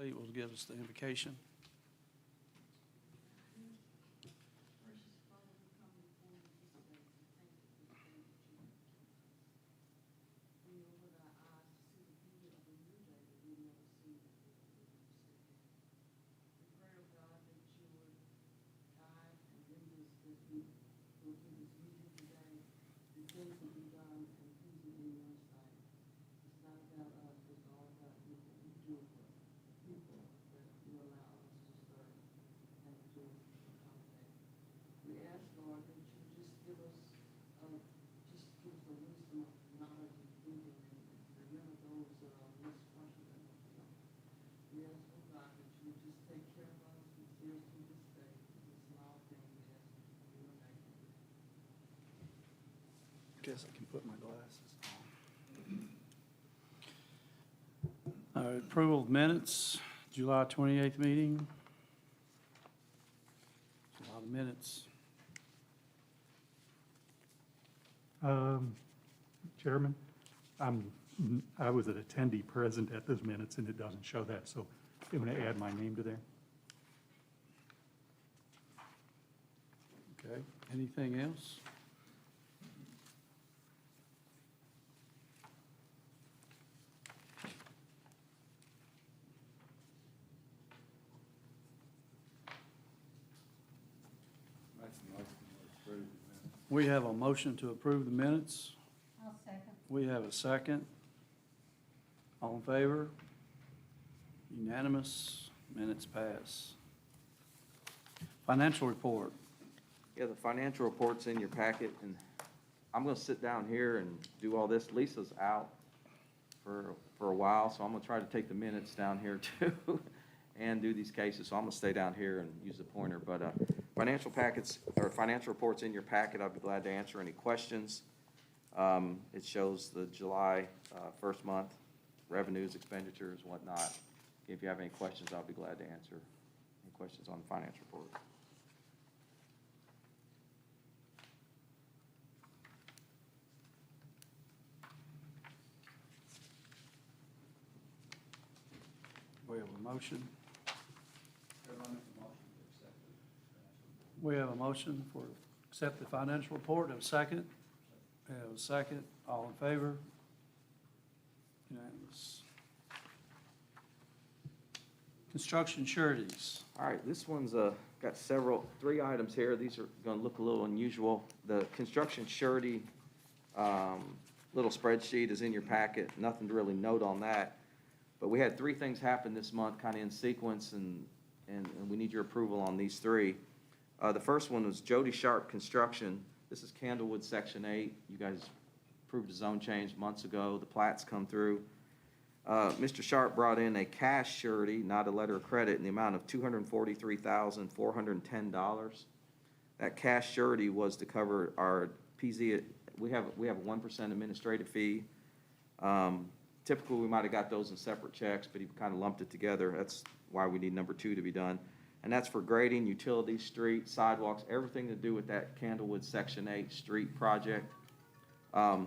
Lee will give us the invocation. Guess I can put my glasses on. All right, approval of minutes, July 28th meeting. A lot of minutes. Chairman, I was an attendee present at those minutes, and it doesn't show that, so I'm going to add my name to there. Okay, anything else? We have a motion to approve the minutes. I'll second. We have a second. All in favor? Unanimous. Minutes pass. Financial report. Yeah, the financial report's in your packet, and I'm gonna sit down here and do all this. Lisa's out for a while, so I'm gonna try to take the minutes down here too and do these cases. So I'm gonna stay down here and use the pointer. But financial packets, or financial reports in your packet. I'll be glad to answer any questions. It shows the July first month revenues, expenditures, whatnot. If you have any questions, I'll be glad to answer any questions on the financial report. We have a motion. We have a motion for accept the financial report. Have a second? We have a second. All in favor? Unanimous. Construction sureties. All right, this one's got three items here. These are going to look a little unusual. The construction surety little spreadsheet is in your packet. Nothing to really note on that. But we had three things happen this month, kind of in sequence, and we need your approval on these three. The first one was Jody Sharp Construction. This is Candlewood Section 8. You guys approved a zone change months ago. The plats come through. Mr. Sharp brought in a cash surety, not a letter of credit, in the amount of $243,410. That cash surety was to cover our PZ. We have a 1% administrative fee. Typically, we might have got those in separate checks, but he kind of lumped it together. That's why we need number 2 to be done. And that's for grading, utilities, streets, sidewalks, everything to do with that Candlewood Section 8 street project. And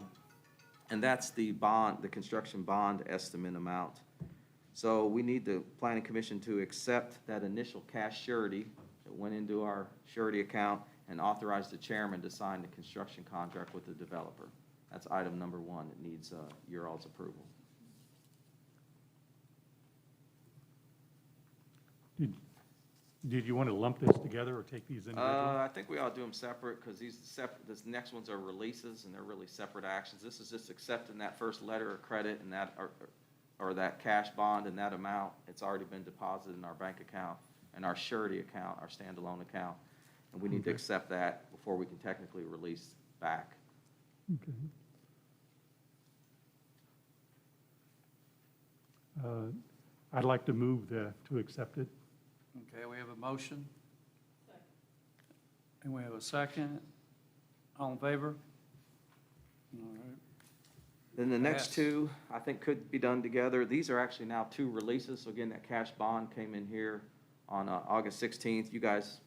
that's the bond, the construction bond estimate amount. So we need the Planning Commission to accept that initial cash surety that went into our surety account and authorize the chairman to sign the construction contract with the developer. That's item number 1 that needs your all's approval. Did you want to lump this together or take these individually? I think we ought to do them separate because this next ones are releases and they're really separate actions. This is just accepting that first letter of credit and that, or that cash bond and that amount. It's already been deposited in our bank account and our surety account, our standalone account. And we need to accept that before we can technically release back. Okay. I'd like to move to accept it. Okay, we have a motion. And we have a second. All in favor? All right. Then the next Pass. two, I think, could be done together. These are actually now 2 releases. So again, that cash bond came in here on August 16th. You guys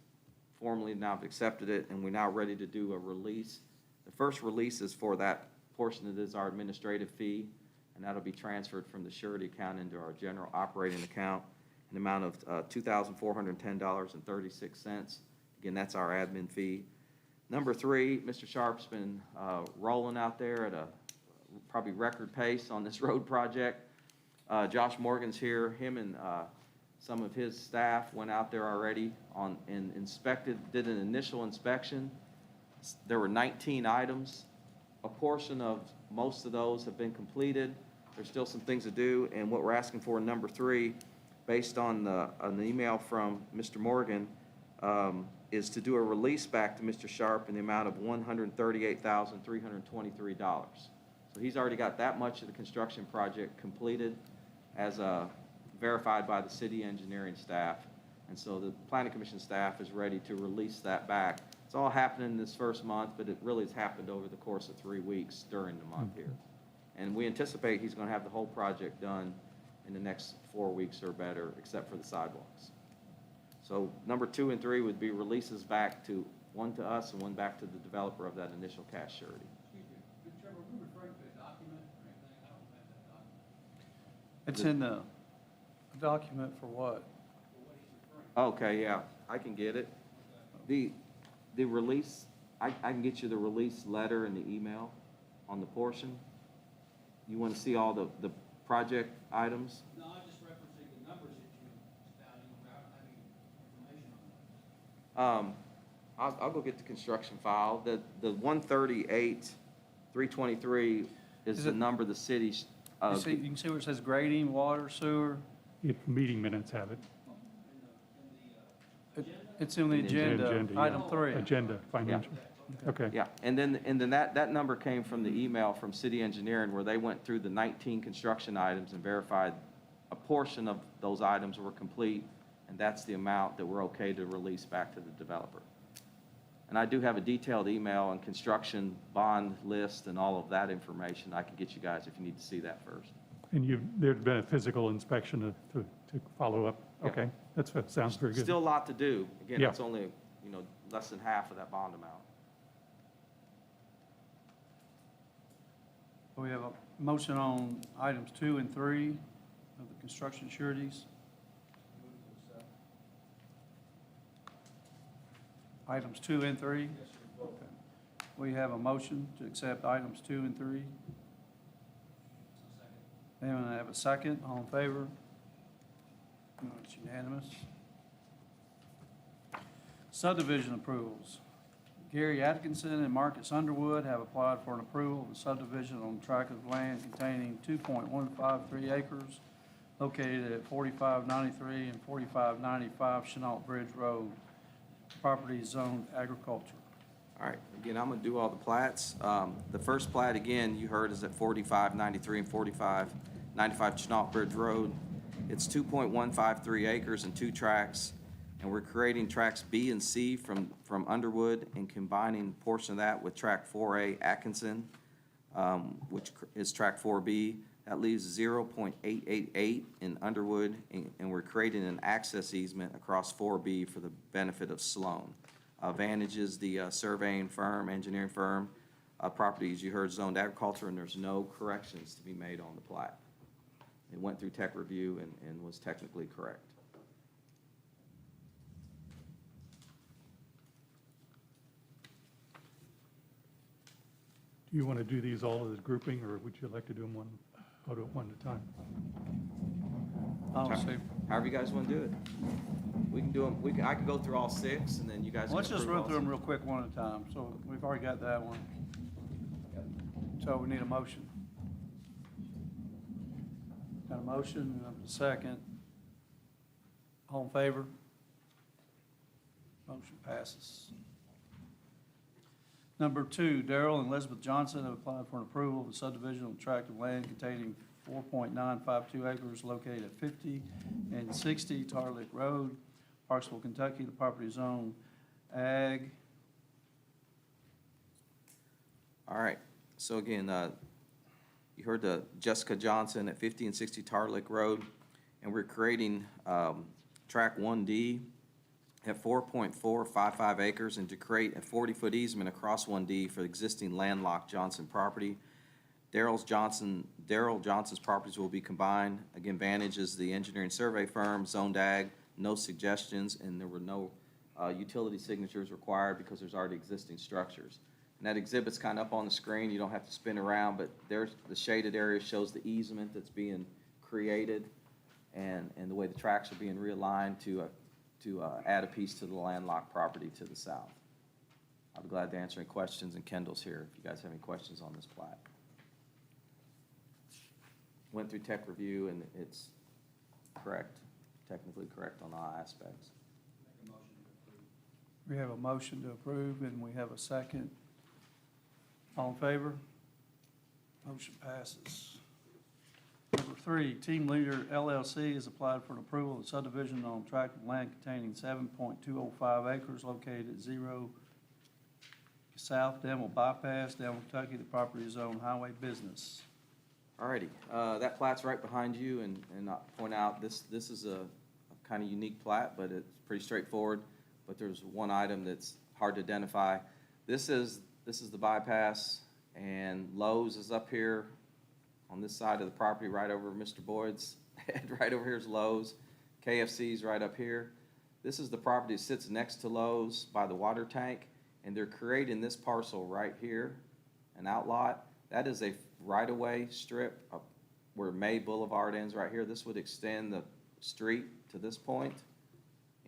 formally now have accepted it, and we're now ready to do a release. The first release is for that portion that is our administrative fee, and that'll be transferred from the surety account into our general operating account. the amount of $2,410.36. Again, that's our admin fee. Number 3, Mr. Sharp's been rolling out there at a probably record pace on this road project. Josh Morgan's here. Him and some of his staff went out there already and inspected, did an initial inspection. There were 19 items. A portion of most of those have been completed. There's still some things to do, and what we're asking for in number 3, based on an email from Mr. Morgan, is to do a release back to Mr. Sharp in the amount of $138,323. So he's already got that much of the construction project completed as verified by the city engineering staff. And so the planning commission staff is ready to release that back. It's all happening this first month, but it really has happened over the course of 3 weeks during the month here. And we anticipate he's going to have the whole project done in the next 4 weeks or better, except for the sidewalks. So number 2 and 3 would be releases back to, one to us and one back to the developer of that initial cash surety. Excuse me, Mr. Chairman, are we referring to a document or anything? I don't have that document. It's in the document for what? For what he's referring to. Okay, yeah, I can get it. The release, I can get you the release letter and the email on the portion. You want to see all the project items? No, I'm just referencing the numbers that you spouting without having information on that. I'll go get the construction file. The 138,323 is Is the it- number the city's, You can see where it says grading, water, sewer. If meeting minutes have it. It's in the agenda, Agenda, yeah. item 3. Agenda, financial. Okay. yeah, and then that number came from the email from city engineering where they went through the 19 construction items and verified a portion of those items were complete, and that's the amount that we're okay to release back to the developer. And I do have a detailed email and construction bond list and all of that information. I can get you guys if you need to see that first. And there's been a physical inspection to follow up? Yeah. Okay, that sounds very good. Still a lot to do. Again, Yeah. that's only, less than half of that bond amount. We have a motion on items 2 and 3 of the construction sureties. Items 2 and 3? Yes, sir, both. Okay. We have a motion to accept items 2 and 3. And I have a second. All in favor? No, it's unanimous. Subdivision approvals. Gary Atkinson and Marcus Underwood have applied for an approval of a subdivision on a tract of land containing 2.153 acres located at 4593 and 4595 Chenault Bridge Road. Property is zoned agriculture. All right, again, I'm gonna do all the plats. The first plat, again, you heard is at 4593 and 4595 Chenault Bridge Road. It's 2.153 acres and 2 tracts, and we're creating tracts B and C from Underwood and combining a portion of that with tract 4A Atkinson, which is tract 4B. That leaves 0.888 in Underwood, and we're creating an access easement across 4B for the benefit of Sloan. Vantage is the surveying firm, engineering firm. Property, as you heard, zoned agriculture, and there's no corrections to be made on the plat. It went through tech review and was technically correct. Do you want to do these all as grouping, or would you like to do them one at a time? Honestly, However you guys want to do it. We can do them, I can go through all 6, and then you guys can let's just approve run all through them 6. real quick one at a time. So we've already got that one. So we need a motion. Got a motion, and a second. All in favor? Motion passes. Number 2, Darrell and Elizabeth Johnson have applied for an approval of a subdivision on a tract of land containing 4.952 acres located at 50 and 60 Tar Lick Road, Parksville, Kentucky. The property is zoned ag. All right, so again, you heard the Jessica Johnson at 50 and 60 Tar Lick Road, and we're creating tract 1D at 4.455 acres and to create a 40-foot easement across 1D for the existing landlocked Johnson property. Daryl Johnson's properties will be combined. Again, Vantage is the engineering survey firm, zoned ag, no suggestions, and there were no utility signatures required because there's already existing structures. And that exhibit's kind of up on the screen. You don't have to spin around, but there's the shaded area shows the easement that's being created and the way the tracks are being realigned to add a piece to the landlocked property to the south. I'll be glad to answer any questions, and Kendall's here if you guys have any questions on this plat. Went through tech review, and it's correct, technically correct on all aspects. Make a motion to approve. We have a motion to approve, and we have a second. All in favor? Motion passes. Number 3, Team Leader LLC has applied for an approval of subdivision on tract of land containing 7.205 acres located at 0 South Danville Bypass, Danville, Kentucky. The property is zoned highway business. Alrighty, that plat's right behind you, and I'll point out, this is a kind of unique plat, but it's pretty straightforward, but there's one item that's hard to identify. This is the bypass, and Lowe's is up here on this side of the property, right over Mr. Boyd's head. Right over here is Lowe's. KFC's right up here. This is the property that sits next to Lowe's by the water tank, and they're creating this parcel right here, an outlot. That is a right-of-way strip of where May Boulevard ends right here. This would extend the street to this point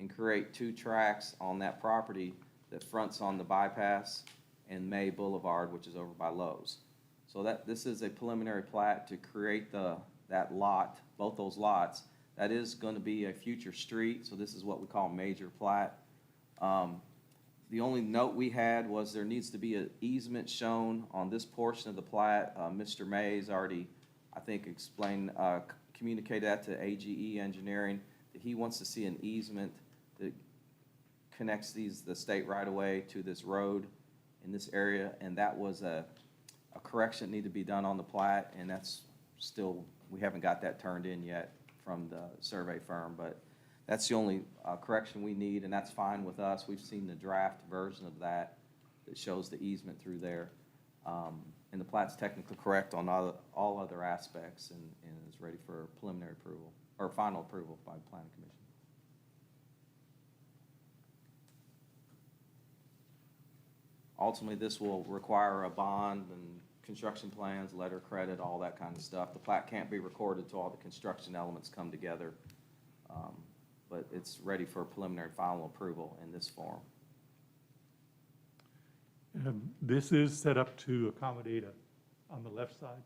and create 2 tracks on that property that fronts on the bypass and May Boulevard, which is over by Lowe's. So this is a preliminary plat to create that lot, both those lots. That is going to be a future street, so this is what we call a major plat. The only note we had was there needs to be an easement shown on this portion of the plat. Mr. Mays already, I think, communicated that to AGE Engineering, that he wants to see an easement that connects the state right-of-way to this road in this area, and that was a correction that needed to be done on the plat, and that's still, we haven't got that turned in yet from the survey firm, but that's the only correction we need, and that's fine with us. We've seen the draft version of that shows the easement through there. And the plat's technically correct on all other aspects and is ready for preliminary approval, or final approval by the Planning Commission. Ultimately, this will require a bond and construction plans, letter of credit, all that kind of stuff. The plat can't be recorded until all the construction elements come together. But it's ready for preliminary final approval in this form. This is set up to accommodate on the left side,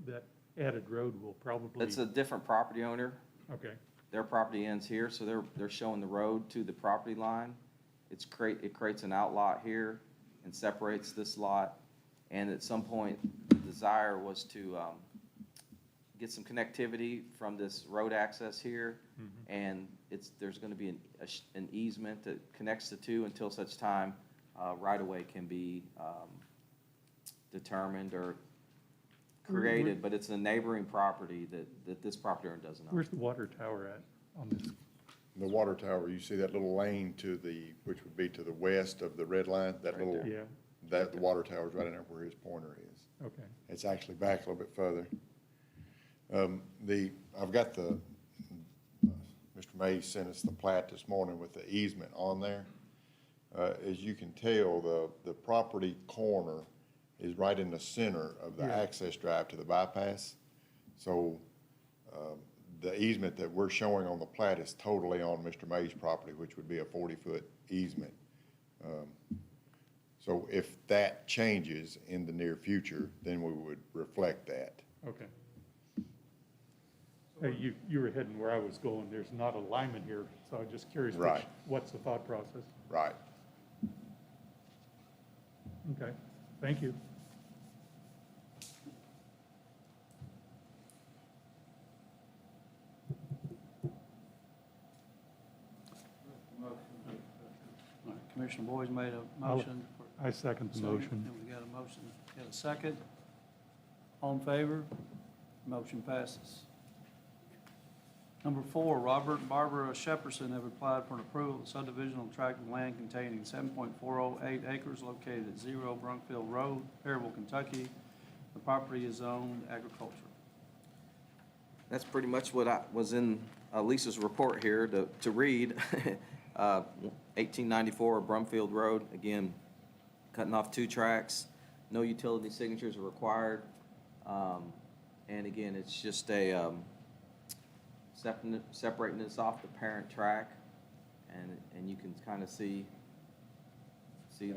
that added road will probably. It's a different property owner. Okay. Their property ends here, so they're showing the road to the property line. It creates an outlot here and separates this lot. And at some point, the desire was to get some connectivity from this road access here, and there's going to be an easement that connects the two until such time right-of-way can be determined or created, but it's a neighboring property that this property owner doesn't own. Where's the water tower at on this? The water tower, you see that little lane which would be to the west of the red line, that Right little, Yeah, the water tower's right in there where his pointer is. okay. It's actually back a little bit further. I've got Mr. Mays sent us the plat this morning with the easement on there. As you can tell, the property corner is right in the center of the access drive to the bypass. So, the easement that we're showing on the plat is totally on Mr. Mays' property, which would be a 40-foot easement. So if that changes in the near future, then we would reflect that. Okay. Hey, you were heading where I was going. There's not alignment here, so I'm just curious. Right. What's the thought process? Right. Okay, thank you. All right, Commissioner Boyd's made a motion. I second the motion. And we got a motion, got a second. All in favor? Motion passes. Number 4, Robert and Barbara Shepperson have applied for an approval of subdivision on tract of land containing 7.408 acres located at 0 Brunkfield Road, Perryville, Kentucky. The property is zoned agriculture. That's pretty much what was in Lisa's report here to read. 1894 Brumfield Road, again, cutting off 2 tracks. No utility signatures are required. And again, it's just a separating this off the parent track. And you can kind of see the,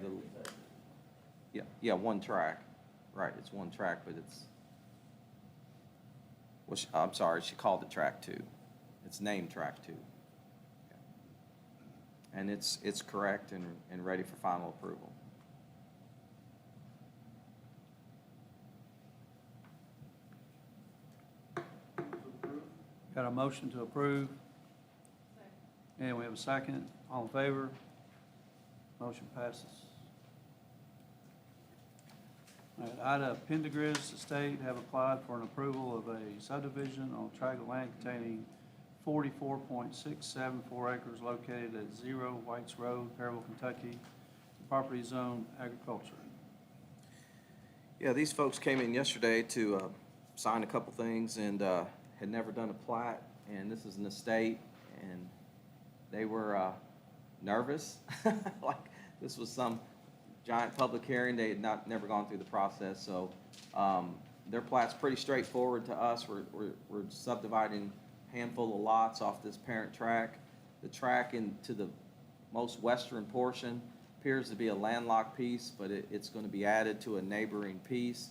yeah, 1 track. Right, it's 1 track, but it's, well, I'm sorry, she called it track 2. It's named track 2. And it's correct and ready for final approval. Got a motion to approve? And we have a second. All in favor? Motion passes. All right, Ida Pendergrass Estate have applied for an approval of a subdivision on a tract of land containing 44.674 acres located at 0 Whites Road, Perryville, Kentucky. The property is zoned agriculture. Yeah, these folks came in yesterday to sign a couple things and had never done a plat, and this is an estate, and they were nervous, like this was some giant public hearing. They had never gone through the process, so their plat's pretty straightforward to us. We're subdividing a handful of lots off this parent track. The track into the most western portion appears to be a landlocked piece, but it's going to be added to a neighboring piece.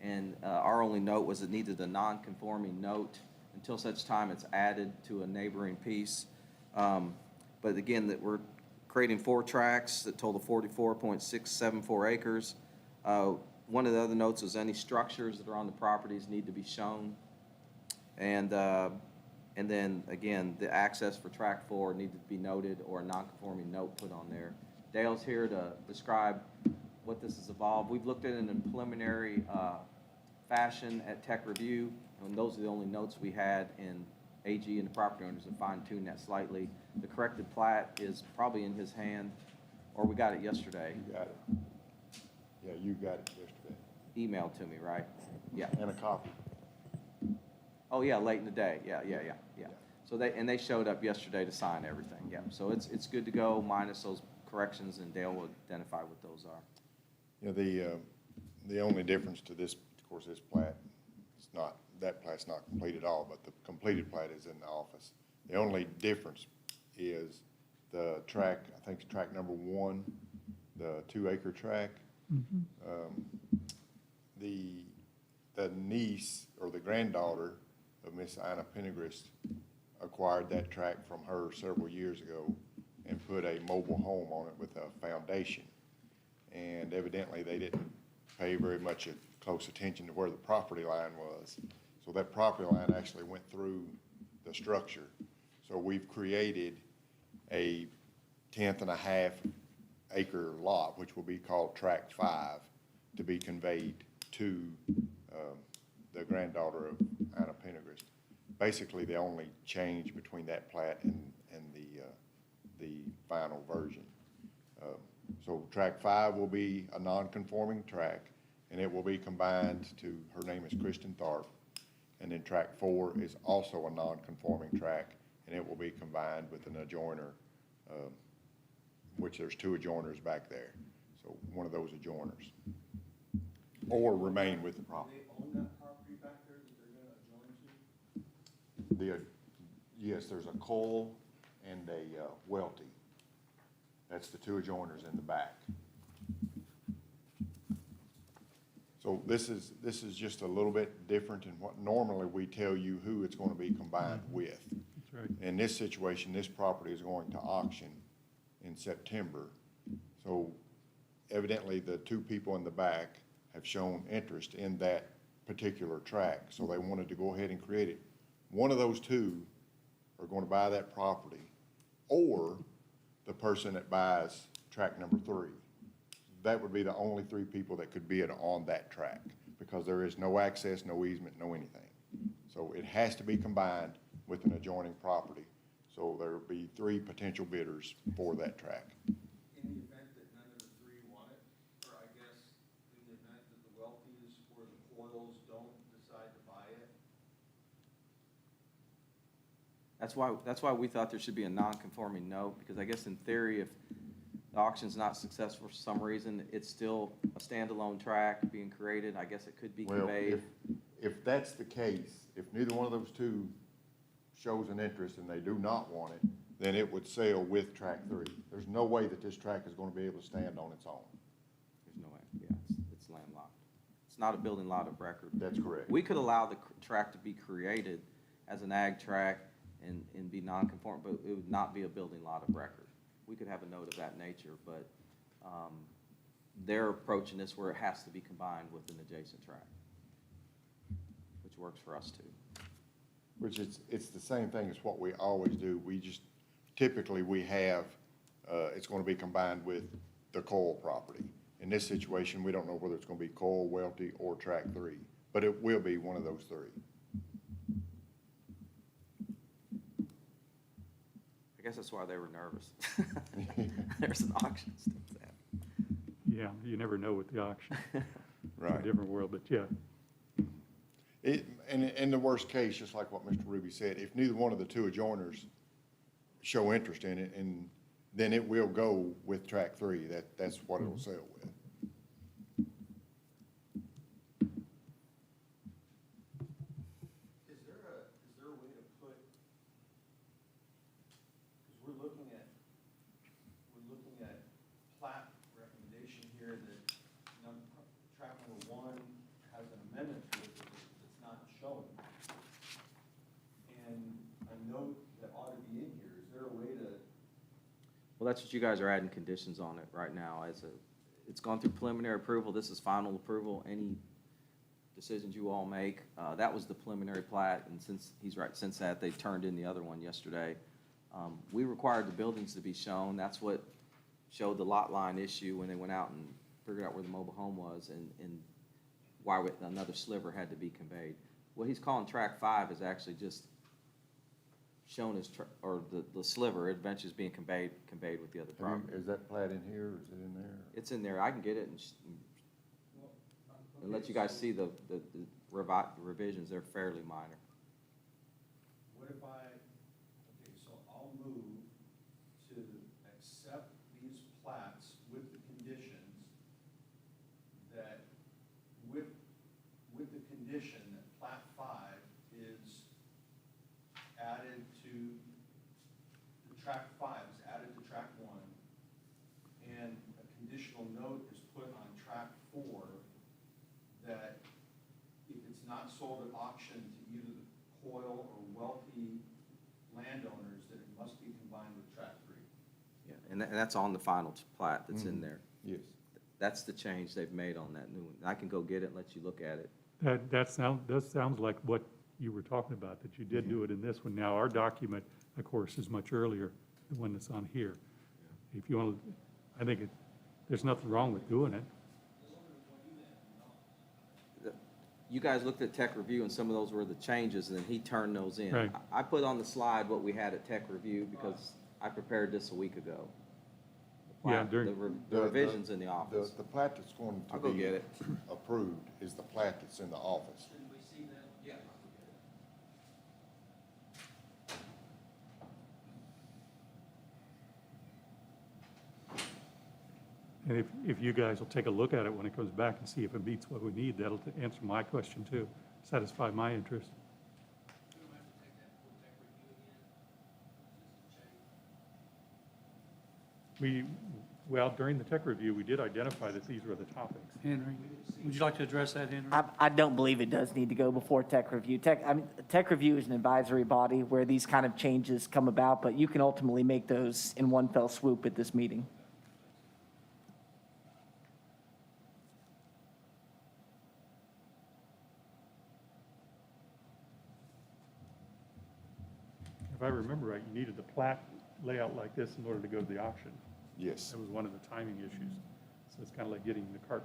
And our only note was it needed a non-conforming note until such time it's added to a neighboring piece. But again, that we're creating 4 tracks that total 44.674 acres. One of the other notes is any structures that are on the properties need to be shown. And then again, the access for track 4 needed to be noted or a non-conforming note put on there. Dale's here to describe what this has evolved. We've looked at it in a preliminary fashion at tech review, and those are the only notes we had, and AG and the property owners have fine-tuned that slightly. The corrected plat is probably in his hand, or we got it yesterday. You got it. Yeah, you got it yesterday. Emailed to me, right? Yeah. And a copy. Oh, yeah, late in the day. Yeah. So they showed up yesterday to sign everything. Yeah. So it's good to go, minus those corrections, and Dale will identify what those are. You know, the only difference to this, of course, this plat, that plat's not complete at all, but the completed plat is in the office. The only difference is the track, I think it's track number 1, the 2-acre track. The niece or the granddaughter of Miss Ina Pendergrass acquired that track from her several years ago and put a mobile home on it with a foundation. And evidently they didn't pay very much close attention to where the property line was. So that property line actually went through the structure. So we've created a 1/10.5 acre lot, which will be called tract 5, to be conveyed to the granddaughter of Ina Pendergrass. Basically, the only change between that plat and the final version. So tract 5 will be a non-conforming tract, and it will be combined to, her name is Kristen Tharp. And then tract 4 is also a non-conforming tract, and it will be combined with an adjoiner, which there's 2 adjoiners back there. So one of those adjoiners, or remain with the property. Do they own that property back there that they're gonna adjoin to? Yes, there's a Cole and a Welty. That's the 2 adjoiners in the back. So this is just a little bit different than what normally we tell you who it's going to be combined with. That's right. In this situation, this property is going to auction in September. So evidently, the 2 people in the back have shown interest in that particular tract, so they wanted to go ahead and create it. One of those 2 are going to buy that property, or the person that buys tract number 3. That would be the only 3 people that could bid on that tract, because there is no access, no easement, no anything. So it has to be combined with an adjoining property. So there will be 3 potential bidders for that tract. In the event that none of the 3 want it, or I guess in the event that the Weltys or the Coyle That's why we thought there should be a non-conforming note, because I guess in theory, if the auction's not successful for some reason, it's still a standalone track being created. I guess it could be Well, conveyed. if that's the case, if neither one of those two shows an interest and they do not want it, then it would sell with track 3. There's no way that this track is gonna be able to stand on its own. There's no way, yeah, it's landlocked. It's not a building lot of record. That's correct. We could allow the track to be created as an ag track and be non-conform, but it would not be a building lot of record. We could have a note of that nature, but they're approaching this where it has to be combined with an adjacent track, which works for us too. Which it's the same thing as what we always do. We just, typically we have, it's gonna be combined with the Coyle property. In this situation, we don't know whether it's gonna be Coyle, Welty, or track 3, but it will be one of those 3. I guess that's why they were nervous. There's an auction stuff that. Yeah, you never know with the auction. It's Right. a different world, but yeah. And in the worst case, just like what Mr. Ruby said, if neither one of the two adjoiners show interest in it, and then it will go with track 3. That's what it'll sell with. Is there a way to put, because we're looking at plat recommendation here that, track number 1 has an amendment to it that's not showing. And a note that ought to be in here, is there a way to? Well, that's what you guys are adding conditions on it right now. It's gone through preliminary approval. This is final approval. Any decisions you all make, that was the preliminary plat, and since that, they turned in the other one yesterday. We required the buildings to be shown. That's what showed the lot line issue when they went out and figured out where the mobile home was and why another sliver had to be conveyed. What he's calling track 5 is actually just shown as, the sliver, it eventually is being conveyed with the other property. Is that plat in here, or is it in there? It's in there. I can get it and let you guys see the revisions. They're fairly minor. What if so I'll move to accept these plats with the conditions that, with the condition that plat 5 is added to, the track 5 is added to track 1, and a conditional note is put on track 4 that if it's not sold at auction to either the Coyle or Welty landowners, that it must be combined with track 3. Yeah, and that's on the final plat that's in there. Yes. That's the change they've made on that new one. I can go get it and let you look at it. That sounds like what you were talking about, that you did do it in this one. Now, our document, of course, is much earlier, the one that's on here. If you want to, I think there's nothing wrong with doing it. You guys looked at tech review, and some of those were the changes, and then he turned those in. Right. I put on the slide what we had at tech review because I prepared this a week ago. Yeah, The revisions in the office. The plat that's going I'll to go be get it. approved is the plat that's in the office. Shouldn't we see that? Yeah. And if you guys will take a look at it when it comes back and see if it meets what we need, that'll answer my question too, satisfy my interest. We don't have to take that full tech review again? Well, during the tech review, we did identify that these were the topics. Henry, would you like to address that, Henry? I don't believe it does need to go before tech review. Tech review is an advisory body where these kind of changes come about, but you can ultimately make those in one fell swoop at this meeting. If I remember right, you needed the plat layout like this in order to go to the auction. Yes. That was one of the timing issues. So it's kind of like getting the cart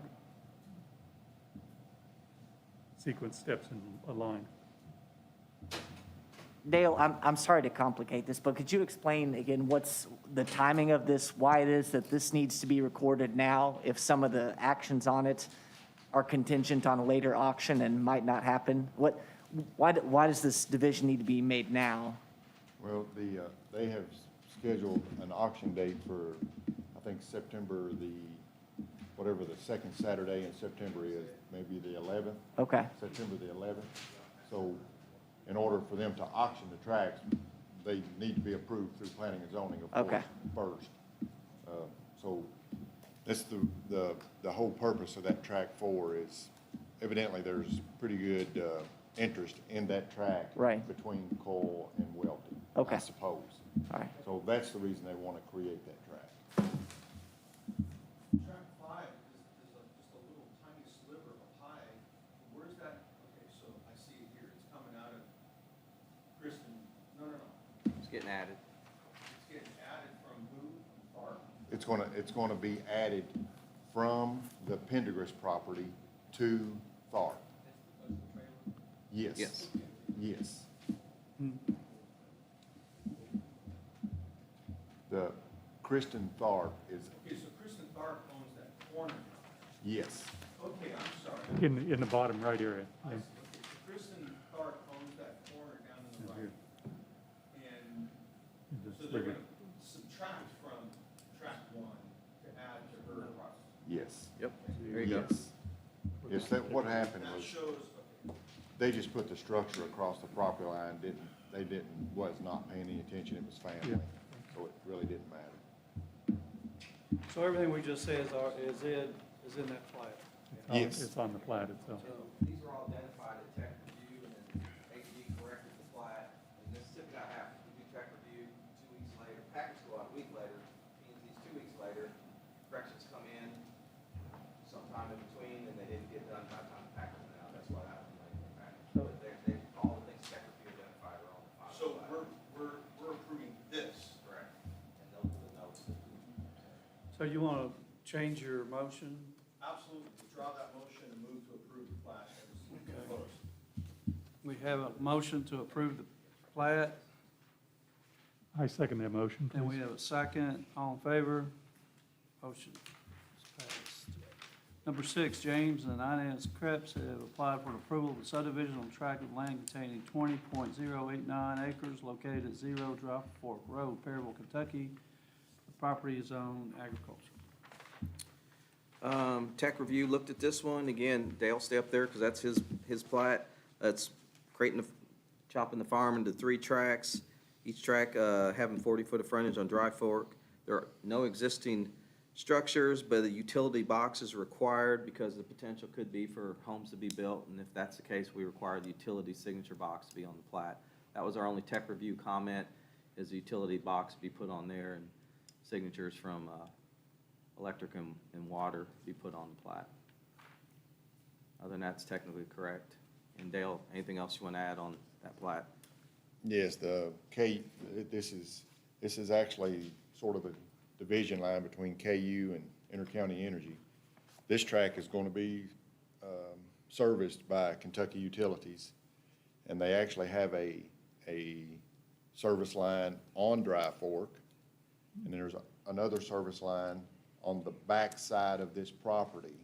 sequence steps in a line. Dale, I'm sorry to complicate this, but could you explain again what's the timing of this, why it is that this needs to be recorded now if some of the actions on it are contingent on a later auction and might not happen? Why does this division need to be made now? Well, they have scheduled an auction date for, I think, September whatever the second Saturday in September is, maybe the 11th, Okay, September the 11th. So in order for them to auction the tracks, they need to be approved through planning and zoning, of Okay. course, first. So that's the whole purpose of that track 4 is evidently there's pretty good interest in that track Right. between Coyle and Welty, Okay. I suppose. all right. So that's the reason they want to create that track. Track 5 is just a little tiny sliver of a pie. Where's that? Okay, so I see it here. It's coming out of Kristen. No. It's getting added. It's getting added from who? Park? It's gonna be added from the Pendergrass property to Tharp. That's the trailer? Yes. Yes. Yes. Hmm. The Kristen Tharp is, Okay, so Kristen Tharp owns that corner. yes, Okay, I'm sorry. In the bottom right area. I see. Okay, so Kristen Tharp owns that corner down in the right. And so they're gonna subtract from track 1 to add to her property. yes, Yep, there you go. yes. Yes, what happened That was, shows, okay, they just put the structure across the property line, was not paying any attention, it was family, so it really didn't matter. So everything we just said is in that plat. Yes. It's on the plat itself. So, These are all identified at tech review, and then AG corrected the plat, and this typically not happens, we do tech review 2 weeks later, packets go out a week later, P&Z's 2 weeks later, corrections come in sometime in between, and they didn't get done by the time the packet went out, that's what happened late in the packet. But all the things tech review identified are on the final so plat. we're approving this, correct? And those are the notes. so you want to change your motion? Absolutely, withdraw that motion and move to approve the plat as proposed. We have a motion to approve the plat, I second that motion, and we please. have a second. All in favor? Motion is passed. Number 6, James and Inez Crepes have applied for approval of a subdivision on tract of land containing 20.089 acres located at 0 Dry Fork Road, Perryville, Kentucky. The property is owned agriculture. Tech review looked at this one, again, Dale stay up there, because that's his plat. It's chopping the farm into 3 tracks, each track having 40 foot of frontage on Dry Fork. There are no existing structures, but a utility box is required because the potential could be for homes to be built, and if that's the case, we require the utility signature box to be on the plat. That was our only tech review comment, is the utility box be put on there, and signatures from electric and water be put on the plat. Other than that, it's technically correct. And Dale, anything else you want to add on that plat? Yes, this is actually sort of a division line between KU and Intercounty Energy. This track is going to be serviced by Kentucky Utilities, and they actually have a service line on Dry Fork, and then there's another service line on the back side of this property,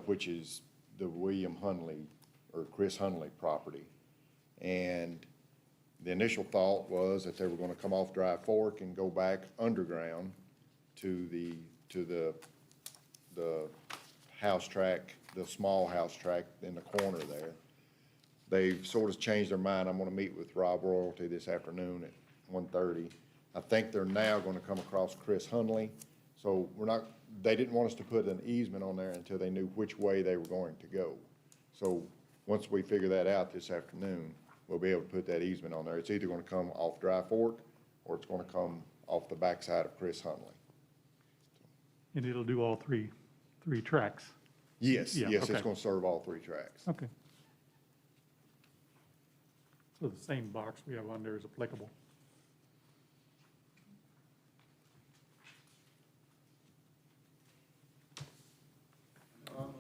which is the William Hunley, or Chris Hunley property. And the initial thought was that they were gonna come off Dry Fork and go back underground to the house track, the small house track in the corner there. They've sort of changed their mind. I'm gonna meet with Rob Royalty this afternoon at 1:30. I think they're now gonna come across Chris Hunley. So they didn't want us to put an easement on there until they knew which way they were going to go. So once we figure that out this afternoon, we'll be able to put that easement on there. It's either gonna come off Dry Fork, or it's gonna come off the backside of Chris Hunley. And it'll do all three tracks. Yes, Yeah, yes, okay. it's gonna serve all 3 tracks. Okay. So the same box we have on there is applicable. All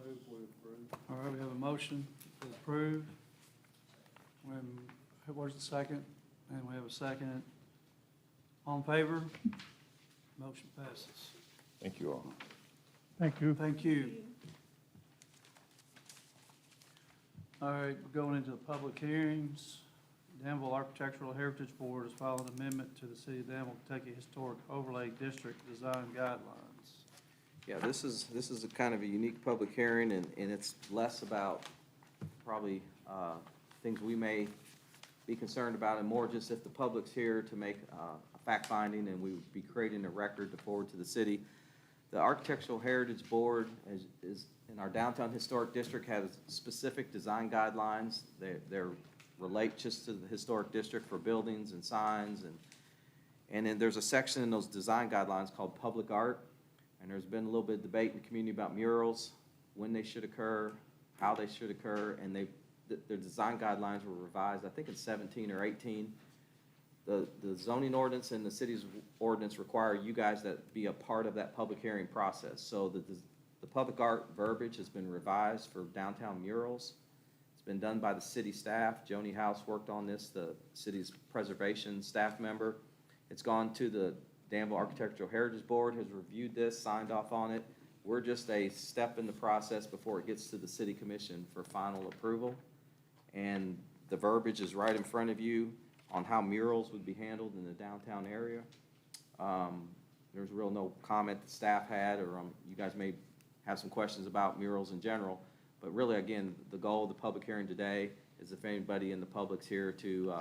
right, we have a motion to approve. Where's the second? And we have a second. All in favor? Motion passes. Thank you all. Thank you. Thank you. All right, we're going into the public hearings. Danville Architectural Heritage Board has filed an amendment to the City of Danville, Kentucky Historic Overlay District Design Guidelines. Yeah, this is a kind of a unique public hearing, and it's less about probably things we may be concerned about, and more just if the public's here to make a fact finding, and we would be creating a record to forward to the city. The Architectural Heritage Board is in our downtown historic district, has specific design guidelines. They're relate just to the historic district for buildings and signs, and then there's a section in those design guidelines called public art. And there's been a little bit of debate in the community about murals, when they should occur, how they should occur, and their design guidelines were revised, I think in 17 or 18. The zoning ordinance and the city's ordinance require you guys that be a part of that public hearing process. So the public art verbiage has been revised for downtown murals. It's been done by the city staff. Joni House worked on this, the city's preservation staff member. It's gone to the Danville Architectural Heritage Board, has reviewed this, signed off on it. We're just a step in the process before it gets to the city commission for final approval. And the verbiage is right in front of you on how murals would be handled in the downtown area. There's real no comment the staff had, or you guys may have some questions about murals in general. But really, again, the goal of the public hearing today is if anybody in the public's here to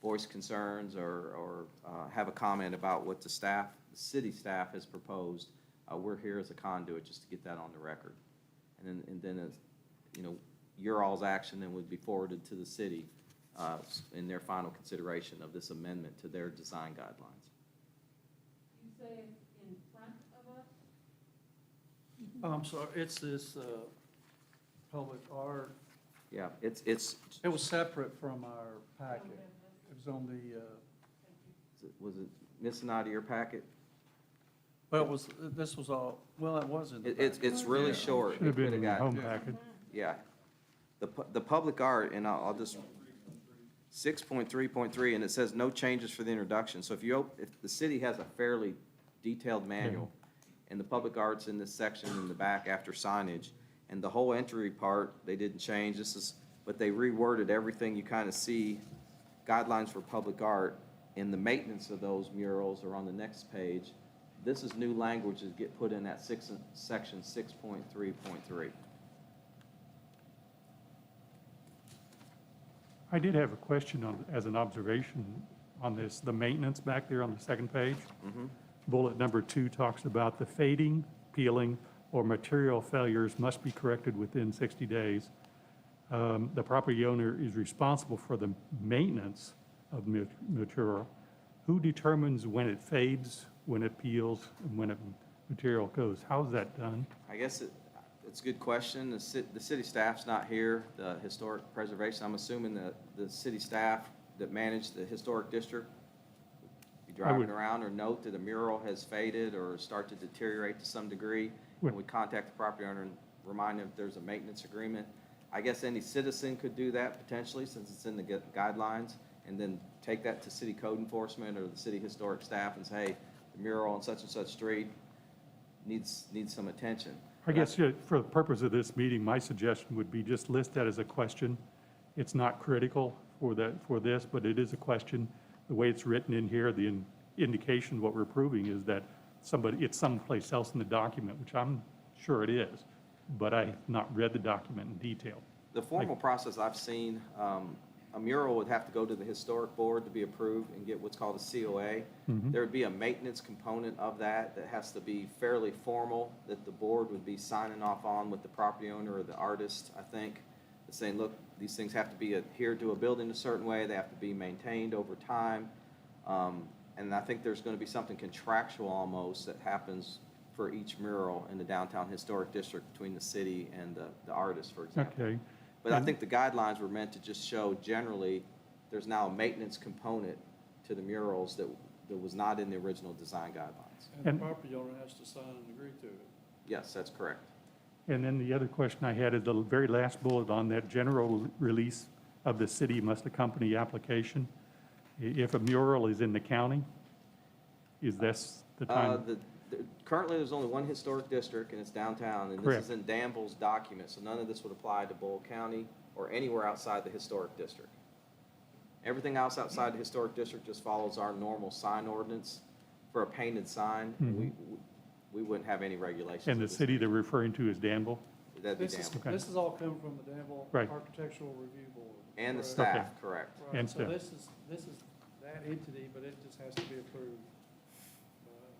voice concerns or have a comment about what the city staff has proposed, we're here as a conduit just to get that on the record. And then as, you know, your all's action then would be forwarded to the city in their final consideration of this amendment to their design guidelines. You say it's in front of us? I'm sorry, it's this public art. Yeah, it's It was separate from our packet. It was on the, was it missing out of your packet? well, it was, this was all, well, it wasn't. It's really short. Should have It been in the got- home packet. Yeah. The public art, and I'll just, 6.3.3, and it says no changes for the introduction. So if the city has a fairly detailed manual, and the public art's in this section in the back after signage, and the whole entry part, they didn't change. But they reworded everything you kind of see, guidelines for public art, and the maintenance of those murals are on the next page. This is new language that get put in that section 6.3.3. I did have a question as an observation on this, the maintenance back there on the second page. Bullet number 2 talks about the fading, peeling, or material failures must be corrected within 60 days. The property owner is responsible for the maintenance of material. Who determines when it fades, when it peels, and when material goes? How is that done? I guess it's a good question. The city staff's not here, the historic preservation. I'm assuming that the city staff that manage the historic district be driving around or note that a mural has faded or start to deteriorate to some degree. And we contact the property owner and remind them if there's a maintenance agreement. I guess any citizen could do that potentially, since it's in the guidelines, and then take that to city code enforcement or the city historic staff and say, hey, the mural on such and such street needs some attention. I guess for the purpose of this meeting, my suggestion would be just list that as a question. It's not critical for this, but it is a question. The way it's written in here, the indication what we're proving is that it's someplace else in the document, which I'm sure it is, but I have not read the document in detail. The formal process I've seen, a mural would have to go to the historic board to be approved and get what's called a COA. There would be a maintenance component of that has to be fairly formal, that the board would be signing off on with the property owner or the artist, I think, saying, look, these things have to be adhered to a building a certain way, they have to be maintained over time. And I think there's going to be something contractual almost that happens for each mural in the downtown historic district between the city and the artist, for example. Okay. But I think the guidelines were meant to just show generally there's now a maintenance component to the murals that was not in the original design guidelines. And the property owner has to sign and agree to it. Yes, that's correct. And then the other question I had is the very last bullet on that general release of the city must accompany application. If a mural is in the county, is this the time? Currently, there's only one historic district, and it's downtown, and Correct. this is in Danville's document, so none of this would apply to Bull County or anywhere outside the historic district. Everything else outside the historic district just follows our normal sign ordinance for a painted sign. We wouldn't have any regulations. And the of this city they're referring to is Danville? That'd be This is, Danville. Okay. this is all coming from the Danville Right. Architectural Review Board. And the Correct. staff, correct. Right, And so staff. this is that entity, but it just has to be approved by us.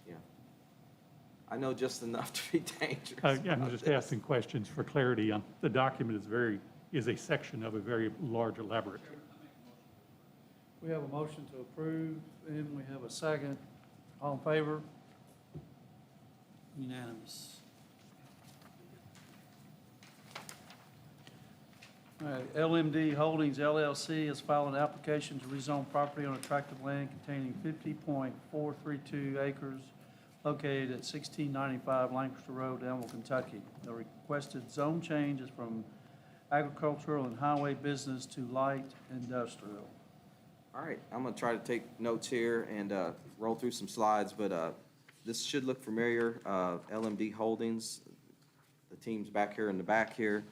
Yeah. I know just enough to be dangerous. Yeah, I'm about just this. asking questions for clarity on, the document is a section of a very large elaborate. We have a motion to approve, and we have a second. All in favor? Unanimous. All right, LMD Holdings LLC has filed an application to rezone property on a tract of land containing 50.432 acres located at 1695 Lancaster Road, Danville, Kentucky. The requested zone change is from agricultural and highway business to light industrial. All right, I'm gonna try to take notes here and roll through some slides, but this should look familiar. LMD Holdings, the team's back here in the back here.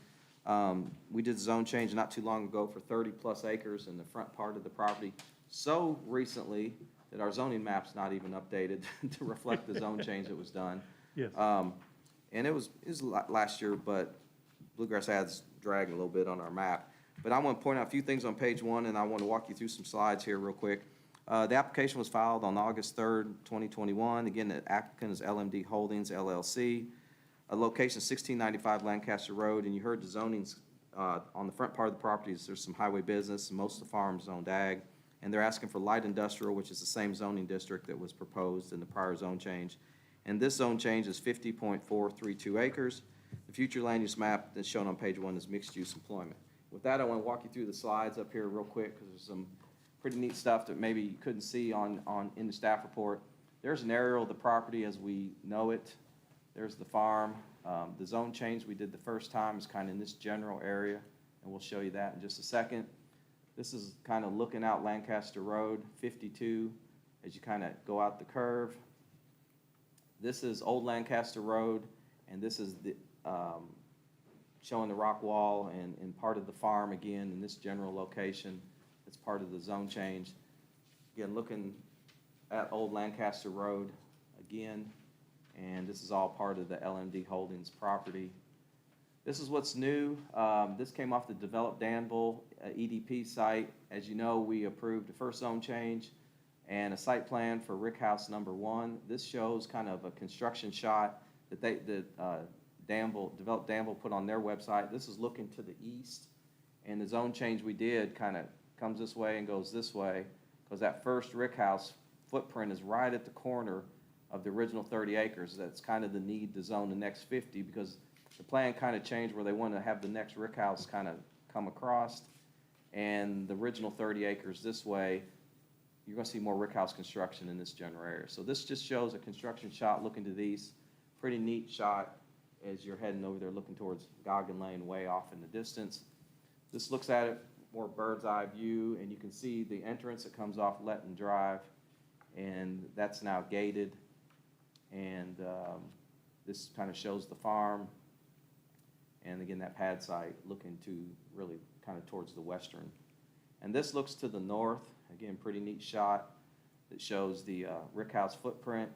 We did the zone change not too long ago for 30-plus acres in the front part of the property. So recently that our zoning map's not even updated to reflect the zone change that was done. Yes. And it was last year, but Bluegrass Ad's dragging a little bit on our map. But I want to point out a few things on page 1, and I want to walk you through some slides here real quick. The application was filed on August 3rd, 2021. Again, the applicant is LMD Holdings LLC. A location 1695 Lancaster Road, and you heard the zonings on the front part of the properties. There's some highway business, and most of the farms zoned ag. And they're asking for light industrial, which is the same zoning district that was proposed in the prior zone change. And this zone change is 50.432 acres. The future land use map that's shown on page 1 is mixed-use employment. With that, I want to walk you through the slides up here real quick, because there's some pretty neat stuff that maybe you couldn't see in the staff report. There's an aerial of the property as we know it. There's the farm. The zone change we did the first time is kind of in this general area, and we'll show you that in just a second. This is kind of looking out Lancaster Road, 52, as you kind of go out the curve. This is Old Lancaster Road, and this is the showing the rock wall and part of the farm again in this general location. It's part of the zone change. Again, looking at Old Lancaster Road again, and this is all part of the LMD Holdings property. This is what's new. This came off the Develop Danville EDP site. As you know, we approved the first zone change and a site plan for Rick House number 1. This shows kind of a construction shot that Develop Danville put on their website. This is looking to the east, and the zone change we did kind of comes this way and goes this way, because that first Rick House footprint is right at the corner of the original 30 acres. That's kind of the need to zone the next 50, because the plan kind of changed where they want to have the next Rick House kind of come across, and the original 30 acres this way, you're going to see more Rick House construction in this general area. So this just shows a construction shot looking to the east. Pretty neat shot as you're heading over there looking towards Goggin Lane way off in the distance. This looks at it more bird's eye view, and you can see the entrance that comes off Letton Drive, and that's now gated. And this kind of shows the farm, and again, that pad site looking to really kind of towards the western. And this looks to the north. Again, pretty neat shot that shows the Rick House footprint,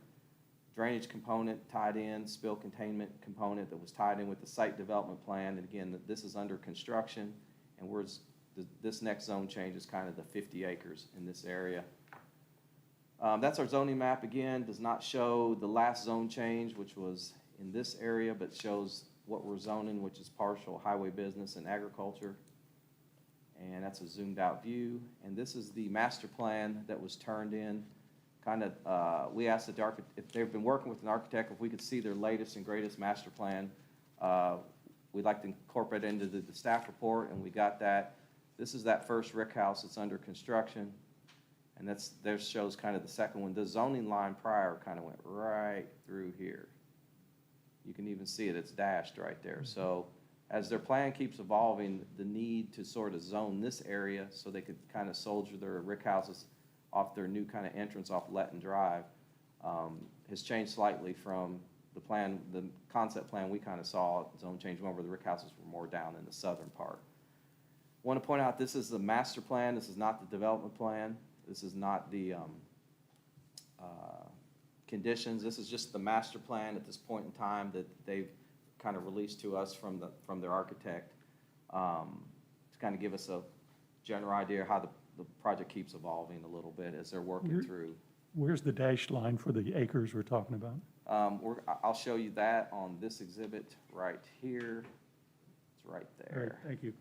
drainage component tied in, spill containment component that was tied in with the site development plan. And again, this is under construction, and this next zone change is kind of the 50 acres in this area. That's our zoning map. Again, does not show the last zone change, which was in this area, but shows what we're zoning, which is partial highway business and agriculture. And that's a zoomed out view. And this is the master plan that was turned in. Kind of, we asked the architect, if they've been working with an architect, if we could see their latest and greatest master plan. We'd like to incorporate it into the staff report, and we got that. This is that first Rick House that's under construction. And there shows kind of the second one. The zoning line prior kind of went right through here. You can even see it, it's dashed right there. So as their plan keeps evolving, the need to sort of zone this area so they could kind of soldier their Rick houses off their new kind of entrance off Letton Drive has changed slightly from the concept plan we kind of saw, zone change one where the Rick houses were more down in the southern part. Want to point out, this is the master plan, this is not the development plan, this is not the conditions, this is just the master plan at this point in time that they've kind of released to us from their architect, to kind of give us a general idea how the project keeps evolving a little bit as they're working through. Where's the dashed line for the acres we're talking about? I'll show you that on this exhibit right here. It's right All right, there. thank you.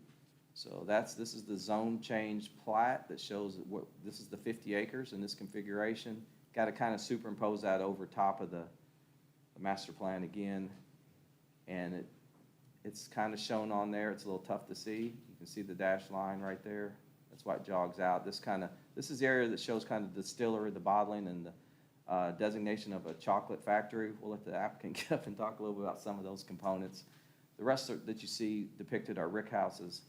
So this is the zone change plat that shows this is the 50 acres in this configuration. Got to kind of superimpose that over top of the master plan again. And it's kind of shown on there. It's a little tough to see. You can see the dashed line right there. That's why it jogs out. This is the area that shows kind of the distillery, the bottling, and the designation of a chocolate factory. We'll let the applicant get up and talk a little bit about some of those components. The rest that you see depicted are rick houses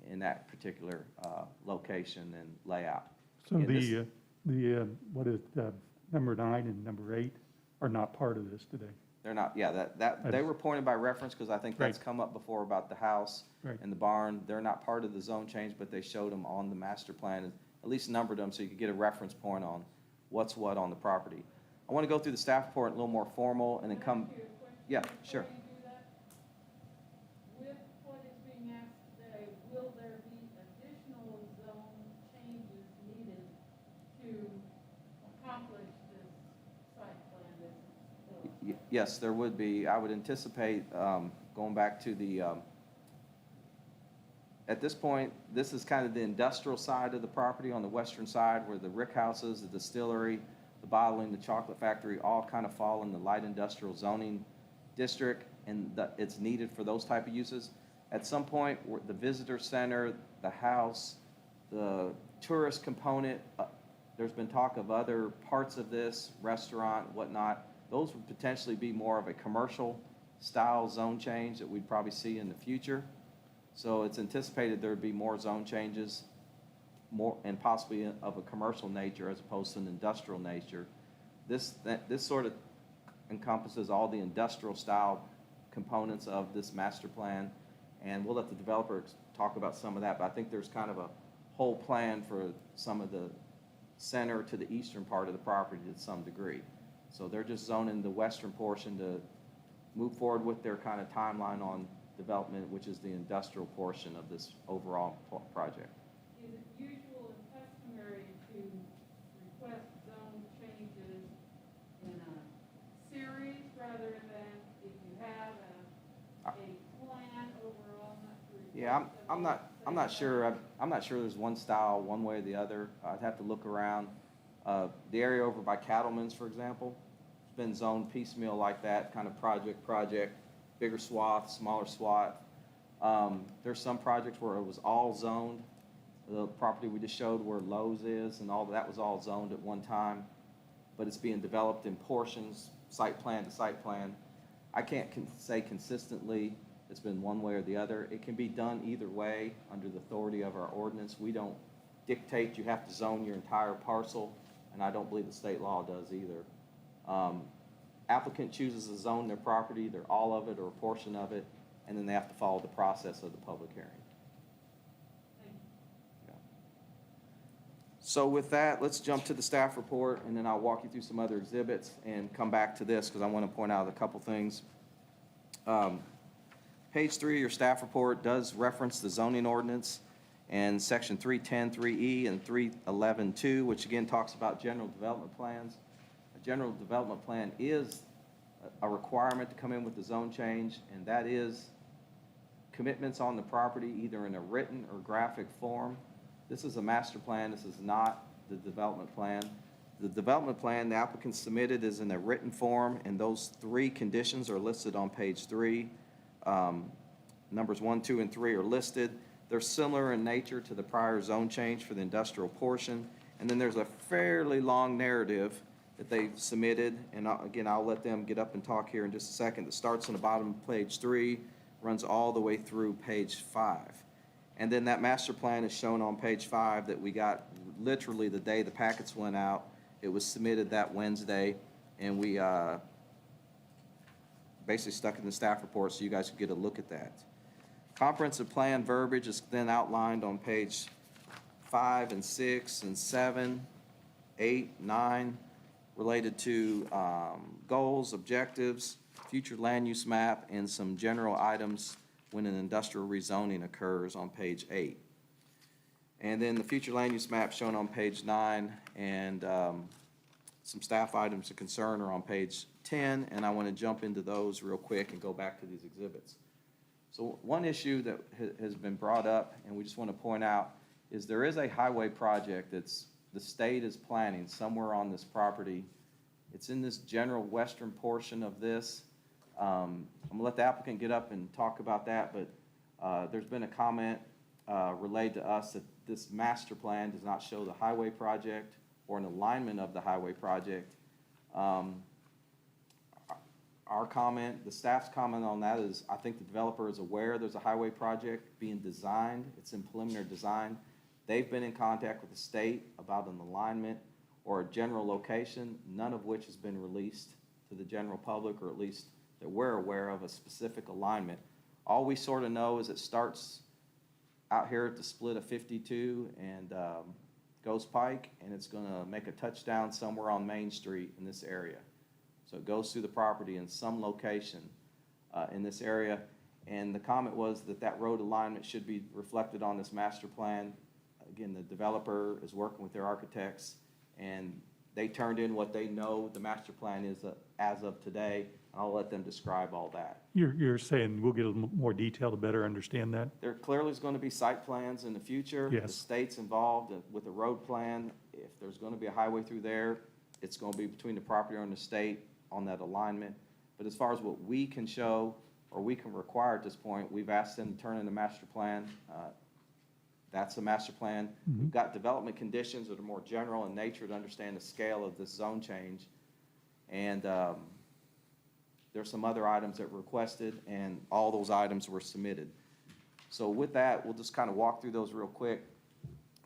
in that particular location and layout. So And what is, number 9 and number 8 are not part of this today? They're not, yeah, they were pointed by reference because I think that's Right. come up before about the house Right. and the barn. They're not part of the zone change, but they showed them on the master plan, and at least numbered them so you could get a reference point on what's what on the property. I want to go through the staff report a little more formal and then come, Can I ask you a question yeah, before sure. you do that? With what is being asked today, will there be additional zone changes needed to accomplish this site plan that's Yes, there would be. I would anticipate, going back to at this point, this is kind of the industrial side of the property on the western side where the rick houses, the distillery, the bottling, the chocolate factory, all kind of fall in the light industrial zoning district, and it's needed for those type of uses. At some point, the visitor center, the house, the tourist component, there's been talk of other parts of this, restaurant, whatnot. Those would potentially be more of a commercial style zone change that we'd probably see in the future. So it's anticipated there would be more zone changes, more, and possibly of a commercial nature as opposed to an industrial nature. This sort of encompasses all the industrial style components of this master plan, and we'll let the developer talk about some of that, but I think there's kind of a whole plan for some of the center to the eastern part of the property to some degree. So they're just zoning the western portion to move forward with their kind of timeline on development, which is the industrial portion of this overall project. Is it usual and customary to request zone changes in a series rather than if you have a plan overall, not to request? Yeah, I'm not sure. I'm not sure there's one style, one way or the other. I'd have to look around. The area over by Cattleman's, for example, it's been zoned piecemeal like that, kind of project, bigger swath, smaller swath. There's some projects where it was all zoned. The property we just showed where Lowe's is and all that was all zoned at one time, but it's being developed in portions, site plan to site plan. I can't say consistently it's been one way or the other. It can be done either way under the authority of our ordinance. We don't dictate you have to zone your entire parcel, and I don't believe the state law does either. Applicant chooses to zone their property, either all of it or a portion of it, and then they have to follow the process of the public hearing. Yeah. So with that, let's jump to the staff report, and then I'll walk you through some other exhibits and come back to this because I want to point out a couple things. Page 3 of your staff report does reference the zoning ordinance and section 310.3E and 311.2, which again talks about general development plans. A general development plan is a requirement to come in with the zone change, and that is commitments on the property either in a written or graphic form. This is a master plan. This is not the development plan. The development plan the applicant submitted is in a written form, and those 3 conditions are listed on page 3. Numbers 1, 2, and 3 are listed. They're similar in nature to the prior zone change for the industrial portion. And then there's a fairly long narrative that they submitted, and again, I'll let them get up and talk here in just a second. That starts on the bottom of page 3, runs all the way through page 5. And then that master plan is shown on page 5 that we got literally the day the packets went out. It was submitted that Wednesday, and we basically stuck it in the staff report so you guys could get a look at that. Comprehensive plan verbiage is then outlined on page 5 and 6 and 7, 8, 9, related to goals, objectives, future land use map, and some general items when an industrial rezoning occurs on page 8. And then the future land use map shown on page 9, and some staff items of concern are on page 10, and I want to jump into those real quick and go back to these exhibits. So one issue that has been brought up, and we just want to point out, is there is a highway project that's, the state is planning somewhere on this property. It's in this general western portion of this. I'm gonna let the applicant get up and talk about that, but there's been a comment relayed to us that this master plan does not show the highway project or an alignment of the highway project. Our comment, the staff's comment on that is, I think the developer is aware there's a highway project being designed. It's in preliminary design. They've been in contact with the state about an alignment or a general location, none of which has been released to the general public, or at least that we're aware of a specific alignment. All we sort of know is it starts out here at the split of 52 and goes Pike, and it's gonna make a touchdown somewhere on Main Street in this area. So it goes through the property in some location in this area. And the comment was that that road alignment should be reflected on this master plan. Again, the developer is working with their architects, and they turned in what they know the master plan is as of today. I'll let them describe all that. You're saying we'll get a little more detail to better understand that? There clearly is going to be site plans in the future. Yes. The state's involved with a road plan. If there's going to be a highway through there, it's going to be between the property owner and the state on that alignment. But as far as what we can show or we can require at this point, we've asked them to turn in a master plan. That's the master plan. We've got development conditions that are more general in nature to understand the scale of this zone change. And there's some other items that were requested, and all those items were submitted. So with that, we'll just kind of walk through those real quick.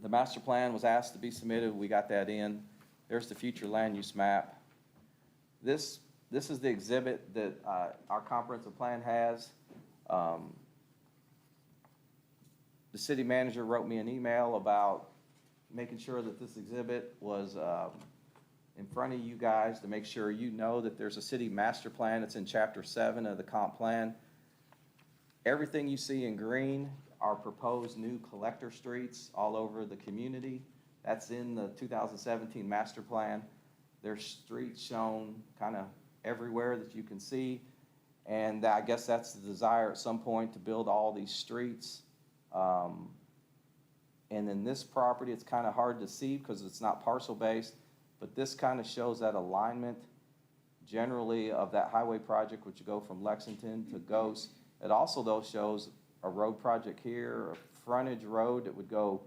The master plan was asked to be submitted. We got that in. There's the future land use map. This is the exhibit that our comprehensive plan has. The city manager wrote me an email about making sure that this exhibit was in front of you guys to make sure you know that there's a city master plan. It's in chapter 7 of the comp plan. Everything you see in green are proposed new collector streets all over the community. That's in the 2017 master plan. There's streets shown kind of everywhere that you can see. And I guess that's the desire at some point to build all these streets. And then this property, it's kind of hard to see because it's not parcel based, but this kind of shows that alignment generally of that highway project, which would go from Lexington to Ghost. It also though shows a road project here, a frontage road that would go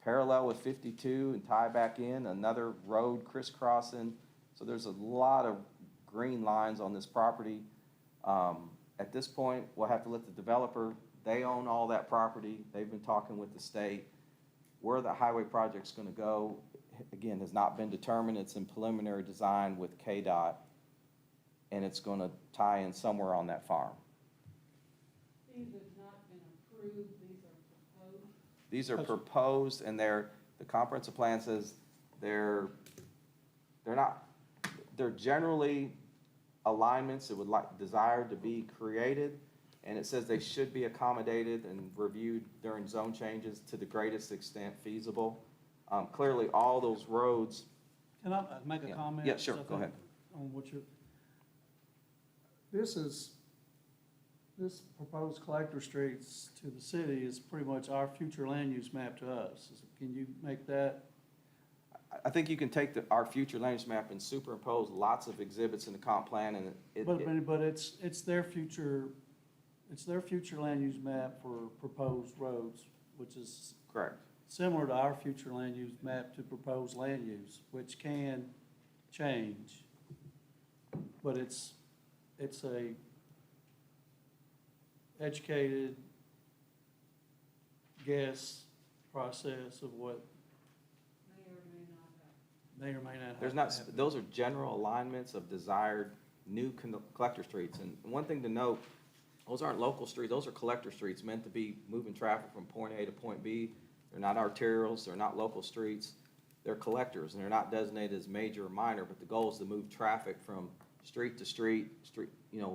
parallel with 52 and tie back in, another road crisscrossing. So there's a lot of green lines on this property. At this point, we'll have to let the developer, they own all that property. They've been talking with the state. Where the highway project's gonna go, again, has not been determined. It's in preliminary design with KDOT, and it's gonna tie in somewhere on that farm. These have not been approved, these are proposed. These are proposed, and the comprehensive plan says they're generally alignments that would desire to be created, and it says they should be accommodated and reviewed during zone changes to the greatest extent feasible. Clearly, all those roads. Can I make a Yeah. comment? Yeah, sure, go ahead. On what you're, this proposed collector streets to the city is pretty much our future land use map to us. Can you make that? I think you can take our future land use map and superimpose lots of exhibits in the comp plan, and But it's their future land use map for proposed roads, which is correct. similar to our future land use map to proposed land use, which can change. But it's a educated guess process of what may or may not have. There's not, those are general alignments of desired new collector streets. And one thing to note, Those aren't local streets, those are collector streets meant to be moving traffic from point A to point B. They're not arterials, they're not local streets, they're collectors, and they're not designated as major or minor, but the goal is to move traffic from street to street,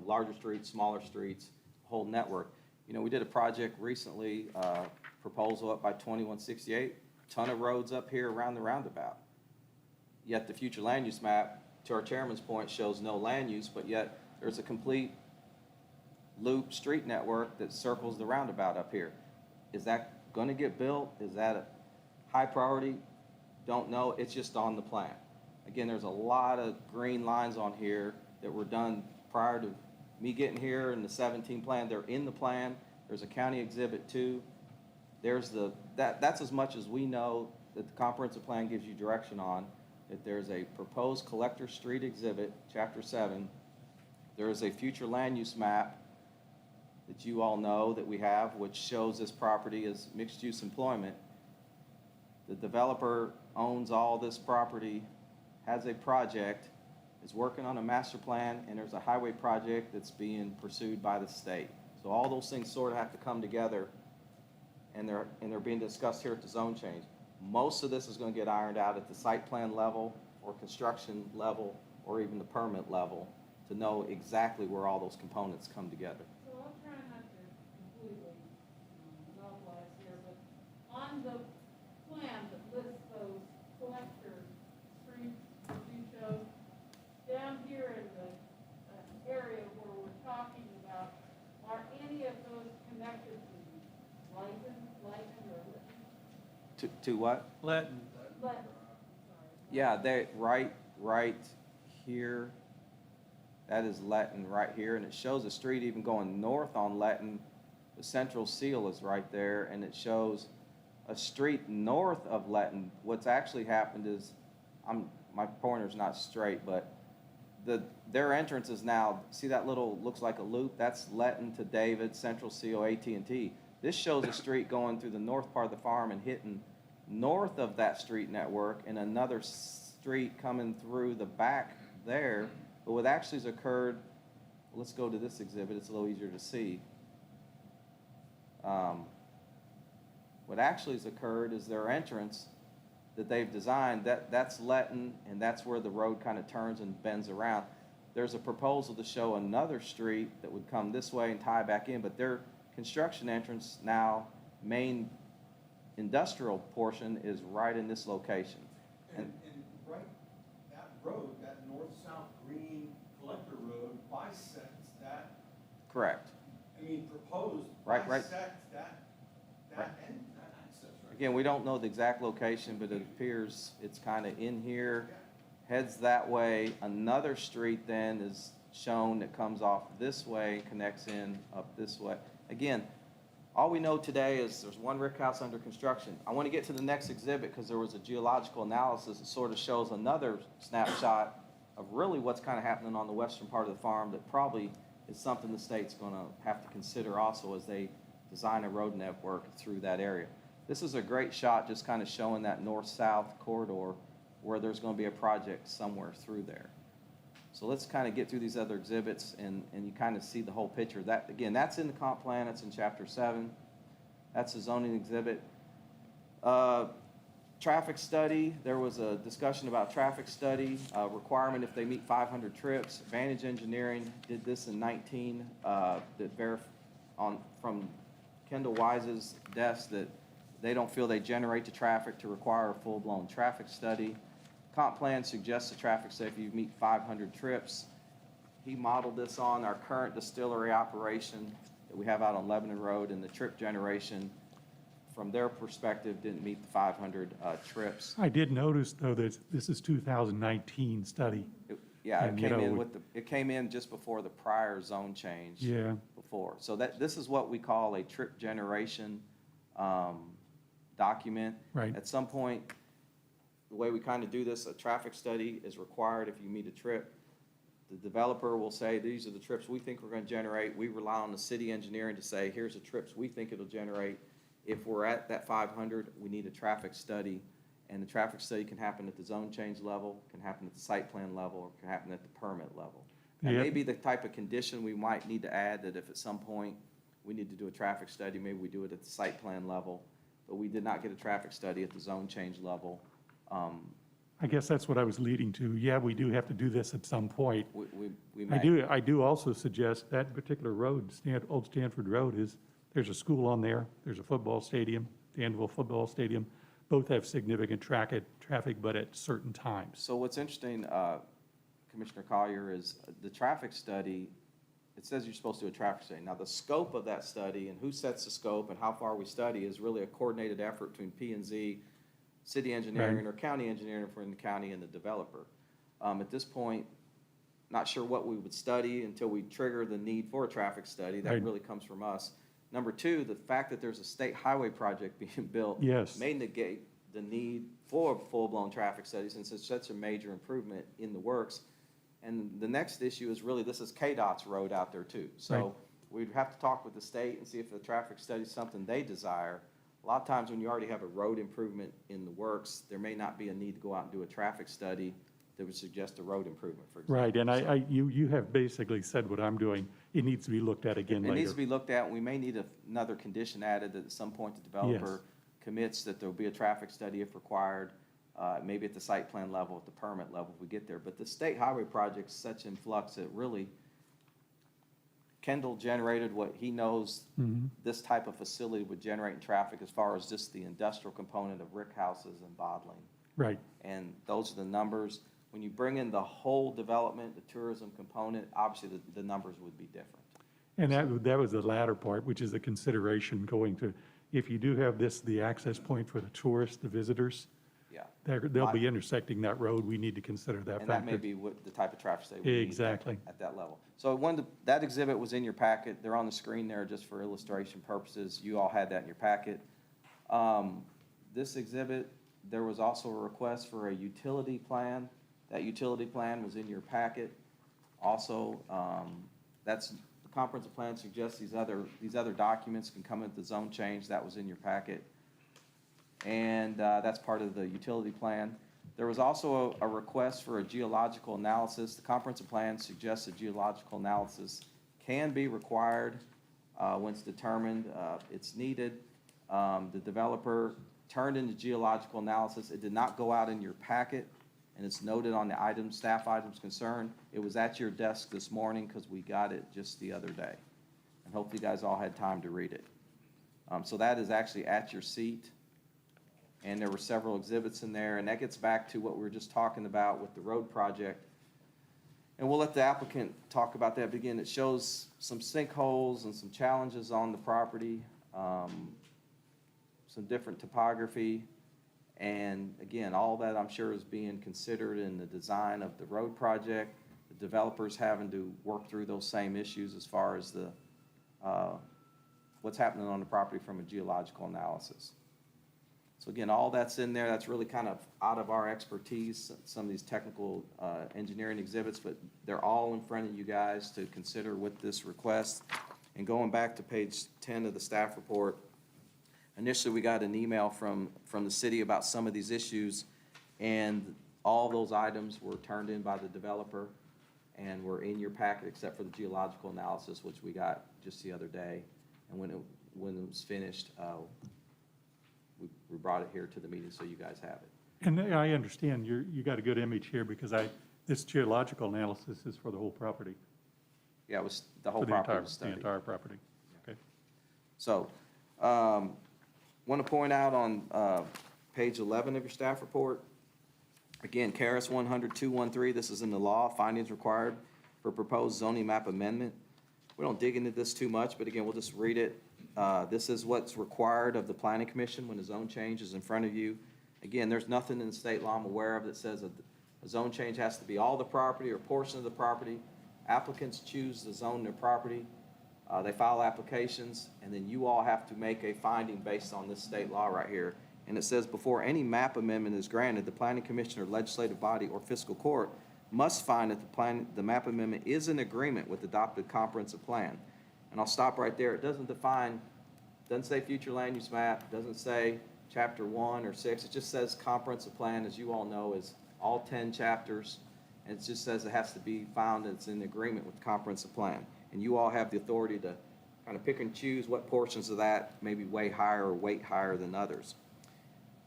larger streets, smaller streets, whole network. We did a project recently, proposal up by 2168, ton of roads up here around the roundabout. Yet the future land use map, to our chairman's point, shows no land use, but yet there's a complete loop street network that circles the roundabout up here. Is that gonna get built? Is that a high priority? Don't know, it's just on the plan. Again, there's a lot of green lines on here that were done prior to me getting here in the 17 plan. They're in the plan. There's a county exhibit 2. That's as much as we know that the comprehensive plan gives you direction on, that there's a proposed collector street exhibit, chapter 7. There is a future land use map that you all know that we have, which shows this property as mixed-use employment. The developer owns all this property, has a project, is working on a master plan, and there's a highway project that's being pursued by the state. So all those things sort of have to come together, and they're being discussed here at the zone change. Most of this is going to get ironed out at the site plan level or construction level or even the permit level to know exactly where all those components come together. So I'll try not to completely monopolize here, but on the plan that lists those collector streets that you showed, down here in the area where we're talking about, are any of those connected to Lyton or Lytton? To what? Letting, Sorry. Yeah, they, right here, that is Letton right here, and it shows a street even going north on Letton. The central seal is right there, and it shows a street north of Letton. What's actually happened is, my pointer's not straight, but their entrance is now, see that little, looks like a loop? That's Letton to David, central seal, AT&T. This shows a street going through the north part of the farm and hitting north of that street network, and another street coming through the back there. But what actually has occurred, let's go to this exhibit, it's a little easier to see. What actually has occurred is their entrance that they've designed, that's Letton, and that's where the road kind of turns and bends around. There's a proposal to show another street that would come this way and tie back in, but their construction entrance now, main industrial portion, is right in this location. And right, that road, that north-south green collector road bisects that, Correct. proposed Right. bisects that Right. and that access right. Again, we don't know the exact location, but it appears it's kind of in here, heads that way. Another street then is shown that comes off this way, connects in up this way. Again, all we know today is there's one rick house under construction. I want to get to the next exhibit because there was a geological analysis that sort of shows another snapshot of really what's kind of happening on the western part of the farm that probably is something the state's going to have to consider also as they design a road network through that area. This is a great shot just kind of showing that north-south corridor where there's going to be a project somewhere through there. So let's kind of get through these other exhibits and you kind of see the whole picture. That, again, that's in the comp plan, that's in chapter 7. That's the zoning exhibit. Traffic study, there was a discussion about traffic study, requirement if they meet 500 trips. Vantage Engineering did this in 19, from Kendall Wise's desk that they don't feel they generate the traffic to require a full-blown traffic study. Comp plan suggests a traffic study if you meet 500 trips. He modeled this on our current distillery operation that we have out on Lebanon Road, and the trip generation, from their perspective, didn't meet the 500 trips. I did notice, though, that this is 2019 study. Yeah, And, you know, it came in just before the prior zone change. Yeah. Before. So this is what we call a trip generation document. Right. At some point, the way we kind of do this, a traffic study is required if you meet a trip. The developer will say, these are the trips we think we're going to generate. We rely on the city engineering to say, here's the trips we think it'll generate. If we're at that 500, we need a traffic study. And the traffic study can happen at the zone change level, can happen at the site plan level, or can happen at the permit level. That Yeah. may be the type of condition we might need to add, that if at some point we need to do a traffic study, maybe we do it at the site plan level, but we did not get a traffic study at the zone change level. I guess that's what I was leading to. Yeah, we do have to do this at some point. We I may. I do also suggest that particular road, Old Stanford Road, there's a school on there, there's a football stadium, Danville Football Stadium. Both have significant traffic, but at certain times. So what's interesting, Commissioner Collier, is the traffic study, it says you're supposed to do a traffic study. Now, the scope of that study and who sets the scope and how far we study is really a coordinated effort between P&Z, city engineering, Right. or county engineering for the county and the developer. At this point, not sure what we would study until we trigger the need for a traffic study. That Right. really comes from us. Number two, the fact that there's a state highway project being built Yes. may negate the need for a full-blown traffic study, since it's such a major improvement in the works. And the next issue is really, this is KDOT's road out there too. Right. So we'd have to talk with the state and see if the traffic study is something they desire. A lot of times when you already have a road improvement in the works, there may not be a need to go out and do a traffic study that would suggest a road improvement, for example. Right, and So you have basically said what I'm doing. It needs to be looked at again it needs to later. be looked at, and we may need another condition added that at some point the developer commits that there'll be a traffic study if required, maybe at the site plan level, at the permit level, if we get there. But the state highway project's such in flux that really, Kendall generated what he knows Mhm. this type of facility would generate in traffic as far as just the industrial component of rick houses and bottling. Right, And those are the numbers. When you bring in the whole development, the tourism component, obviously the numbers would be different. and that was the latter part, which is the consideration going to, if you do have this, the access point for the tourists, the visitors, Yeah. they'll be intersecting that road. We need to consider that And that may factor. be what the type of traffic study we need Exactly. at that level. So that exhibit was in your packet. They're on the screen there just for illustration purposes. You all had that in your packet. This exhibit, there was also a request for a utility plan. That utility plan was in your packet. Also, the comprehensive plan suggests these other documents can come into the zone change. That was in your packet. And that's part of the utility plan. There was also a request for a geological analysis. The comprehensive plan suggests a geological analysis can be required when it's determined it's needed. The developer turned in the geological analysis. It did not go out in your packet, and it's noted on the staff items concerned. It was at your desk this morning because we got it just the other day. And hopefully you guys all had time to read it. So that is actually at your seat. And there were several exhibits in there, and that gets back to what we were just talking about with the road project. And we'll let the applicant talk about that, but again, it shows some sinkholes and some challenges on the property, some different topography. And again, all that I'm sure is being considered in the design of the road project. The developer's having to work through those same issues as far as what's happening on the property from a geological analysis. So again, all that's in there. That's really kind of out of our expertise, some of these technical engineering exhibits, but they're all in front of you guys to consider with this request. And going back to page 10 of the staff report, initially we got an email from the city about some of these issues, and all those items were turned in by the developer and were in your packet except for the geological analysis, which we got just the other day. And when it was finished, we brought it here to the meeting so you guys have it. And I understand, you got a good image here, because this geological analysis is for the whole property. Yeah, it was, the whole For the property entire, was the studied. entire property. Okay. So, want to point out on page 11 of your staff report, again, KRS 100-213, this is in the law, findings required for proposed zoning map amendment. We don't dig into this too much, but again, we'll just read it. This is what's required of the planning commission when a zone change is in front of you. Again, there's nothing in the state law I'm aware of that says a zone change has to be all the property or portion of the property. Applicants choose to zone their property. They file applications, and then you all have to make a finding based on this state law right here. And it says, before any map amendment is granted, the planning commission or legislative body or fiscal court must find that the map amendment is in agreement with the adopted comprehensive plan. And I'll stop right there. It doesn't define, doesn't say future land use map, doesn't say chapter 1 or 6. It just says comprehensive plan, as you all know, is all 10 chapters. and it just says it has to be found that it's in agreement with the comprehensive plan. And you all have the authority to kind of pick and choose what portions of that maybe weigh higher or weight higher than others.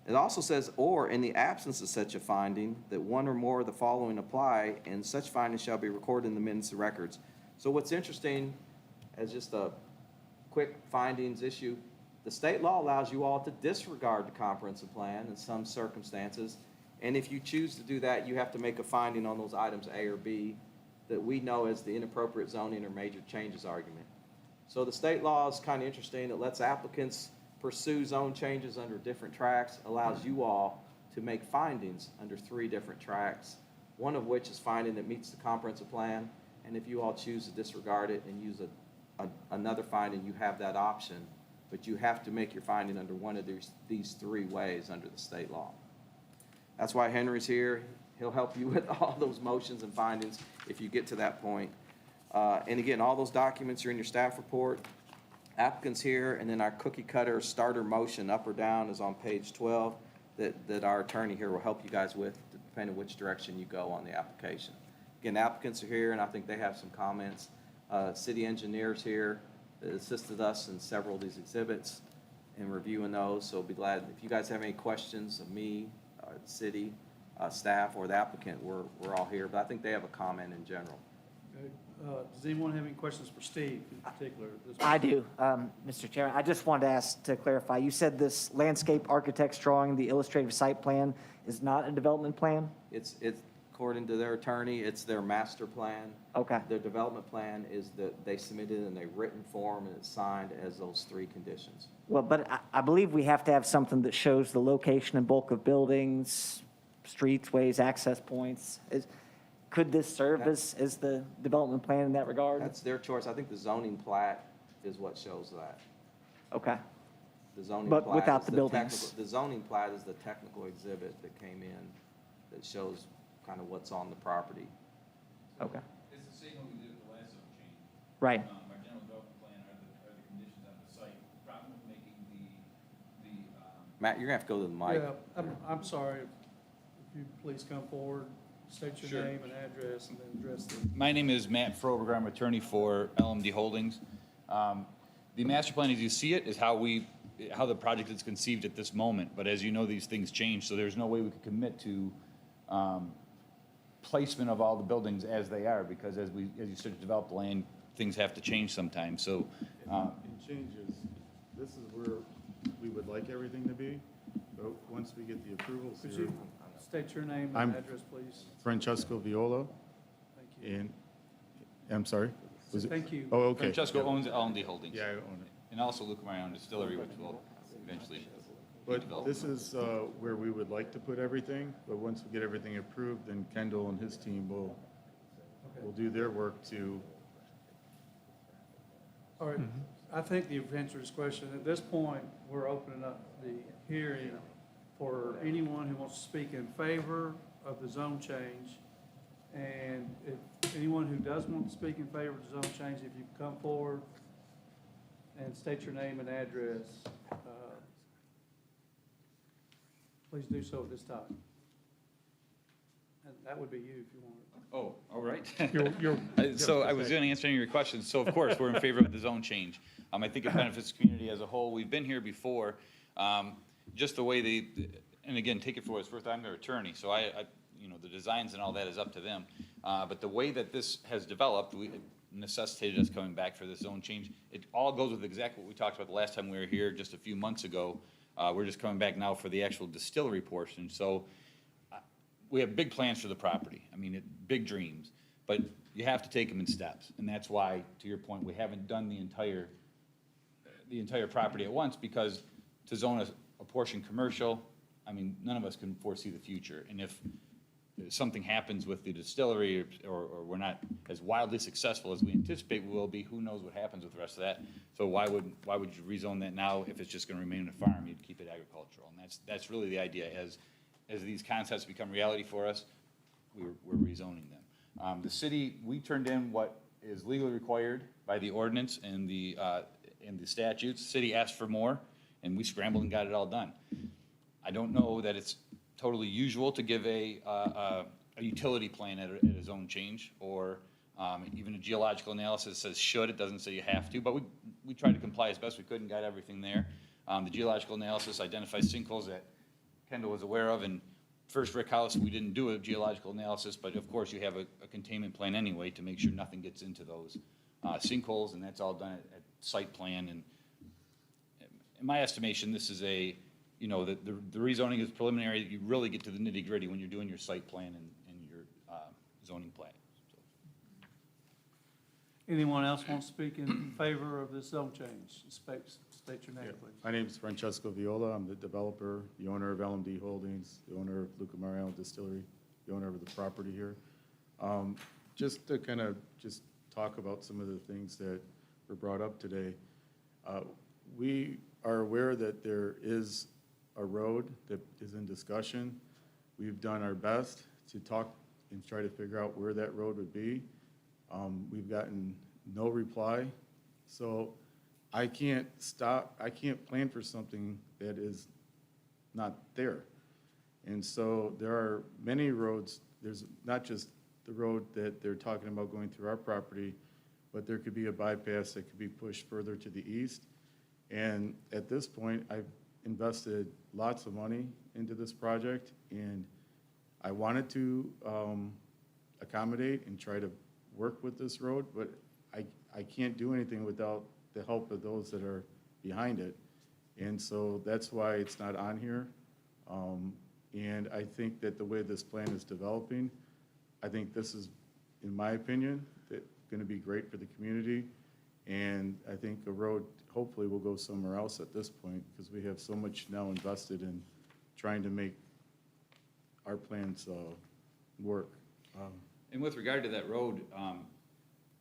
It also says, or in the absence of such a finding, that one or more of the following apply, and such findings shall be recorded in the minutes of records. So what's interesting, as just a quick findings issue, the state law allows you all to disregard the comprehensive plan in some circumstances. And if you choose to do that, you have to make a finding on those items A or B that we know as the inappropriate zoning or major changes argument. So the state law is kind of interesting. It lets applicants pursue zone changes under different tracks, allows you all to make findings under 3 different tracks, one of which is finding that meets the comprehensive plan. And if you all choose to disregard it and use another finding, you have that option. But you have to make your finding under one of these 3 ways under the state law. That's why Henry's here. He'll help you with all those motions and findings if you get to that point. And again, all those documents are in your staff report. Applicants here, and then our cookie cutter starter motion up or down is on page 12 that our attorney here will help you guys with, depending on which direction you go on the application. Again, applicants are here, and I think they have some comments. City engineers here that assisted us in several of these exhibits and reviewing those, so be glad. If you guys have any questions of me, the city, staff, or the applicant, we're all here, but I think they have a comment in general. Okay. Does anyone have any questions for Steve in particular? I do, Mr. Chairman. I just wanted to ask to clarify. You said this landscape architect's drawing, the illustrative site plan, is not a development plan? It's according to their attorney, it's their master plan. Okay. Their development plan is that they submitted in a written form and it's signed as those 3 conditions. Well, but I believe we have to have something that shows the location and bulk of buildings, streets, ways, access points. Could this serve as the development plan in that regard? That's their choice. I think the zoning plat is what shows that. Okay. The zoning But plat without is the buildings. The zoning plat is the technical exhibit that came in that shows kind of what's on the property. Okay. It's the same way we did with the last zone change. Right. Our general development plan are the conditions on the site. Problem with making Matt, you're gonna have to go to the mic. Yeah, I'm sorry. If you please come forward, state your Sure. name and address, and then address the. My name is Matt Froberger. I'm attorney for LMD Holdings. The master plan, as you see it, is how the project is conceived at this moment. But as you know, these things change, so there's no way we could commit to placement of all the buildings as they are, because as you start to develop the land, things have to change sometimes. So It changes. This is where we would like everything to be, but once we get the approvals Could here, you state your name I'm- and address, please? Francesco Viola, Thank you. and, I'm sorry? Was it? Thank you. Oh, okay. Francesco owns LMD Holdings. Yeah, I own it. And also Luca Mariano Distillery, which will eventually be But developed. this is where we would like to put everything, but once we get everything approved, then Kendall and his team will do their work to, All right, I think you've answered this question. At this point, we're opening up the hearing for anyone who wants to speak in favor of the zone change. And if anyone who does want to speak in favor of the zone change, if you come forward and state your name and address, please do so at this time. And that would be you if you want. Oh, all right. You're- So I was going to answer any of your questions. So of course, we're in favor of the zone change. I think it benefits the community as a whole. We've been here before. Just the way and again, take it for what it's worth, I'm their attorney, so the designs and all that is up to them. But the way that this has developed, it necessitated us coming back for this zone change. It all goes with exactly what we talked about the last time we were here just a few months ago. We're just coming back now for the actual distillery portion. So we have big plans for the property. Big dreams, but you have to take them in steps. And that's why, to your point, we haven't done the entire property at once, because to zone a portion commercial, none of us can foresee the future. And if something happens with the distillery or we're not as wildly successful as we anticipate we will be, who knows what happens with the rest of that. So why would you rezone that now if it's just going to remain a farm? You'd keep it agricultural. And that's really the idea. As these concepts become reality for us, we're rezoning them. The city, we turned in what is legally required by the ordinance and the statutes. The city asked for more, and we scrambled and got it all done. I don't know that it's totally usual to give a a utility plan at a zone change, or even a geological analysis says should, it doesn't say you have to, but we tried to comply as best we could and got everything there. The geological analysis identifies sinkholes that Kendall was aware of, and first Rick House, we didn't do a geological analysis, but of course you have a containment plan anyway to make sure nothing gets into those sinkholes, and that's all done at site plan. And in my estimation, this is the rezoning is preliminary. You really get to the nitty gritty when you're doing your site plan and your zoning plan. So. Anyone else want to speak in favor of this zone change? State your name, please. My name is Francesco Viola. I'm the developer, the owner of LMD Holdings, the owner of Luca Mariano Distillery, the owner of the property here. Just to kind of just talk about some of the things that were brought up today. We are aware that there is a road that is in discussion. We've done our best to talk and try to figure out where that road would be. We've gotten no reply. So I can't plan for something that is not there. And so there are many roads. There's not just the road that they're talking about going through our property, but there could be a bypass that could be pushed further to the east. And at this point, I've invested lots of money into this project, and I wanted to accommodate and try to work with this road, but I can't do anything without the help of those that are behind it. And so that's why it's not on here. And I think that the way this plan is developing, I think this is, in my opinion, going to be great for the community. And I think a road hopefully will go somewhere else at this point, because we have so much now invested in trying to make our plans work. And with regard to that road,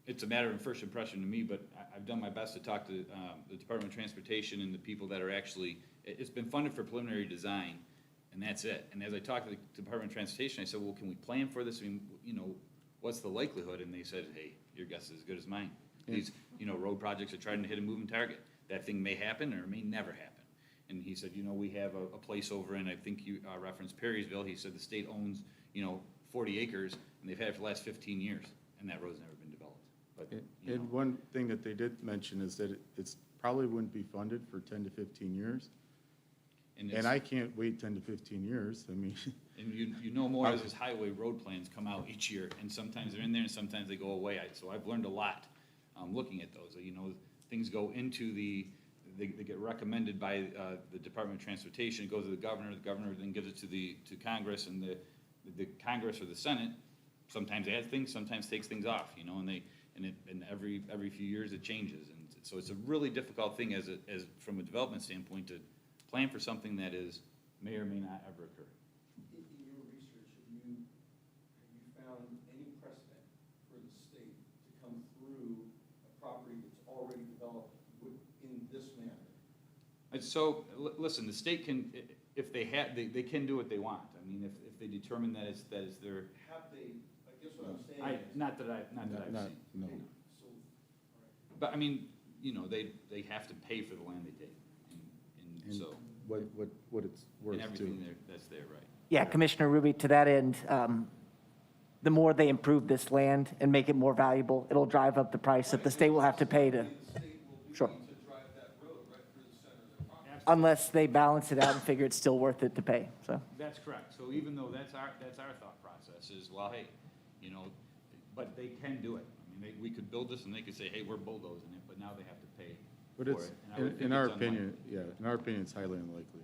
it's a matter of first impression to me, but I've done my best to talk to the Department of Transportation and the people that are actually, it's been funded for preliminary design, and that's it. And as I talked to the Department of Transportation, I said, well, can we plan for this? I mean, what's the likelihood? And they said, hey, your guess is as good as mine. These, road projects are trying to hit a moving target. That thing may happen or it may never happen. And he said, we have a place over in, I think you referenced Perrysville. He said the state owns, 40 acres, and they've had it for the last 15 years, and that road's never been developed. But, And one thing that they did mention is that it's probably wouldn't be funded for 10 to 15 years. And I can't wait 10 to 15 years. I mean. And you know more as these highway road plans come out each year, and sometimes they're in there and sometimes they go away. So I've learned a lot looking at those. Things go into they get recommended by the Department of Transportation. It goes to the governor then gives it to Congress, and the Congress or the Senate sometimes adds things, sometimes takes things off, and every few years it changes. And so it's a really difficult thing as from a development standpoint to plan for something that may or may not ever occur. In your research, have you found any precedent for the state to come through a property that's already developed in this manner? And so, listen, the state can, if they can do what they want. I mean, if they determine that it's their. Have they, I guess what I'm saying is. Not that I've seen. No. So, all right. But I mean, they have to pay for the land they take, and so, What it's worth and too. everything that's there, right? Yeah, Commissioner Ruby, to that end, the more they improve this land and make it more valuable, it'll drive up the price that the state will have to pay to, The state will be Sure. willing to drive that road right through the center of the property. unless they balance it out and figure it's still worth it to pay, so. That's correct. So even though that's our thought process is, well, hey, but they can do it. I mean, we could build this and they could say, hey, we're bulldozing it, but now they have to pay But for it's, it. And I would think in our it's unlikely. opinion, it's highly unlikely.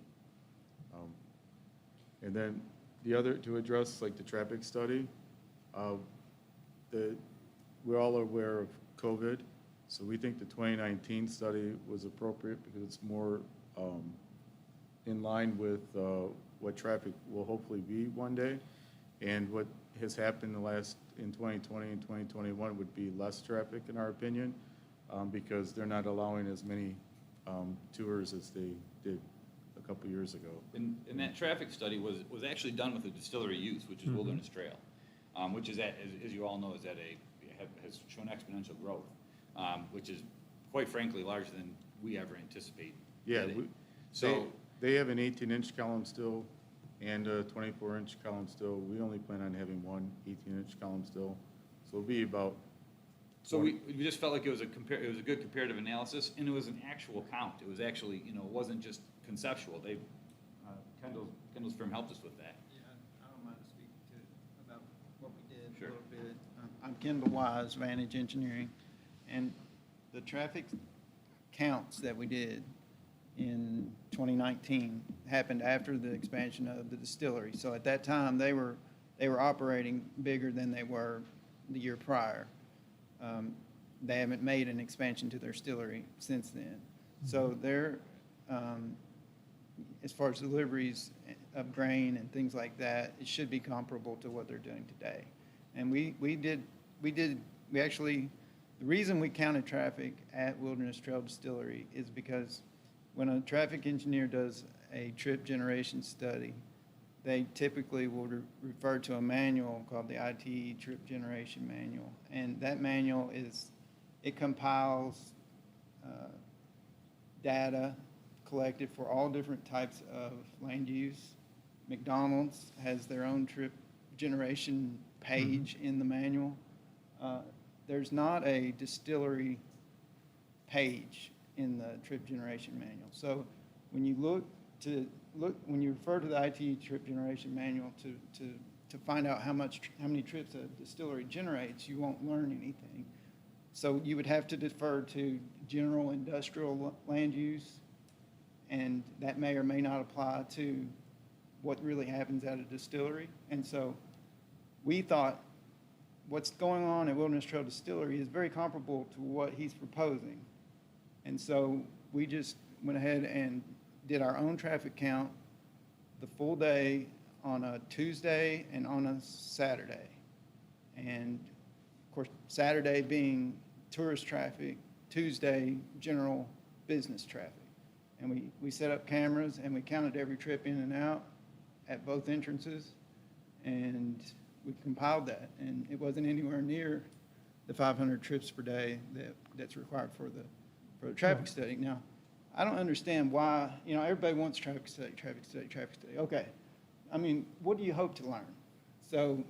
And then the other, to address like the traffic study, we're all aware of COVID, so we think the 2019 study was appropriate because it's more in line with what traffic will hopefully be one day. And what has happened in 2020 and 2021 would be less traffic in our opinion, because they're not allowing as many tours as they did a couple years ago. And that traffic study was actually done with the distillery use, which is Wilderness Trail, which is as you all know, has shown exponential growth, which is quite frankly larger than we ever anticipated. Yeah, getting. they have an 18-inch column still, and a 24-inch column still. We only plan on having one 18-inch column still. So it'll be about, So we just felt like it was a good comparative analysis, and it was an actual count. It was actually, you know, it wasn't just conceptual. They, Kendall's firm helped us with that. Yeah, I don't mind speaking to about what we did Sure. a little bit. I'm Kendall Wise, Vantage Engineering, and the traffic counts that we did in 2019 happened after the expansion of the distillery. So at that time, they were operating bigger than they were the year prior. They haven't made an expansion to their distillery since then. So they're, as far as deliveries of grain and things like that, it should be comparable to what they're doing today. And we actually, the reason we counted traffic at Wilderness Trail Distillery is because when a traffic engineer does a trip generation study, they typically will refer to a manual called the ITE Trip Generation Manual. And that manual it compiles data collected for all different types of land use. McDonald's has their own trip generation page in the manual. There's not a distillery page in the trip generation manual. So when you when you refer to the ITE trip generation manual to find out how many trips a distillery generates, you won't learn anything. So you would have to defer to general industrial land use, and that may or may not apply to what really happens at a distillery. And so we thought what's going on at Wilderness Trail Distillery is very comparable to what he's proposing. And so we just went ahead and did our own traffic count the full day on a Tuesday and on a Saturday. And of course, Saturday being tourist traffic, Tuesday, general business traffic. And we set up cameras and we counted every trip in and out at both entrances. And we compiled that. And it wasn't anywhere near the 500 trips per day that's required for the traffic study. Now, I don't understand why, everybody wants traffic study. Okay. I mean, what do you hope to learn? So,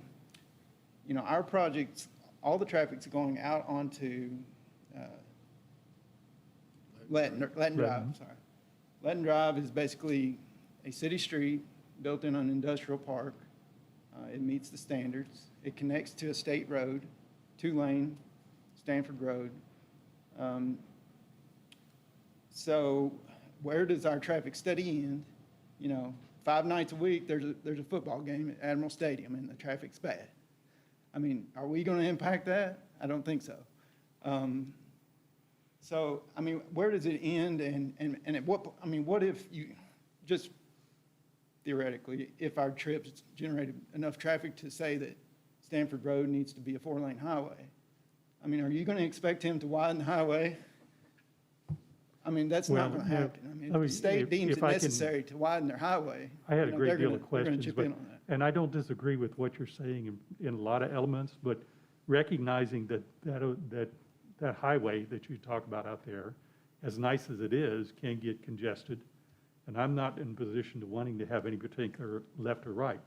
our projects, all the traffic's going out onto Letton Drive, sorry. Letton Drive is basically a city street built in an industrial park. It meets the standards. It connects to a state road, 2-lane Stanford Road. So where does our traffic study end? 5 nights a week, there's a football game at Admiral Stadium and the traffic's bad. I mean, are we going to impact that? I don't think so. Where does it end? And what if you, just theoretically, if our trips generated enough traffic to say that Stanford Road needs to be a 4-lane highway? I mean, are you going to expect him to widen the highway? I mean, that's not going to happen. If the state deems it necessary to widen their highway, I had a great deal of they're going questions, to chip but, in on that. and I don't disagree with what you're saying in a lot of elements, but recognizing that highway that you talk about out there, as nice as it is, can get congested. And I'm not in position to wanting to have any particular left or right.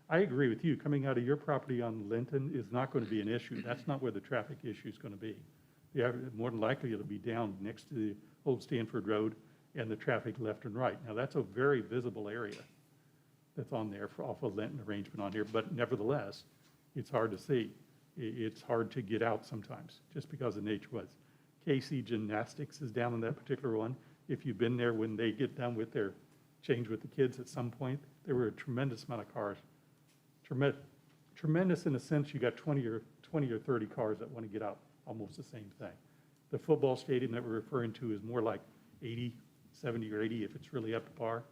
I agree with you. Coming out of your property on Linton is not going to be an issue. That's not where the traffic issue is going to be. More than likely, it'll be down next to the old Stanford Road and the traffic left and right. Now, that's a very visible area that's on there off of Linton arrangement on here, but nevertheless, it's hard to see. It's hard to get out sometimes, just because of nature was. KC Gymnastics is down on that particular one. If you've been there when they get done with their change with the kids at some point, there were a tremendous amount of cars. Tremendous in the sense you got 20 or 30 cars that want to get out, almost the same thing. The football stadium that we're referring to is more like 80, 70 or 80 if it's really up to par.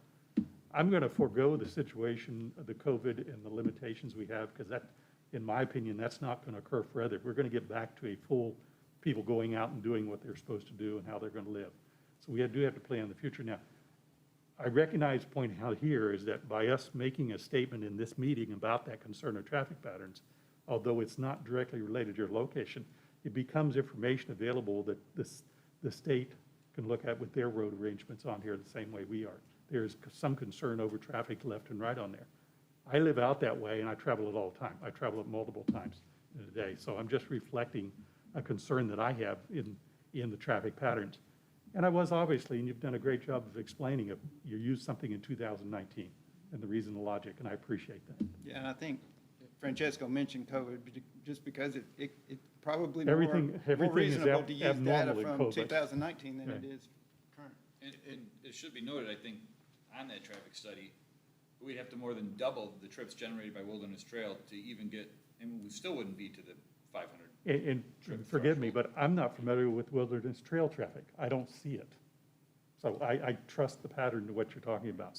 I'm going to forego the situation of the COVID and the limitations we have, because that, in my opinion, that's not going to occur forever. We're going to get back to a full people going out and doing what they're supposed to do and how they're going to live. So we do have to plan the future. Now, I recognize pointing out here is that by us making a statement in this meeting about that concern of traffic patterns, although it's not directly related to your location, it becomes information available that the state can look at with their road arrangements on here the same way we are. There's some concern over traffic left and right on there. I live out that way and I travel it all the time. I travel it multiple times in a day. So I'm just reflecting a concern that I have in the traffic patterns. And I was obviously, and you've done a great job of explaining it, you used something in 2019 and the reason, the logic, and I appreciate that. Yeah, and I think Francesco mentioned COVID, just because it probably Everything more is reasonable to use data abnormal in from COVID. 2019 than it Right. is current. And it should be noted, I think, on that traffic study, we'd have to more than double the trips generated by Wilderness Trail to even get, and we still wouldn't be to the 500. And forgive me, but I'm not familiar with Wilderness Trail traffic. I don't see it. So I trust the pattern to what you're talking about.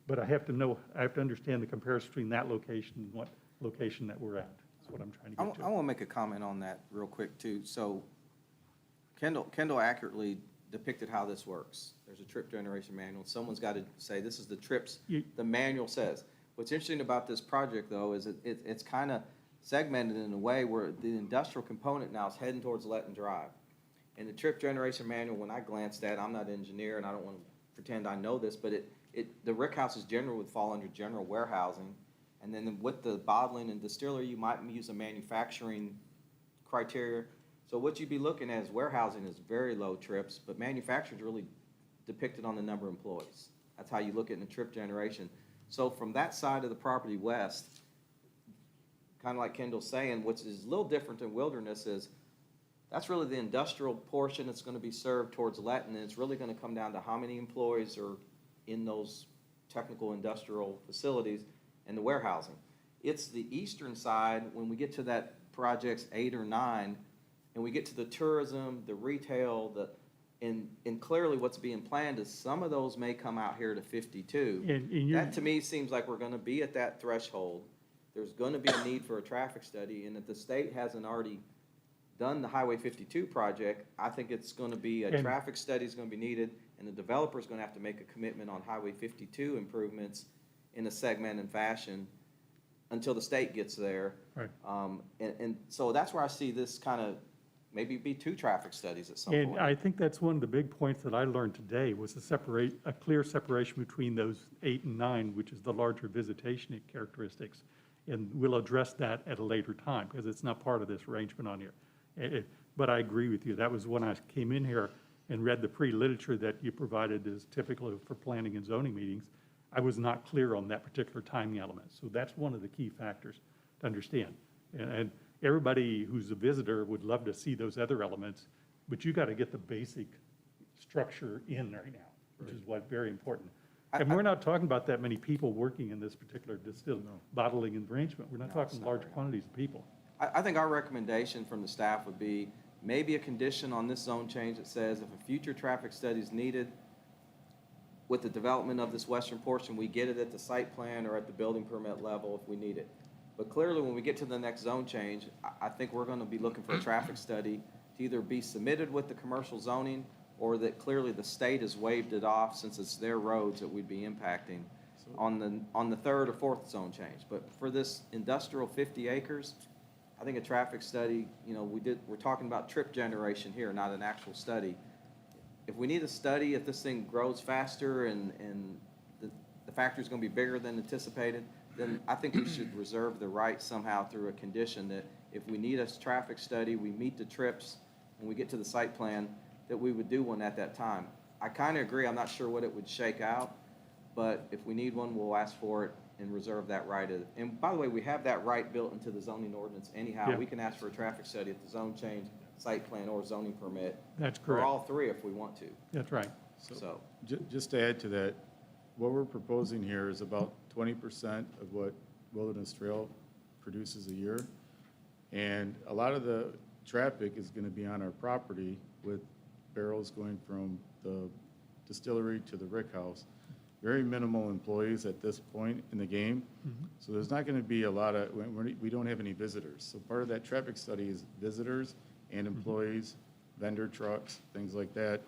But I have to understand the comparison between that location and what location that we're at. That's what I'm trying to I get to. want to make a comment on that real quick too. So Kendall accurately depicted how this works. There's a trip generation manual. Someone's got to say, this is the trips the manual says. What's interesting about this project though is it's kind of segmented in a way where the industrial component now is heading towards Letton Drive. And the trip generation manual, when I glanced at it, I'm not an engineer and I don't want to pretend I know this, but the rick houses generally would fall under general warehousing. And then with the bottling and distillery, you might use a manufacturing criteria. So what you'd be looking at is warehousing is very low trips, but manufacturing is really depicted on the number of employees. That's how you look at it in the trip generation. So from that side of the property west, kind of like Kendall's saying, which is a little different than Wilderness, is that's really the industrial portion that's going to be served towards Letton, and it's really going to come down to how many employees are in those technical industrial facilities and the warehousing. It's the eastern side, when we get to that projects 8 or 9, and we get to the tourism, the retail, and clearly what's being planned is some of those may come out here to 52. And you're- That to me seems like we're going to be at that threshold. There's going to be a need for a traffic study, and if the state hasn't already done the Highway 52 project, I think it's going to be, a traffic study is going to be needed, and the developer's going to have to make a commitment on Highway 52 improvements in a segmented fashion until the state gets there. Right. And so that's where I see this kind of, maybe be 2 traffic studies at some point. And I think that's one of the big points that I learned today was a clear separation between those 8 and 9, which is the larger visitation characteristics. And we'll address that at a later time because it's not part of this arrangement on here. But I agree with you. That was when I came in here and read the pre-literature that you provided as typical for planning and zoning meetings. I was not clear on that particular timing element. So that's one of the key factors to understand. And everybody who's a visitor would love to see those other elements, but you got to get the basic structure in right now, which is what very important. And we're not talking about that many people working in this particular bottling and arrangement. We're not talking large quantities of people. I think our recommendation from the staff would be maybe a condition on this zone change that says if a future traffic study is needed with the development of this western portion, we get it at the site plan or at the building permit level if we need it. But clearly, when we get to the next zone change, I think we're going to be looking for a traffic study to either be submitted with the commercial zoning or that clearly the state has waived it off since it's their roads that we'd be impacting on the 3rd or 4th zone change. But for this industrial 50 acres, I think a traffic study, we're talking about trip generation here, not an actual study. If we need a study, if this thing grows faster and the factory is going to be bigger than anticipated, then I think we should reserve the right somehow through a condition that if we need a traffic study, we meet the trips, when we get to the site plan, that we would do one at that time. I kind of agree. I'm not sure what it would shake out, but if we need one, we'll ask for it and reserve that right. And by the way, we have that right built into the zoning ordinance anyhow. Yeah. We can ask for a traffic study at the zone change, site plan, or zoning permit. That's For correct. all 3 if we want to. That's right. So, Just to add to that, what we're proposing here is about 20% of what Wilderness Trail produces a year. And a lot of the traffic is going to be on our property with barrels going from the distillery to the rick house. Very minimal employees at this point in the game. So there's not going to be a lot of, we don't have any visitors. So part of that traffic study is visitors and employees, vendor trucks, things like that.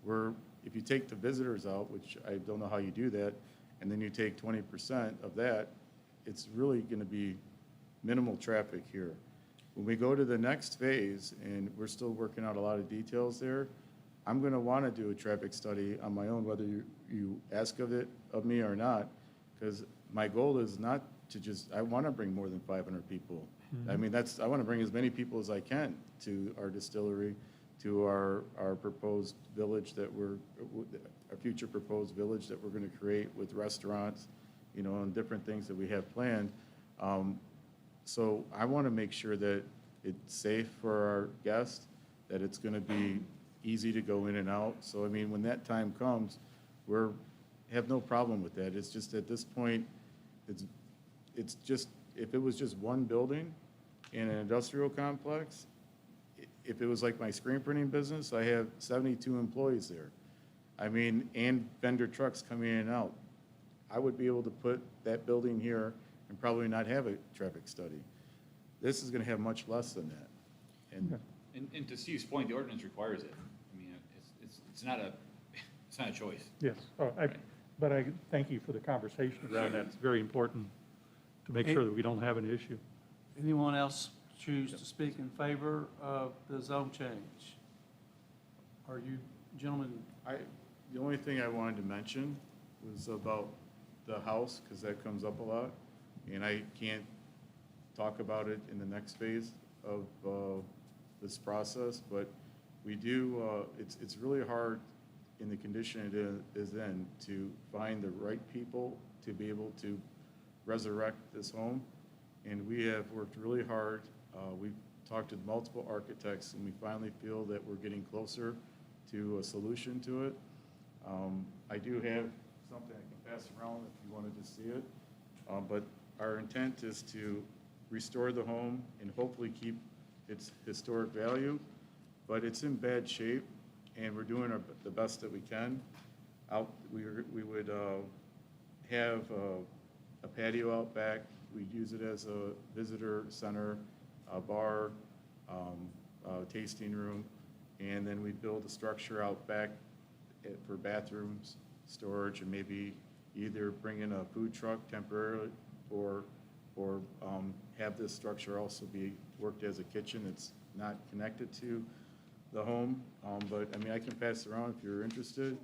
If you take the visitors out, which I don't know how you do that, and then you take 20% of that, it's really going to be minimal traffic here. When we go to the next phase, and we're still working out a lot of details there, I'm going to want to do a traffic study on my own, whether you ask of me or not, because my goal is not to just, I want to bring more than 500 people. I mean, I want to bring as many people as I can to our distillery, to our proposed village our future proposed village that we're going to create with restaurants, you know, and different things that we have planned. So I want to make sure that it's safe for our guests, that it's going to be easy to go in and out. So, I mean, when that time comes, have no problem with that. It's just at this point, it's just, if it was just one building in an industrial complex, if it was like my screen printing business, I have 72 employees there. I mean, and vendor trucks coming in and out. I would be able to put that building here and probably not have a traffic study. This is gonna have much less than that. And And to Steve's point, the ordinance requires it. I mean, it's not a choice. Yes, but I thank you for the conversation around that. It's very important to make sure that we don't have an issue. Anyone else choose to speak in favor of the zone change? Are you gentlemen, the only thing I wanted to mention was about the house, because that comes up a lot, and I can't talk about it in the next phase of this process, but we do, it's really hard in the condition it is in to find the right people to be able to resurrect this home, and we have worked really hard. We've talked to multiple architects, and we finally feel that we're getting closer to a solution to it. I do have something I can pass around if you wanted to see it, but our intent is to restore the home and hopefully keep its historic value, but it's in bad shape, and we're doing the best that we can. We would have a patio out back. We'd use it as a visitor center, a bar, tasting room, and then we'd build a structure out back for bathrooms, storage, and maybe either bring in a food truck temporarily or have this structure also be worked as a kitchen. It's not connected to the home, but I mean, I can pass it around if you're interested,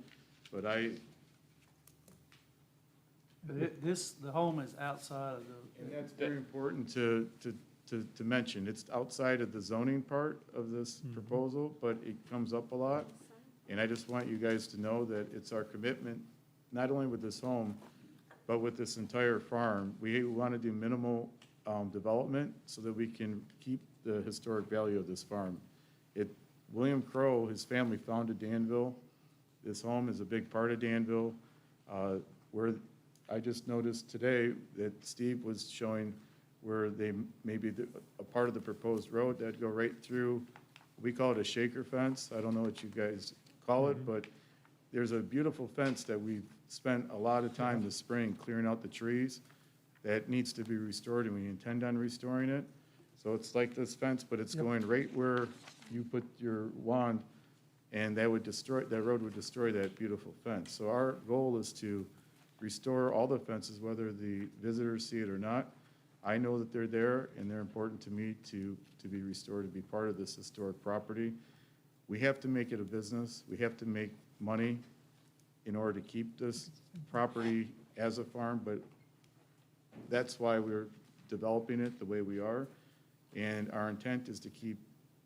but the home is outside of and that's very important to mention. It's outside of the zoning part of this proposal, but it comes up a lot. And I just want you guys to know that it's our commitment, not only with this home, but with this entire farm. We want to do minimal development so that we can keep the historic value of this farm. William Crowe, his family founded Danville. This home is a big part of Danville. Where I just noticed today that Steve was showing where they maybe a part of the proposed road that'd go right through. We call it a shaker fence. I don't know what you guys call it, but there's a beautiful fence that we've spent a lot of time this spring clearing out the trees that needs to be restored, and we intend on restoring it. So it's like this fence, but it's going right where you put your wand, and that road would destroy that beautiful fence. So our goal is to restore all the fences, whether the visitors see it or not. I know that they're there, and they're important to me to be restored, to be part of this historic property. We have to make it a business. We have to make money in order to keep this property as a farm, but that's why we're developing it the way we are. And our intent is to keep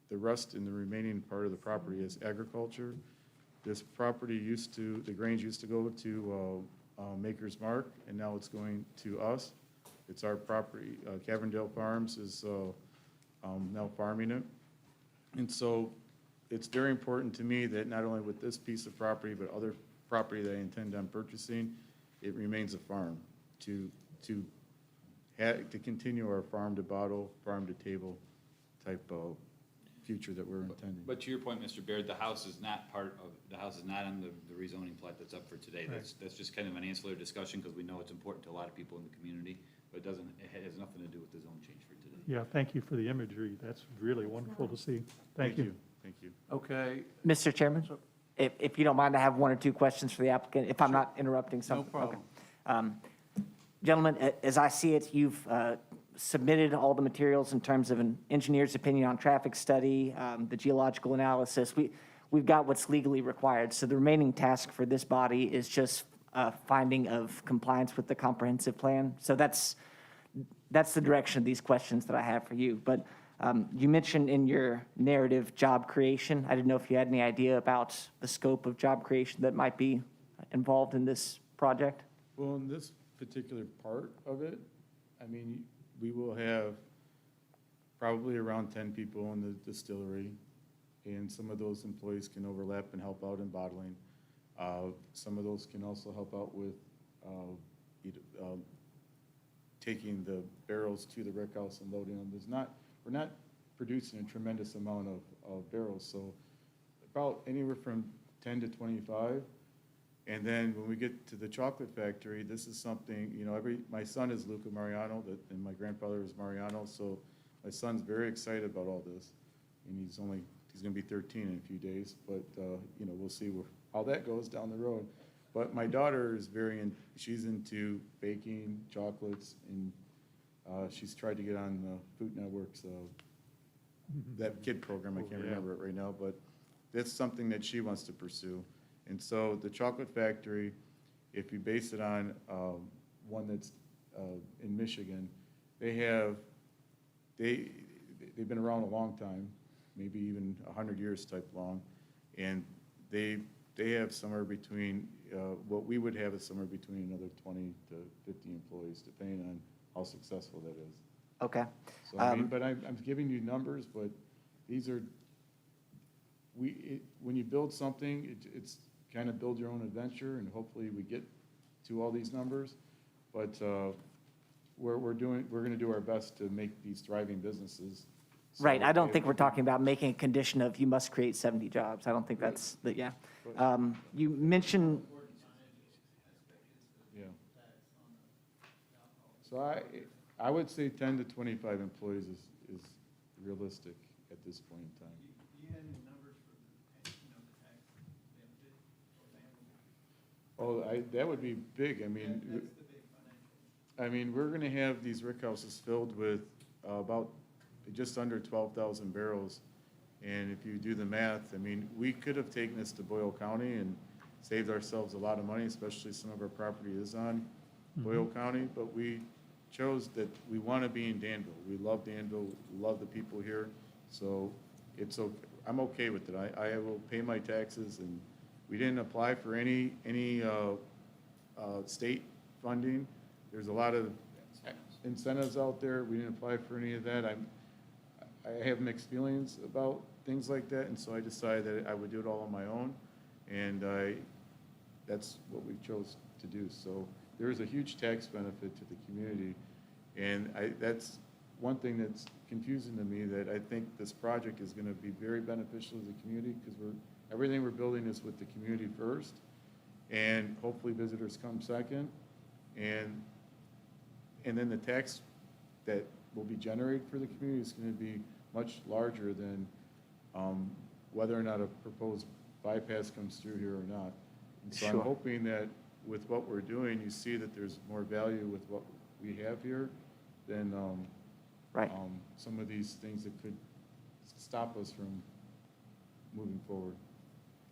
the rest in the remaining part of the property as agriculture. This property the Grange used to go to Maker's Mark, and now it's going to us. It's our property. Caverndale Farms is now farming it. And so it's very important to me that not only with this piece of property, but other property that I intend on purchasing, it remains a farm to continue our farm to bottle, farm to table type of future that we're intending. But to your point, Mr. Baird, the house is not on the rezoning plat that's up for today. That's just kind of an ancillary discussion because we know it's important to a lot of people in the community, but it has nothing to do with the zone change for today. Yeah, thank you for the imagery. That's really wonderful to see. Thank you. Thank you. okay, Mr. Chairman, if you don't mind, I have one or two questions for the applicant, if I'm not interrupting something. problem. Okay. Gentlemen, as I see it, you've submitted all the materials in terms of an engineer's opinion on traffic study, the geological analysis. We've got what's legally required, so the remaining task for this body is just finding of compliance with the comprehensive plan. So that's that's the direction of these questions that I have for you. But you mentioned in your narrative job creation. I didn't know if you had any idea about the scope of job creation that might be involved in this project? Well, in this particular part of it, I mean, we will have probably around 10 people in the distillery, and some of those employees can overlap and help out in bottling. Some of those can also help out with taking the barrels to the rick house and loading them. We're not producing a tremendous amount of barrels, so about anywhere from 10 to 25. And then when we get to the chocolate factory, this is something, you know, my son is Luca Mariano, and my grandfather is Mariano, so my son's very excited about all this. And he's gonna be 13 in a few days, but, you know, we'll see how that goes down the road. But my daughter is she's into baking chocolates, and she's tried to get on Food Network's, that kid program, I can't remember it right now, but that's something that she wants to pursue. And so the chocolate factory, if you base it on one that's in Michigan, they've been around a long time, maybe even 100 years type long, and they have somewhere between, what we would have is somewhere between another 20 to 50 employees, depending on how successful that is. Okay. So, I mean, but I'm giving you numbers, but these are, when you build something, it's kind of build your own adventure, and hopefully we get to all these numbers. But we're going to do our best to make these thriving businesses. So Right, I don't think we're talking about making a condition of you must create 70 jobs. I don't think that's, yeah. You mentioned, Yeah. So I would say 10 to 25 employees is realistic at this point in time. Do you have any numbers for the tax Oh, that would be big. I mean, That's the big financial. we're gonna have these rick houses filled with about just under 12,000 barrels. And if you do the math, I mean, we could have taken this to Boyle County and saved ourselves a lot of money, especially some of our property is on Boyle County, but we chose that we want to be in Danville. We love Danville, we love the people here, so I'm okay with it. I will pay my taxes, and we didn't apply for any state funding. There's a lot of incentives out there. We didn't apply for any of that. I have mixed feelings about things like that, and so I decided that I would do it all on my own, and that's what we chose to do. So there is a huge tax benefit to the community, and that's one thing that's confusing to me, that I think this project is going to be very beneficial to the community, because everything we're building is with the community first, and hopefully visitors come second, and then the tax that will be generated for the community is going to be much larger than whether or not a proposed bypass comes through here or not. And so I'm Sure. hoping that with what we're doing, you see that there's more value with what we have here than right. some of these things that could stop us from moving forward.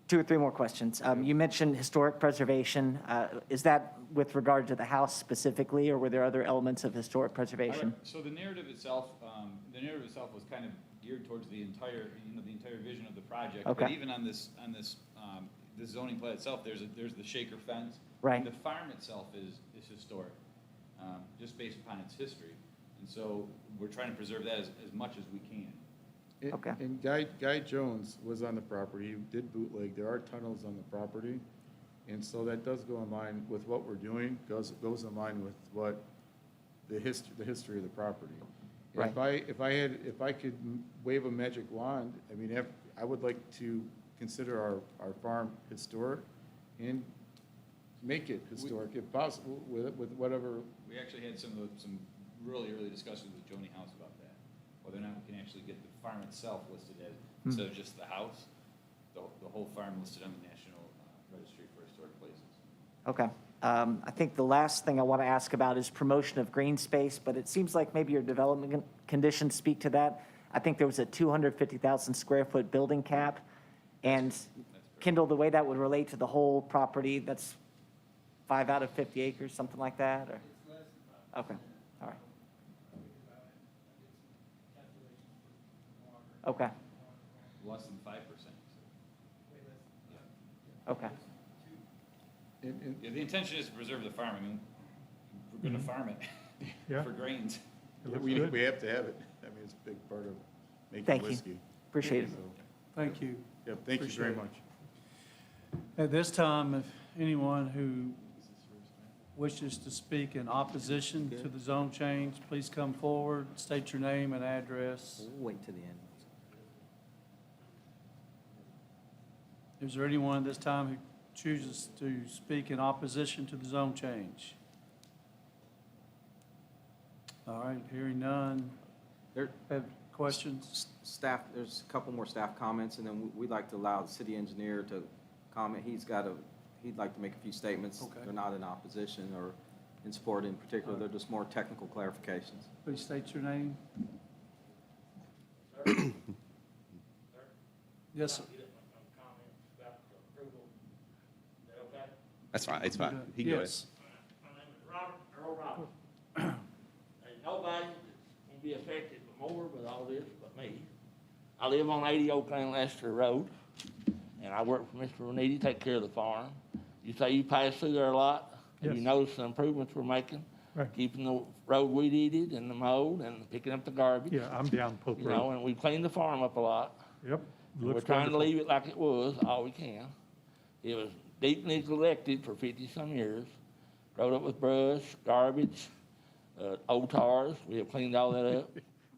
2 or 3 more questions. You mentioned historic preservation. Is that with regard to the house specifically, or were there other elements of historic preservation? So the narrative itself was kind of geared towards the entire vision of the project. Okay. But even on this zoning plat itself, there's the shaker fence. Right. And the farm itself is historic, just based upon its history. And so we're trying to preserve that as much as we can. Okay. And Guy Jones was on the property, he did bootleg, there are tunnels on the property, and so that does go in line with what we're doing, goes in line with what the history of the property. Right. If I could wave a magic wand, I mean, I would like to consider our farm historic and make it historic if possible, with whatever. We actually had some really early discussions with Joni House about that, whether or not we can actually get the farm itself listed as, instead of just the house, the whole farm listed on the National Registry for Historic Places. Okay. I think the last thing I want to ask about is promotion of green space, but it seems like maybe your development conditions speak to that. I think there was a 250,000 square foot building cap, and Kendall, the way that would relate to the whole property, that's 5 out of 50 acres, something like that, or? Okay, all right. Okay, less than 5%. okay. Yeah, the intention is to preserve the farm. I mean, we're gonna farm it Yeah. for grains. It looks We good. have to have it. I mean, it's a big part of making Thank you. whiskey. Appreciate it. So, Thank you. yeah, thank you very Appreciate it. much. At this time, if anyone who wishes to speak in opposition to the zone change, please come forward, state your name and address. We'll wait to the end. Is there anyone at this time who chooses to speak in opposition to the zone change? All right, hearing none. There, Have questions? staff, there's a couple more staff comments, and then we'd like to allow the city engineer to comment. He'd like to make a few statements. Okay. They're not in opposition or in support in particular, they're just more technical clarifications. Please state your name. Yes, sir. That's fine, it's fine. He can go ahead. Yes. My name is Robert, Earl Robert. There's nobody that can be affected more with all this but me. I live on 80 Oakland Lester Road, and I work for Mr. Reniti, take care of the farm. You say you pass through there a lot? Have you Yes. noticed the improvements we're making? Right. Keeping the road weed-eated and the mold and picking up the garbage? Yeah, I'm down Pope You know, Road. and we've cleaned the farm up a lot. Yep. We're Looks trying to wonderful. leave it like it was, all we can. It was deeply neglected for 50-some years. Rode up with brush, garbage, old tars. We have cleaned all that up.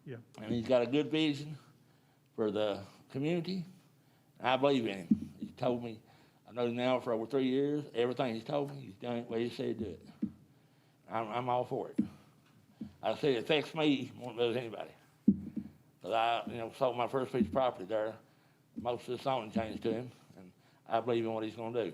Yeah. And he's got a good vision for the community. I believe in him. He's told me, I know him now for over 3 years. Everything he's told me, he's done it the way he said do it. I'm all for it. I say it affects me more than it does anybody. But I, sold my first piece of property there. Most of the zoning changed to him, and I believe in what he's gonna do.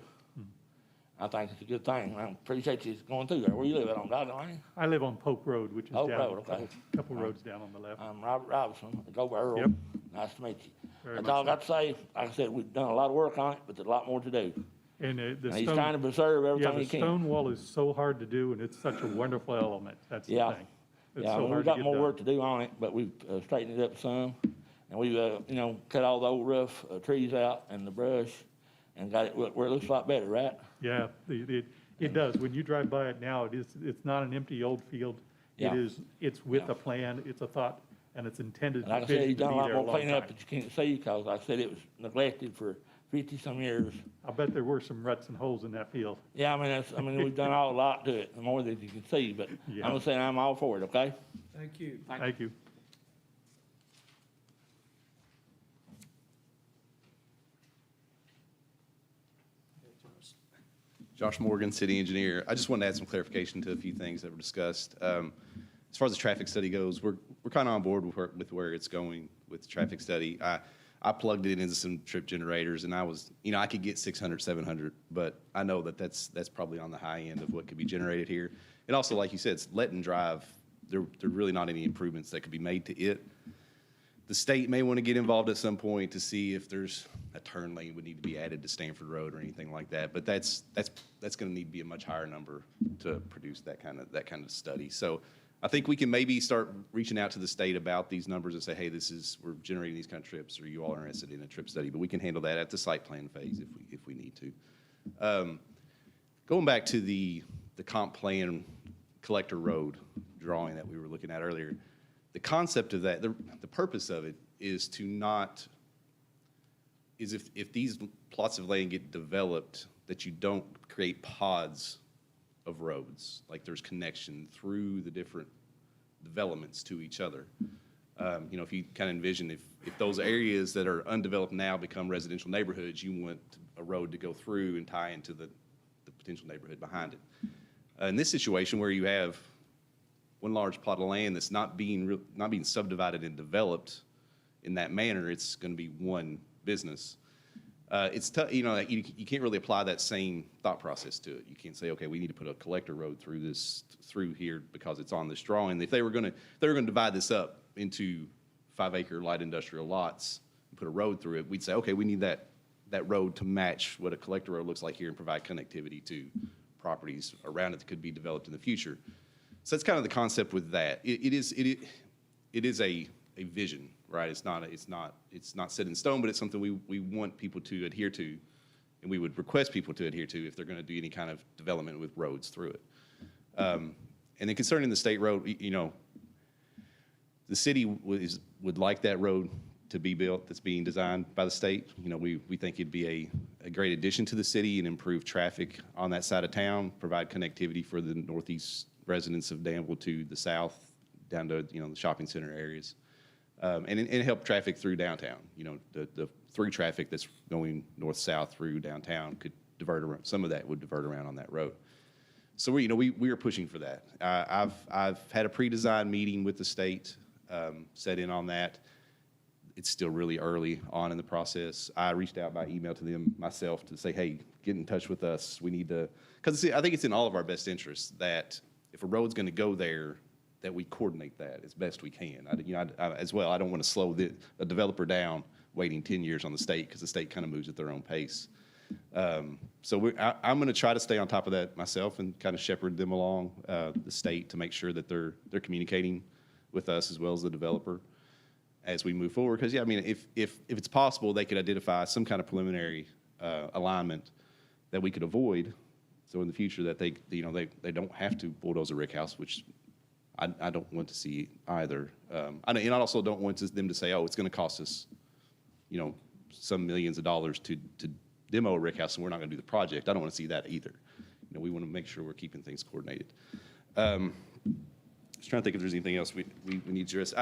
I think it's a good thing. I appreciate you going through there. Where you live at, on Dodge Lane? I live on Pope Road, which is Pope down Road, a okay. couple roads down on the left. I'm Robert Robinson, I go by Earl. Yep. Nice to meet you. Very That's much all I so. got to say. Like I said, we've done a lot of work on it, but there's a lot more to do. And the And he's trying to preserve yeah, everything the he can. stone wall is so hard to do, and it's such a wonderful element. That's the Yeah. thing. It's Yeah, so we've hard to got get more done. work to do on it, but we've straightened it up some. And we've, cut all the old rough trees out and the brush and got it where it looks a lot better, right? Yeah, it does. When you drive by it now, it's not an empty old field. Yeah. It's with Yeah. a plan, it's a thought, and it's intended And like I vision said, he's to done be a lot there a more long cleaning up time. that you can't see, because like I said, it was neglected for 50-some years. I bet there were some ruts and holes in that field. Yeah, we've done a lot to it, more than you can see, but Yeah. I'm just saying I'm all for it, okay? Thank you. Thank you. Josh Morgan, city engineer. I just wanted to add some clarification to a few things that were discussed. As far as the traffic study goes, we're kind of on board with where it's going with the traffic study. I plugged it into some trip generators, and I could get 600, 700, but I know that's probably on the high end of what could be generated here. And also, like you said, it's let and drive. There are really not any improvements that could be made to it. The state may want to get involved at some point to see if there's a turn lane would need to be added to Stanford Road or anything like that. But that's going to need to be a much higher number to produce that kind of study. So I think we can maybe start reaching out to the state about these numbers and say, hey, we're generating these kind of trips, or you all are interested in a trip study. But we can handle that at the site plan phase if we need to. Going back to the comp plan collector road drawing that we were looking at earlier. The concept of that, the purpose of it is if these plots of land get developed, that you don't create pods of roads, like there's connection through the different developments to each other. If you kind of envision if those areas that are undeveloped now become residential neighborhoods, you want a road to go through and tie into the potential neighborhood behind it. In this situation where you have one large plot of land that's not being subdivided and developed in that manner, it's going to be one business. It's tough, you can't really apply that same thought process to it. You can't say, okay, we need to put a collector road through here because it's on this drawing. If they were going to divide this up into 5-acre light industrial lots and put a road through it, we'd say, okay, we need that road to match what a collector road looks like here and provide connectivity to properties around it that could be developed in the future. So that's kind of the concept with that. It is a vision, right? It's not set in stone, but it's something we want people to adhere to, and we would request people to adhere to if they're going to do any kind of development with roads through it. And then concerning the state road, you know, the city would like that road to be built that's being designed by the state. You know, we think it'd be a great addition to the city and improve traffic on that side of town, provide connectivity for the northeast residents of Danville to the south, down to, you know, the shopping center areas. And help traffic through downtown. You know, the through traffic that's going north-south through downtown could divert around, some of that would divert around on that road. So we are pushing for that. I've had a pre-design meeting with the state, set in on that. It's still really early on in the process. I reached out by email to them myself to say, hey, get in touch with us. We need to, because I think it's in all of our best interests that if a road's going to go there, that we coordinate that as best we can. As well, I don't want to slow a developer down waiting 10 years on the state, because the state kind of moves at their own pace. So I'm going to try to stay on top of that myself and kind of shepherd them along, the state, to make sure that they're communicating with us as well as the developer as we move forward. Because, yeah, I mean, if it's possible, they could identify some kind of preliminary alignment that we could avoid. So in the future that they don't have to bulldoze a rick house, which I don't want to see either. And I also don't want them to say, oh, it's going to cost us, you know, some millions of dollars to demo a rick house, and we're not going to do the project. I don't want to see that either. You know, we want to make sure we're keeping things coordinated. Just trying to think if there's anything else we need to address.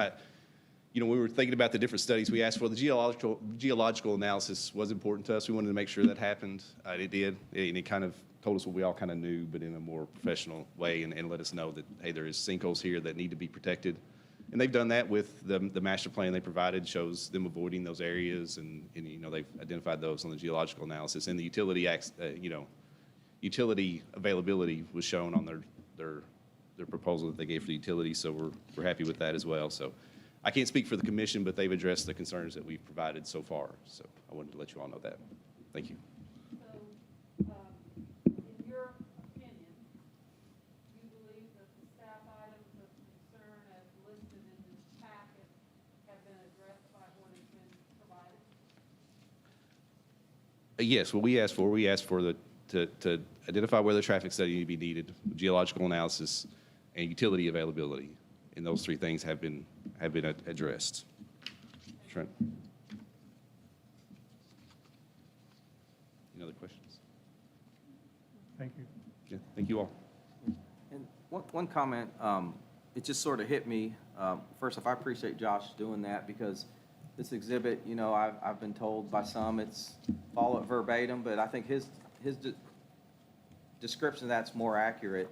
You know, when we were thinking about the different studies we asked for, the geological analysis was important to us. We wanted to make sure that happened. It did, and it kind of told us what we all kind of knew, but in a more professional way, and let us know that, hey, there is sinkholes here that need to be protected. And they've done that with the master plan they provided, shows them avoiding those areas, and you know, they've identified those on the geological analysis. And the utility utility availability was shown on their proposal that they gave for the utility, so we're happy with that as well. So I can't speak for the commission, but they've addressed the concerns that we've provided so far. So I wanted to let you all know that. Thank you. So, in your opinion, you believe that the staff items of concern as listed in this packet have been addressed by what has been provided? Yes, what we asked for to identify where the traffic study need to be needed, geological analysis, and utility availability. And those three things have been addressed. Trent? Any other questions? Thank you. Yeah, thank you all. And one comment, it just sort of hit me. First off, I appreciate Josh doing that, because this exhibit, you know, I've been told by some it's follow it verbatim, but I think his description of that's more accurate.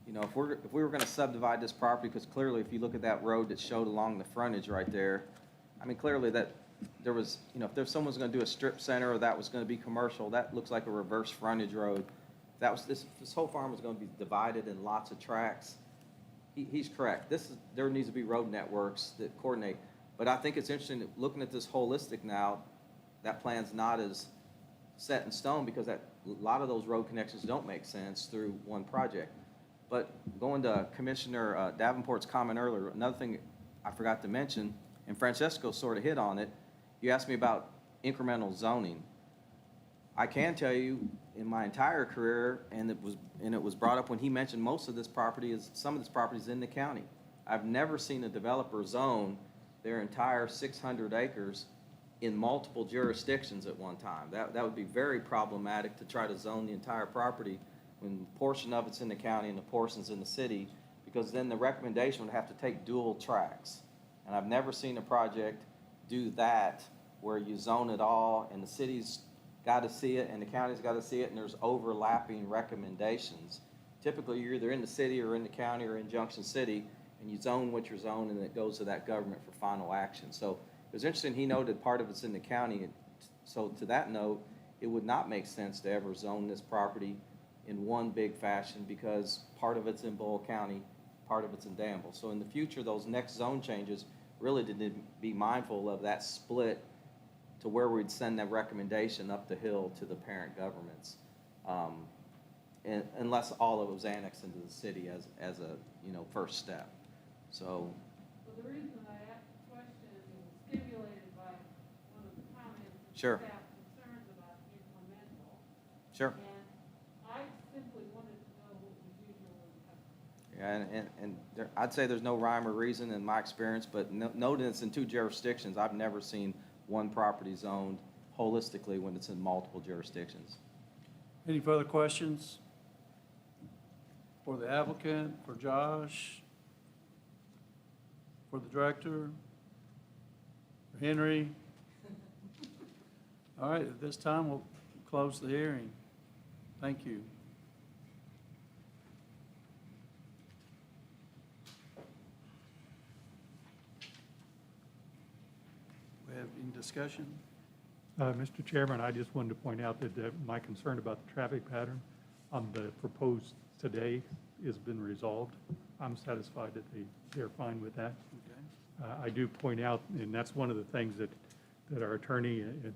You know, if we were going to subdivide this property, because clearly if you look at that road that showed along the frontage right there, I mean, clearly that there was, you know, if there's someone's going to do a strip center or that was going to be commercial, that looks like a reverse frontage road. If that was this whole farm was going to be divided in lots of tracts, he's correct. There needs to be road networks that coordinate. But I think it's interesting that looking at this holistic now, that plan's not as set in stone, because a lot of those road connections don't make sense through one project. But going to Commissioner Davenport's comment earlier, another thing I forgot to mention, and Francesco sort of hit on it, you asked me about incremental zoning. I can tell you, in my entire career, and it was brought up when he mentioned some of this property is in the county. I've never seen a developer zone their entire 600 acres in multiple jurisdictions at one time. That would be very problematic to try to zone the entire property when a portion of it's in the county and a portion's in the city, because then the recommendation would have to take dual tracks. And I've never seen a project do that where you zone it all and the city's got to see it and the county's got to see it, and there's overlapping recommendations. Typically, you're either in the city or in the county or in Junction City, and you zone what you're zoned, and it goes to that government for final action. So it was interesting, he noted part of it's in the county. So to that note, it would not make sense to ever zone this property in one big fashion, because part of it's in Bull County, part of it's in Danville. So in the future, those next zone changes really didn't be mindful of that split to where we'd send that recommendation up the hill to the parent governments, and unless all of it was annexed into the city as a first step. So. Well, the reason I asked the question is Sure. have concerns about incremental. Sure. And I simply wanted to know what was usually happening. Yeah, and there, I'd say there's no rhyme or reason in my experience, but noting it's in 2 jurisdictions, I've never seen one property zoned holistically when it's in multiple jurisdictions. Any further questions for the applicant, for Josh, for the director, for Henry? All right, at this time, we'll close the hearing. Thank you. We have any discussion? Mr. Chairman, I just wanted to point out that my concern about the traffic pattern on the proposed today has been resolved. I'm satisfied that they're fine with that. Okay. I do point out, and that's one of the things that our attorney and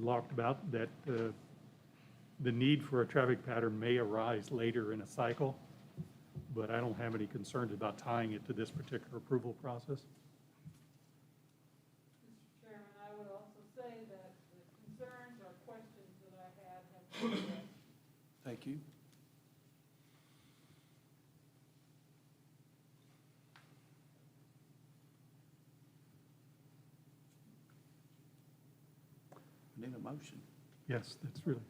talked about, that the need for a traffic pattern may arise later in a cycle, but I don't have any concerns about tying it to this particular approval process. Mr. Chairman, I would also say that the concerns or questions that I had have been addressed. Thank you. We need a motion. Yes, that's really,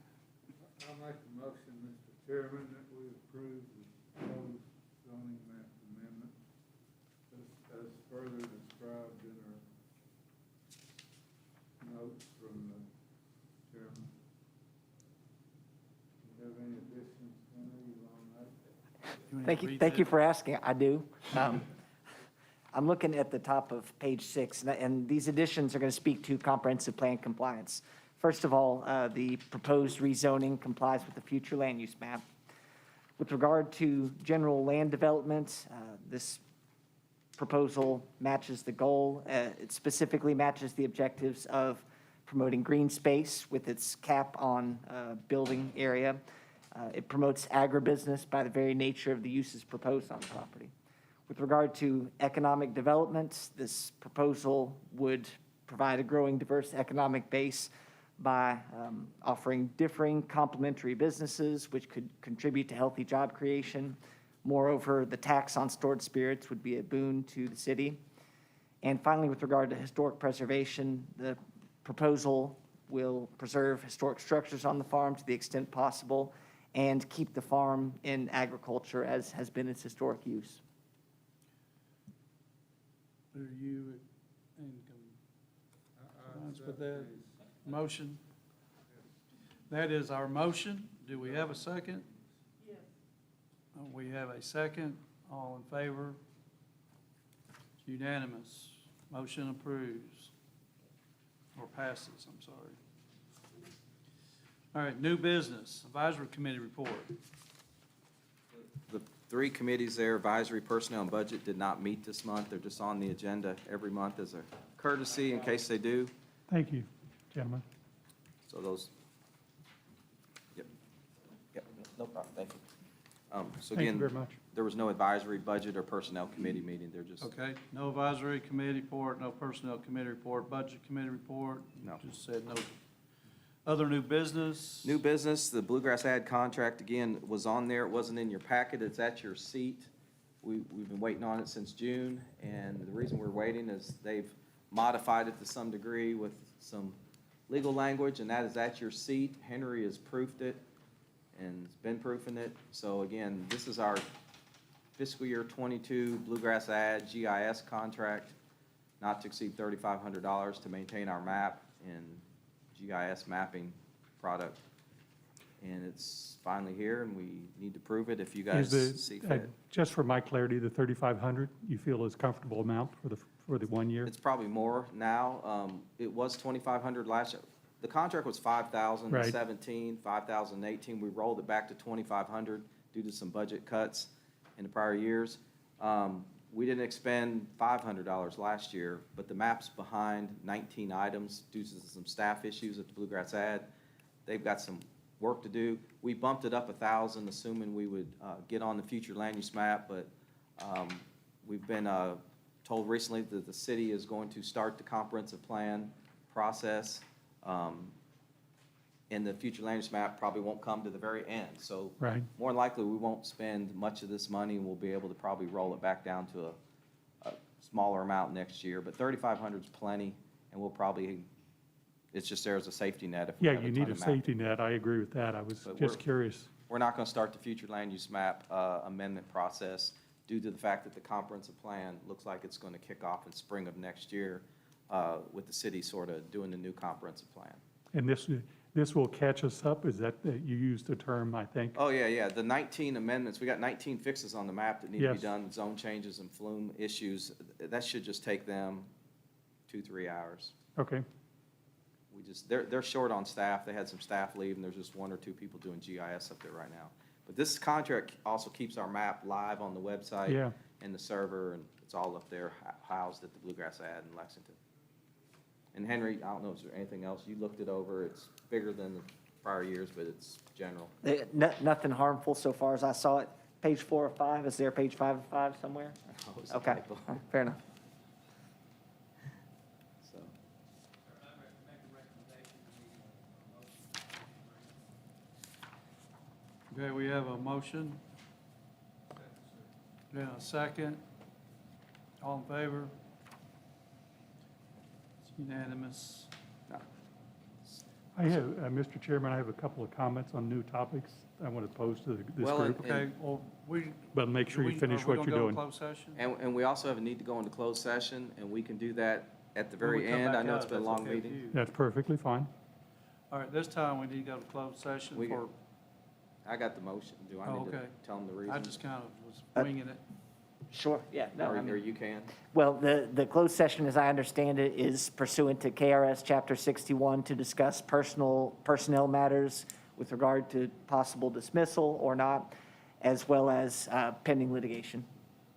I make a motion, Mr. Chairman, that we approve the proposed zoning map amendment as further described in our notes from the chairman. Do you have any additions, Henry, on that? Thank you for asking. I do. I'm looking at the top of page 6, and these additions are going to speak to comprehensive plan compliance. First of all, the proposed rezoning complies with the future land use map. With regard to general land development, this proposal matches the goal. It specifically matches the objectives of promoting green space with its cap on building area. It promotes agribusiness by the very nature of the uses proposed on the property. With regard to economic development, this proposal would provide a growing diverse economic base by offering differing complementary businesses, which could contribute to healthy job creation. Moreover, the tax on stored spirits would be a boon to the city. And finally, with regard to historic preservation, the proposal will preserve historic structures on the farm to the extent possible and keep the farm in agriculture as has been its historic use. Are you in compliance with that motion? That is our motion. Do we have a second? Yes. We have a second. All in favor? It's unanimous. Motion approves, or passes, I'm sorry. All right, new business, advisory committee report. The 3 committees there, advisory, personnel, and budget, did not meet this month. They're just on the agenda every month as a courtesy in case they do. thank you, gentlemen. So those, yep, no problem, thank you. So Thank you again, very much. there was no advisory, budget, or personnel committee meeting. They're just, Okay, no advisory committee report, no personnel committee report, budget committee report. You No. just said no. Other new business? new business, the Bluegrass ad contract, again, was on there. It wasn't in your packet. It's at your seat. We've been waiting on it since June, and the reason we're waiting is they've modified it to some degree with some legal language, and that is at your seat. Henry has proofed it and has been proofing it. So again, this is our fiscal year '22 Bluegrass ad GIS contract, not to exceed $3,500 to maintain our map and GIS mapping product. And it's finally here, and we need to prove it if you guys see fit. Just for my clarity, the 3,500, you feel is comfortable amount for the 1 year? It's probably more now. It was 2,500 last year. The contract was 5,000 in 17, 5,000 in 18. We rolled it back to 2,500 due to some budget cuts in the prior years. We didn't expend $500 last year, but the map's behind 19 items due to some staff issues at the Bluegrass ad. They've got some work to do. We bumped it up 1,000, assuming we would get on the future land use map, but we've been told recently that the city is going to start the comprehensive plan process And the future land use map probably won't come to the very end. So Right. more than likely, we won't spend much of this money, and we'll be able to probably roll it back down to a smaller amount next year. But 3,500 is plenty, and we'll probably, it's just there as a safety net if we Yeah, have you a need ton a of mapping. safety net. I agree with that. I was But just we're- curious. We're not going to start the future land use map amendment process due to the fact that the comprehensive plan looks like it's going to kick off in spring of next year with the city sort of doing the new comprehensive plan. And this will catch us up? Is that, you used the term, I think? Oh, yeah. The 19 amendments, we got 19 fixes on the map that need to be Yes. done, zone changes and flume issues. That should just take them 2-3 hours. Okay, They're short on staff. They had some staff leave, and there's just 1 or 2 people doing GIS up there right now. But this contract also keeps our map live on the website Yeah. and the server, and it's all up there housed at the Bluegrass Ad in Lexington. And Henry, I don't know, is there anything else? You looked it over. It's bigger than the prior years, but it's general. Nothing harmful so far as I saw it. Page 4 of 5, is there page 5 of 5 somewhere? Oh, it's a Okay, typo. fair enough. So, Okay, we have a motion. Then a second. All in favor? It's unanimous. I have, Mr. Chairman, I have a couple of comments on new topics I want to pose to this Well, group. Okay, well, But make sure you finish what you're doing. Are we going to go to closed session? And we also have a need to go into closed session, and we can do that at the When we very come end. back I know out, it's if been a that's long okay with meeting. you. That's perfectly fine. All right, this time we need to go to closed session We- for, I got the motion. Do I Oh, need to okay. tell them the reason? I just kind of was winging it. Sure, yeah. No, Or I mean- or you can? Well, the closed session, as I understand it, is pursuant to KRS Chapter 61 to discuss personnel matters with regard to possible dismissal or not, as well as pending litigation.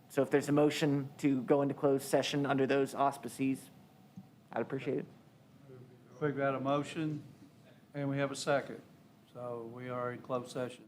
So if there's a motion to go into closed session under those auspices, I'd appreciate it. We've got a motion, and we have a second. So we are in closed session.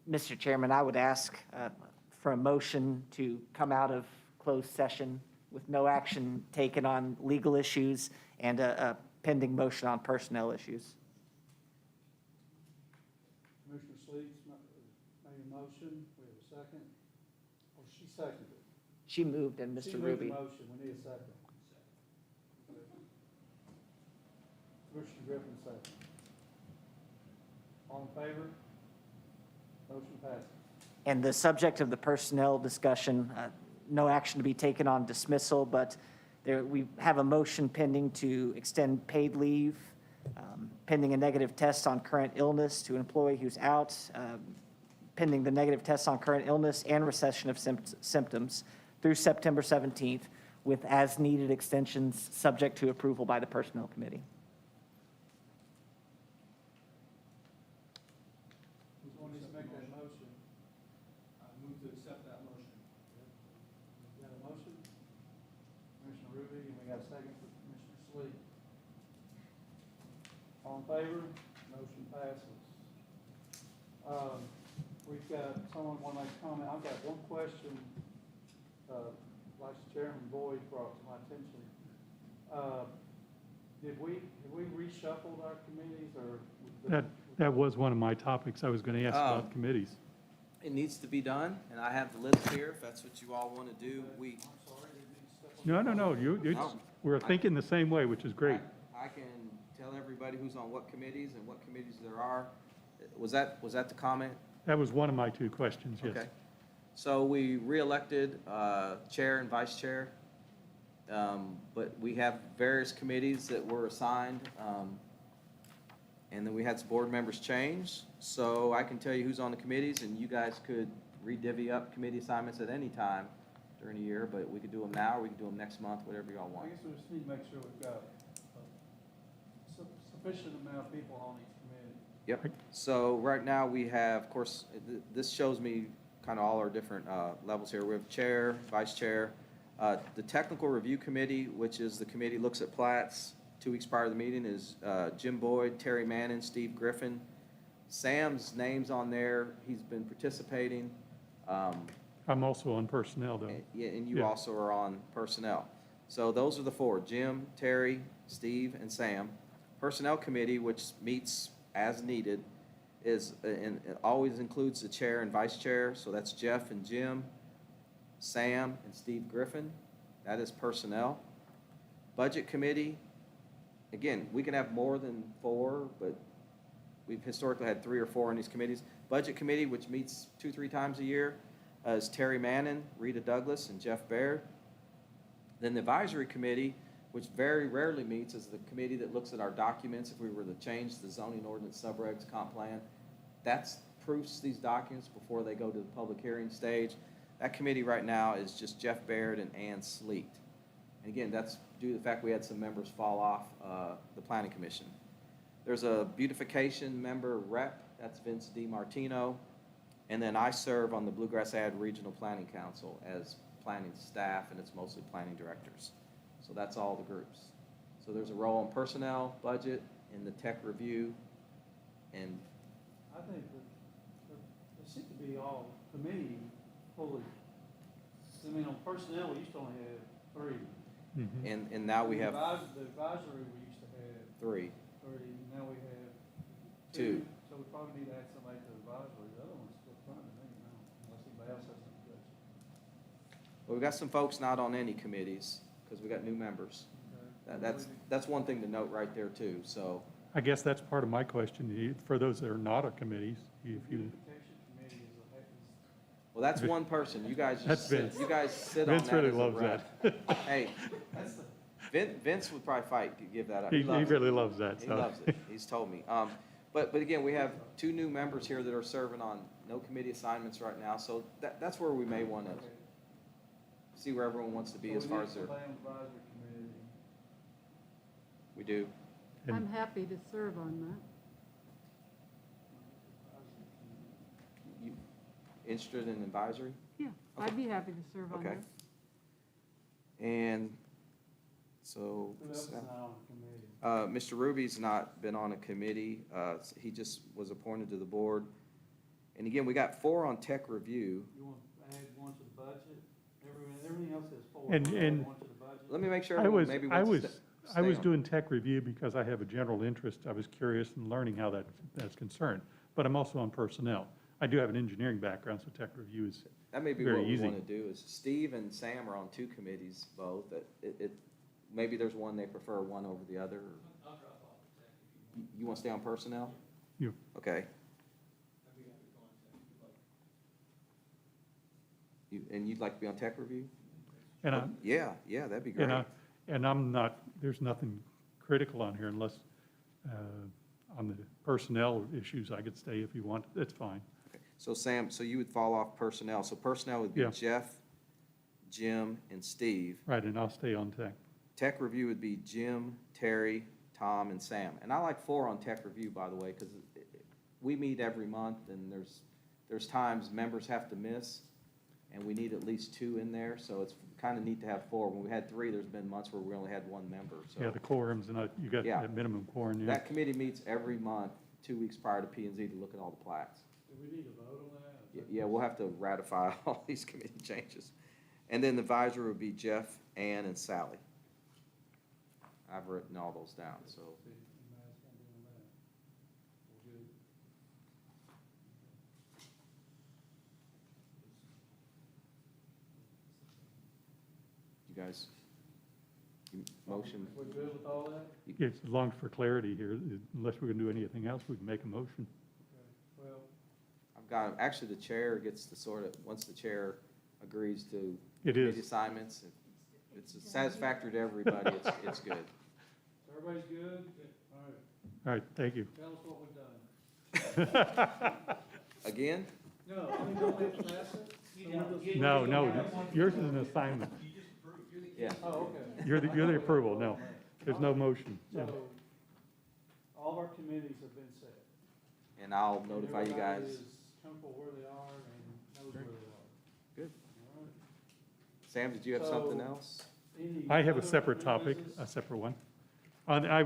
Mr. Chairman, I would ask for a motion to come out of closed session with no action taken on legal issues and a pending motion on personnel issues. Commissioner Sleets made a motion, we have a second. Or she seconded it. She moved and She Mr. moved Ruby. the motion, we need a second. Commissioner Griffin, second. All in favor? Motion passes. And the subject of the personnel discussion, no action to be taken on dismissal, but we have a motion pending to extend paid leave, pending a negative test on current illness to an employee who's out, pending the negative test on current illness and recession of symptoms through September 17th, with as-needed extensions subject to approval by the Personnel Committee. Who's going to make that motion? I move to accept that motion. We got a motion? Commissioner Ruby, and we got a second for Commissioner Sleet. All in favor? Motion passes. We've got someone want to make a comment. I've got one question, Vice Chairman Boyd brought to my attention. Have we reshuffled our committees or? That was one of my topics I was going to ask about committees. It needs to be done, and I have the list here, if that's what you all want to do. I'm sorry, did we step on? No, we're thinking the same way, which is great. I can tell everybody who's on what committees and what committees there are. Was that the comment? That was one of my two questions, yes. Okay. So we reelected chair and vice chair, but we have various committees that were assigned, and then we had some board members change. So I can tell you who's on the committees, and you guys could re-divvy up committee assignments at any time during the year, but we could do them now, or we could do them next month, whatever y'all I want. guess we just need to make sure we've got a sufficient amount of people on each committee. Yep. So right now we have, of course, this shows me kind of all our different levels here. We have chair, vice chair. The technical review committee, which is the committee looks at plats 2 weeks prior to the meeting, is Jim Boyd, Terry Manning, Steve Griffin. Sam's name's on there. He's been participating. I'm also on personnel, though. Yeah, and you Yeah. also are on personnel. So those are the four: Jim, Terry, Steve, and Sam. Personnel committee, which meets as needed, is, and it always includes the chair and vice chair. So that's Jeff and Jim, Sam and Steve Griffin. That is personnel. Budget committee, again, we can have more than 4, but we've historically had 3 or 4 on these committees. Budget committee, which meets 2-3 times a year, is Terry Manning, Rita Douglas, and Jeff Baird. Then the advisory committee, which very rarely meets, is the committee that looks at our documents. If we were to change the zoning ordinance, subregs, comp plan, that's proofs these documents before they go to the public hearing stage. That committee right now is just Jeff Baird and Ann Sleet. And again, that's due to the fact we had some members fall off the planning commission. There's a beautification member rep, that's Vince DiMartino. And then I serve on the Bluegrass Ad Regional Planning Council as planning staff, and it's mostly planning directors. So that's all the groups. So there's a role in personnel, budget, and the tech review, and I think that they seem to be all committee fully. I mean, on personnel, we used to only have 3. Mhm. and now we have The advisory, we used to have 3. 3, now we have 2. So we probably need to add somebody to the advisory. The other one's still fine to me now, unless anybody else has some suggestions. Well, we've got some folks not on any committees, because we got new members. Okay. That's one thing to note right there too, so. I guess that's part of my question. For those that are not on committees, if you, Beautification committee is Well, that's one person. You guys That's just sit, Vince. you guys sit on Vince that really as a loves rep. that. Hey, Vince would probably fight to give that up. He loves it. really loves that, He so. loves it. He's told me. But again, we have 2 new members here that are serving on no committee assignments right now, so that's where we may want to see where everyone wants to be as far as their, Somebody on the advisory committee. we do. And- I'm happy to serve on that. You interested in advisory? Yeah, I'd be happy to serve on Okay. that. And so. Who else is not on the committee? Mr. Ruby's not been on a committee. He just was appointed to the board. And again, we got 4 on tech review. You want to add one to the budget? Everything else is four. And- You wanna add and- one to the budget? Let me make sure I everyone was, maybe I wants was, to I stay was on. doing tech review because I have a general interest. I was curious in learning how that's concerned. But I'm also on personnel. I do have an engineering background, so tech review is That may be very what we easy. want to do, is Steve and Sam are on 2 committees both. Maybe there's one they prefer one over the other. I'll drop off the tech if you want. You want to stay on personnel? You. Okay. And you'd like to be on tech review? And I, Yeah, that'd be great. and I'm not, there's nothing critical on here unless, on the personnel issues, I could stay if you want. That's fine. Okay. So Sam, so you would fall off personnel. So personnel would be Yeah. Jeff, Jim, and Steve. Right, and I'll stay on tech. Tech review would be Jim, Terry, Tom, and Sam. And I like 4 on tech review, by the way, because we meet every month, and there's times members have to miss, and we need at least 2 in there, so it's kind of neat to have 4. When we had 3, there's been months where we only had 1 member, so. Yeah, the quorums, and you got Yeah. that minimum quorum, yeah. That committee meets every month, 2 weeks prior to P and Z to look at all the plats. Do we need to vote on that? Yeah, we'll have to ratify all these committee changes. And then the advisor would be Jeff, Ann, and Sally. I've written all those down, so. See, you might as well do that. We're good. You guys, motion? We're good with all that? Yes, as long as for clarity here, unless we're gonna do anything else, we can make a motion. Okay, well, I've got, actually, the chair gets to sort of, once the chair agrees to It committee is. assignments, if it's satisfactory to everybody, it's good. so everybody's good? All right, All right, thank you. tell us what we've done. Again? No, I mean, don't we have to pass it? No, yours is an assignment. Yeah. Oh, okay. You're the approval, no. There's no motion. Yeah. So, all of our committees have been set. And I'll notify you Everybody guys. is comfortable where they are and knows where they are. Good. All right. Sam, did you have something So- else? Any I have a other separate new topic, business? a separate one. I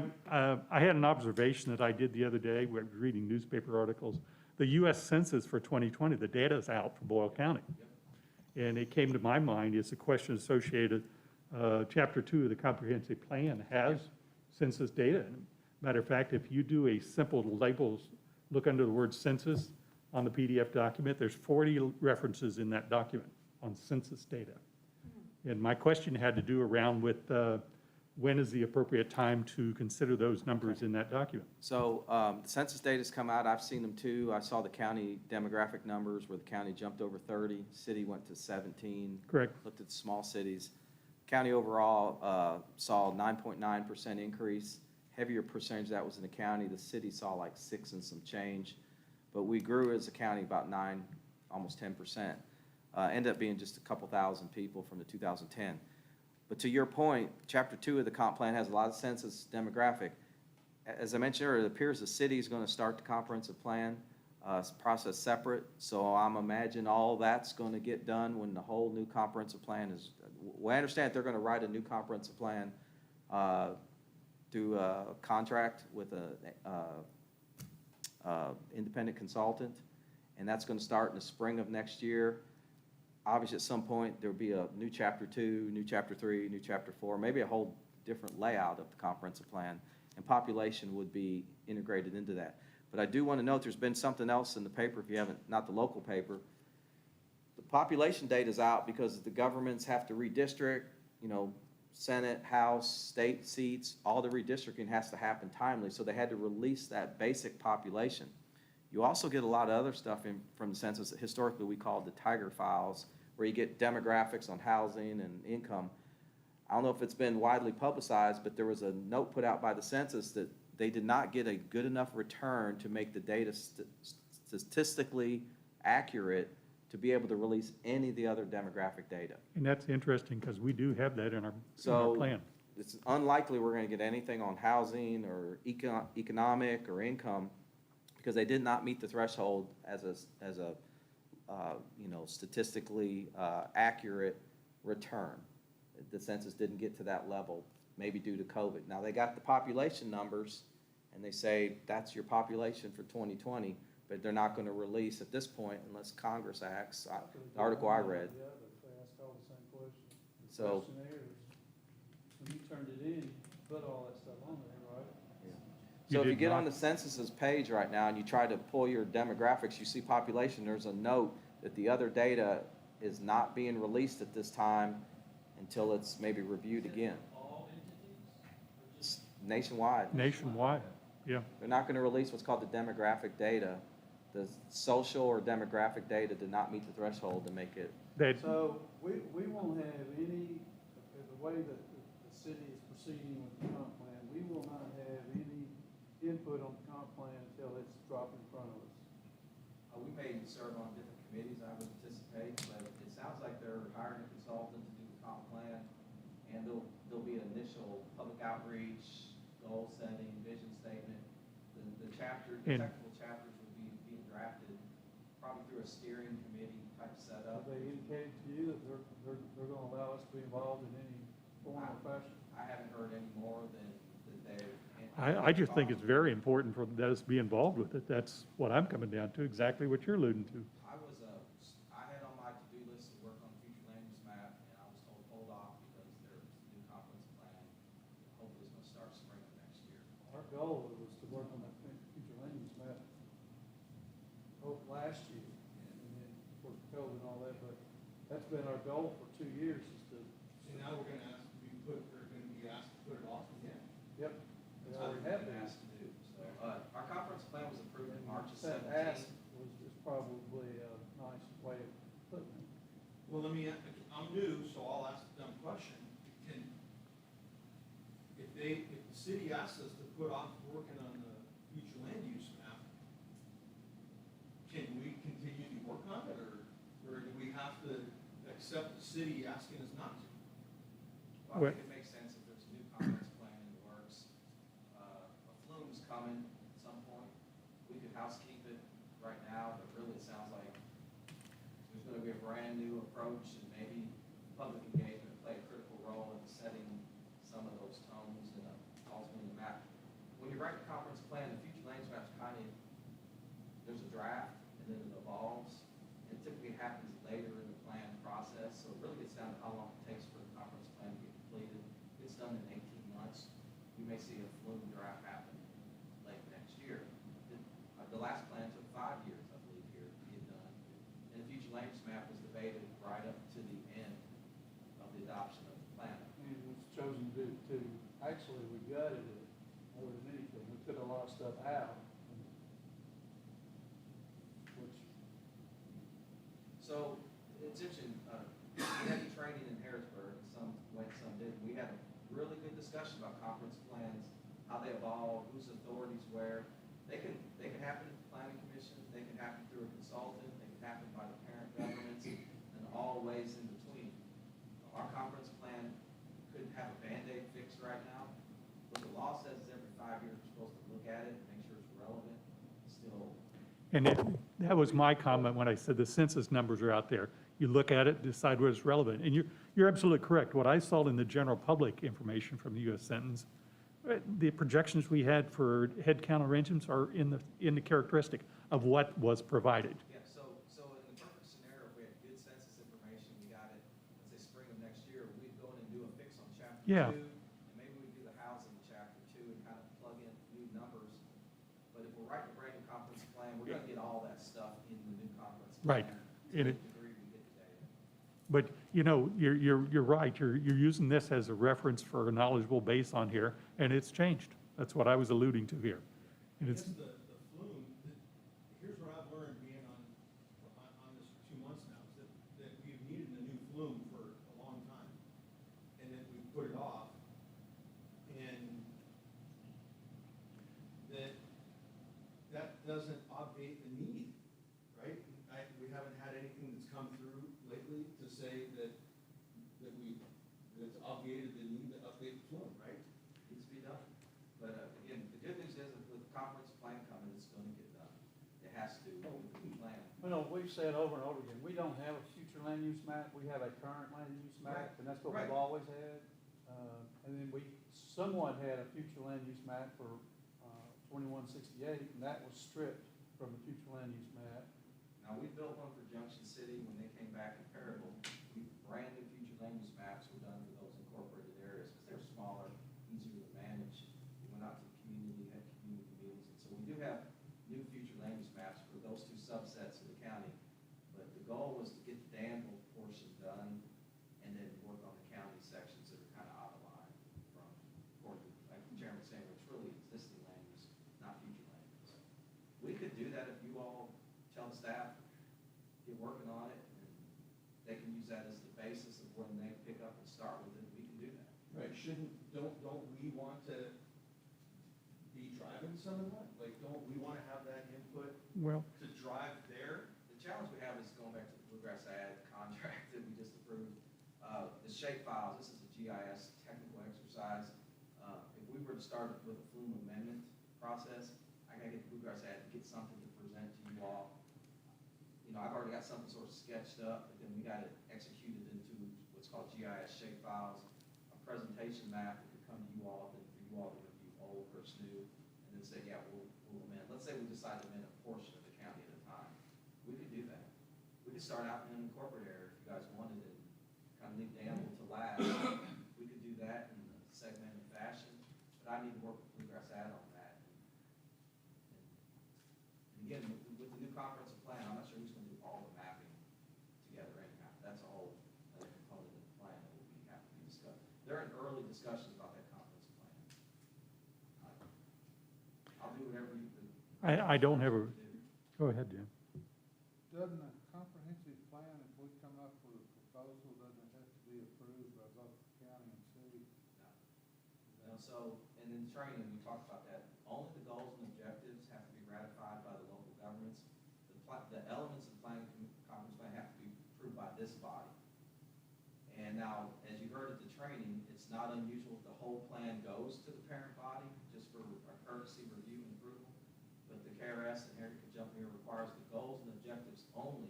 had an observation that I did the other day, we were reading newspaper articles. The US Census for 2020, the data is out for Boyle County. And it came to my mind, it's a question associated, Chapter 2 of the Comprehensive Plan has census data. Matter of fact, if you do a simple labels, look under the word census on the PDF document, there's 40 references in that document on census data. And my question had to do around with when is the appropriate time to consider those numbers in that document? So the census data's come out. I've seen them too. I saw the county demographic numbers where the county jumped over 30, city went to 17. Correct. Looked at the small cities. County overall saw 9.9% increase. Heavier percentage of that was in the county. The city saw like 6 and some change. But we grew as a county about 9, almost 10%. Ended up being just a couple thousand people from the 2010. But to your point, Chapter 2 of the comp plan has a lot of census demographic. As I mentioned earlier, it appears the city is going to start the comprehensive plan process separate. So I'm imagining all that's going to get done when the whole new comprehensive plan is, well, I understand they're going to write a new comprehensive plan through a contract with a independent consultant. And that's going to start in the spring of next year. Obviously, at some point, there'll be a new Chapter 2, new Chapter 3, new Chapter 4, maybe a whole different layout of the comprehensive plan, and population would be integrated into that. But I do want to note there's been something else in the paper, if you haven't, not the local paper. The population data is out because the governments have to redistrict, Senate, House, state seats, all the redistricting has to happen timely, so they had to release that basic population. You also get a lot of other stuff from the census that historically we called the Tiger files, where you get demographics on housing and income. I don't know if it's been widely publicized, but there was a note put out by the census that they did not get a good enough return to make the data statistically accurate to be able to release any of the other demographic data. And that's interesting because we do have that in our plan. It's unlikely we're going to get anything on housing or economic or income, because they did not meet the threshold as a statistically accurate return. The census didn't get to that level, maybe due to COVID. Now, they got the population numbers, and they say that's your population for 2020, but they're not gonna release at this point unless Congress acts, the article I read. Yeah, but they asked all the same question. The So- questionnaires, when you turned it in, you put all that stuff on there, right? So if you did get on not- the census's page right now and you try to pull your demographics, you see population, there's a note that the other data is not being released at this time until it's maybe reviewed again. It's nationwide. Nationwide, yeah. They're not gonna release what's called the demographic data. The social or demographic data did not meet the threshold to make it. They, So we won't have any, the way that the city is proceeding with the comp plan, we will not have any input on the comp plan until it's dropped in front of us. We may serve on different committees, I would anticipate, but it sounds like they're hiring a consultant to do the comp plan. And there'll be an initial public outreach, goal setting, vision statement. The chapter, the And- technical chapters will be being drafted probably through a steering committee type setup. Have they indicated to you that they're gonna allow us to be involved in any form or fashion? I haven't heard any more than that they're. I just think it's very important for us to be involved with it. That's what I'm coming down to, exactly what you're alluding to. I had on my to-do list to work on future land use map, and I was told hold off because there's a new conference plan. Hopefully it's gonna start spring of next year. Our goal was to work on that future land use map last year, and then for COVID and all that, but that's been our goal for 2 years is to. So now we're gonna ask to be put, we're gonna be asked to put it off again. Yep. They That's what already we've have been been. asked to do. So, our conference plan was approved in March of That 17. ask is probably a nice way of putting it. Well, I'm new, so I'll ask a dumb question. If the city asks us to put off working on the future land use map, can we continue to work on it, or do we have to accept the city asking us not to? Well, I think it makes sense if there's a new conference plan in the works. A flume's coming at some point. We could housekeep it right now, but really it sounds like there's gonna be a brand new approach, and maybe public engagement play a critical role in setting some of those tones and ultimately the map. When you write the conference plan, the future land use map's kind of, there's a draft, and then it evolves. It typically happens later in the plan process, so it really gets down to how long it takes for the conference plan to get completed. It's done in 18 months. We may see a flume draft happen late next year. The last plan took 5 years, I believe, here to get done. And the future land use map was debated right up to the end of the adoption of the plan. And it was chosen to, actually, we gutted it more than anything. We took a lot of stuff out. Which, So, it's interesting, we had training in Harrisburg, and some went, some didn't. We had a really good discussion about conference plans, how they evolve, whose authorities where. They can happen at the planning commission, they can happen through a consultant, they can happen by the parent governments, and all ways in between. Our conference plan couldn't have a Band-Aid fix right now, but the law says every 5 years we're supposed to look at it, make sure it's relevant, still. And that was my comment when I said the census numbers are out there. You look at it, decide whether it's relevant. And you're absolutely correct. What I saw in the general public information from the U.S. Census, the projections we had for head count arrangements are in the characteristic of what was provided. Yeah, so in the perfect scenario, if we had good census information, we got it, let's say spring of next year, we'd go in and do a fix on chapter 2. Yeah. And maybe we'd do the housing in chapter 2 and kind of plug in new numbers. But if we're writing a brand new conference plan, we're gonna get all that stuff in the new conference plan. Right. To And the it- degree we get the data. But, you're right. You're using this as a reference for a knowledgeable base on here, and it's changed. That's what I was alluding to here. And I it's, guess the flume, here's what I've learned being on this for 2 months now, is that we've needed a new flume for a long time. And that we put it off. And that doesn't obviate the need, right? We haven't had anything that's come through lately to say that's obviated the need to update the flume, right? Needs to be done. But again, the good news is that with the conference plan coming, it's gonna get done. It has to, with the new plan. we've said over and over again, we don't have a future land use map. We have a current land use Right. map, and that's what Right. we've always had. And then we somewhat had a future land use map for 2168, and that was stripped from the future land use map. Now, we built one for Junction City when they came back in Perryville. Brand new future land use maps were done for those incorporated areas, because they're smaller, easier to manage. We went out to the community, had community meetings, and so we do have new future land use maps for those two subsets of the county. But the goal was to get the Danville portion done, and then work on the county sections that are kind of out of line from, like the chairman was saying, it's really existing land use, not future land use. We could do that if you all tell the staff, get working on it, and they can use that as the basis of when they pick up and start with it, we can do that. Right, don't we want to be driving some of that? Like, don't we want to have that input Well, to drive there? The challenge we have is going back to the Bluegrass Ad contract that we just approved. The shape files, this is a GIS technical exercise. If we were to start with a flume amendment process, I gotta get the Bluegrass Ad to get something to present to you all. You know, I've already got something sort of sketched up, but then we got it executed into what's called GIS shape files, a presentation map that could come to you all, then for you all to review old versus new, and then say, yeah, we'll amend. Let's say we decide to amend a portion of the county at a time. We could do that. We could start out in an incorporated area if you guys wanted it, kind of leave Danville to last. We could do that in a segmented fashion, but I need to work with Bluegrass Ad on that. And again, with the new comprehensive plan, I'm not sure who's going to do all the mapping together anyhow. That's a whole other component of the plan that will have to be discussed. They're in early discussions about that comprehensive plan. I'll do whatever you. I don't have a, go ahead, Jim. Doesn't a comprehensive plan, if we come up with a proposal, doesn't it have to be approved by both the county and city? No, so, and in training, we talked about that. Only the goals and objectives have to be ratified by the local governments. The elements of the plan, conference plan have to be approved by this body. And now, as you heard at the training, it's not unusual if the whole plan goes to the parent body, just for a courtesy review and approval. But the KRS, and Harry could jump in here, requires the goals and objectives only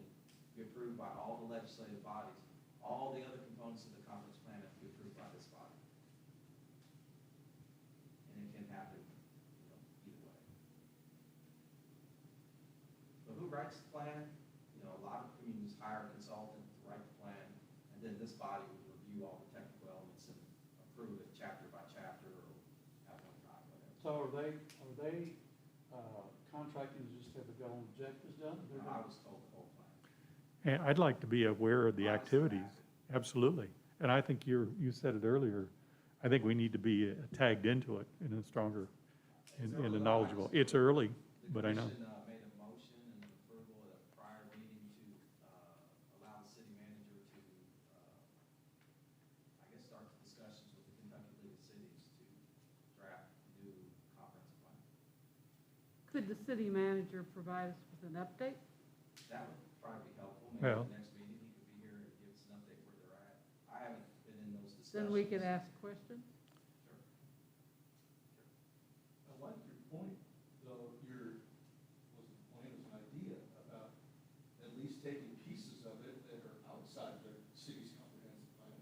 be approved by all the legislative bodies. All the other components of the conference plan have to be approved by this body. And it can happen, you know, either way. But who writes the plan? You know, a lot of communities hire a consultant to write the plan, and then this body would review all the technical elements and approve it chapter by chapter or at one time, whatever. So are they contracting to just have the goal and objectives done? No, I was told the whole plan. And I'd like to be aware of the activities, absolutely. And I think you said it earlier, I think we need to be tagged into it in a stronger, in a knowledgeable. It's early, but I know. The commission made a motion and an approval at a prior meeting to allow the city manager to, I guess, start the discussions with the Kentucky League of Cities to draft new comprehensive plan. Could the city manager provide us with an update? That would probably be helpful. Maybe Well- at the next meeting, he could be here and give us an update where they're at. I haven't been in those discussions. Then we could ask questions? Sure. I like your point, though, wasn't a point, it was an idea about at least taking pieces of it that are outside the city's comprehensive plan,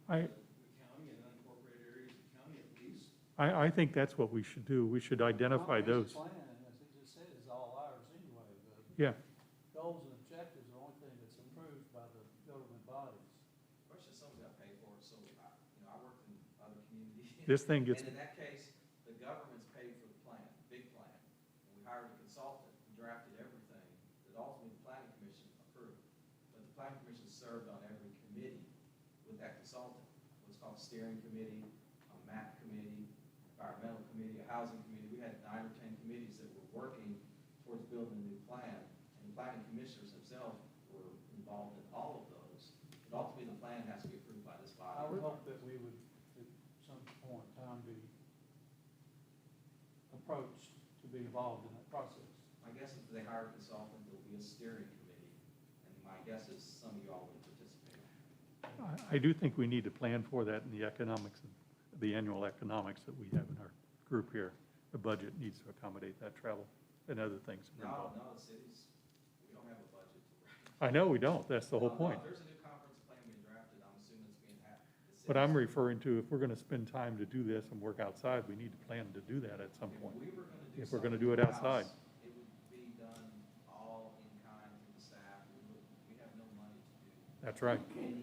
right? The county and unincorporated areas of the county at least. I think that's what we should do. We should identify those. Comprehensive plan, as it just said, is all ours anyway. Yeah. The goals and objectives are the only thing that's approved by the government bodies. Question, someone's got to pay for it, so, I worked in other communities. This thing gets, And in that case, the government's paid for the plan, big plan. And we hired a consultant who drafted everything that ultimately the planning commission approved. But the planning commission served on every committee with that consultant. What's called a steering committee, a map committee, environmental committee, a housing committee. We had 9 or 10 committees that were working towards building a new plan. And the planning commissioners themselves were involved in all of those. But ultimately, the plan has to be approved by this body. I would hope that we would, at some point in time, be approached to be involved in that process. My guess is if they hire a consultant, there'll be a steering committee, and my guess is some of you all will participate. I do think we need to plan for that in the economics, the annual economics that we have in our group here. The budget needs to accommodate that travel and other things that are involved. No, the cities, we don't have a budget to write. I know we don't, that's the whole No, point. if there's a new conference plan being drafted, I'm assuming it's being had. But I'm referring to, if we're gonna spend time to do this and work outside, we need to plan to do that at some If point. we were gonna do If we're gonna something do it outside. in-house, it would be That's right. any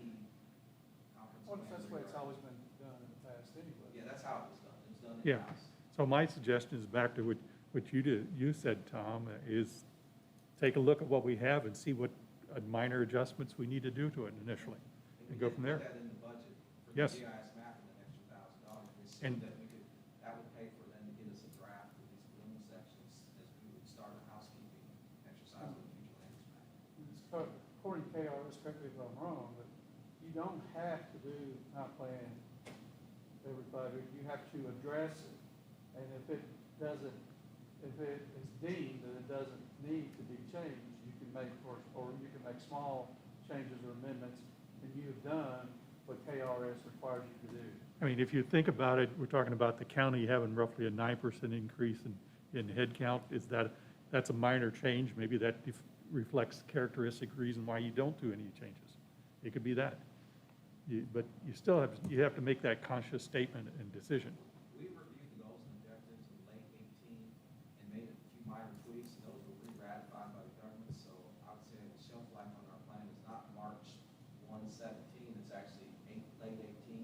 conference. Well, plans that's or the way it's anything. always been done in the past anyway. Yeah, that's how it was done. It was done Yeah. in-house. So my suggestion is back to what you said, Tom, is take a look at what we have and see what minor adjustments we need to do to it initially, and go from there. We did put that in the budget for the Yes. GIS map and an extra $1,000. We And- assumed that we could, that would pay for them to get us a draft of these preliminary sections as we would start a housekeeping exercise with the future land use map. According to KRS, correct me if I'm wrong, but you don't have to do comp plan every 5 years. You have to address it. And if it doesn't, if it is deemed that it doesn't need to be changed, you can make, or you can make small changes or amendments, and you have done what KRS requires you to do. I mean, if you think about it, we're talking about the county having roughly a 9% increase in headcount. That's a minor change. Maybe that reflects the characteristic reason why you don't do any changes. It could be that. But you still have to make that conscious statement and decision. We reviewed the goals and objectives in late 18 and made a few minor tweaks, and those were re-ratified by the government, so I would say the shelf life on our plan is not March 1/17, it's actually late 18,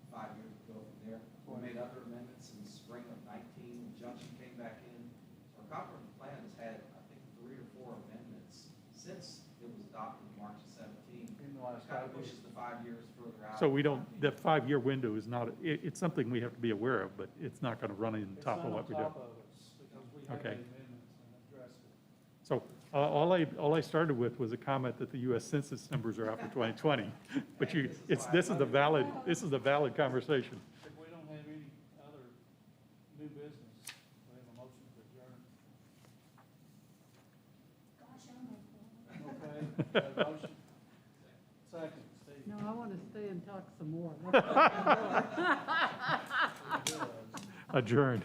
5 years ago from there. We made other amendments in the spring of 19, Junction came back in. So our comprehensive plan has had, I think, 3 or 4 amendments since it was adopted in March of 17. In the last It kind 5 of years. pushes the 5 years further out. So we don't, that 5-year window is not, it's something we have to be aware of, but it's not going to run in top of what we do. It's not on top of us, because we have Okay. made amendments and addressed it. So all I started with was a comment that the U.S. Census numbers are out for 2020. But this is the valid conversation. If we don't have any other new business, we have a motion to adjourn. Okay, got a motion. Second, Steve. No, I want to stay and talk some more. Adjourned.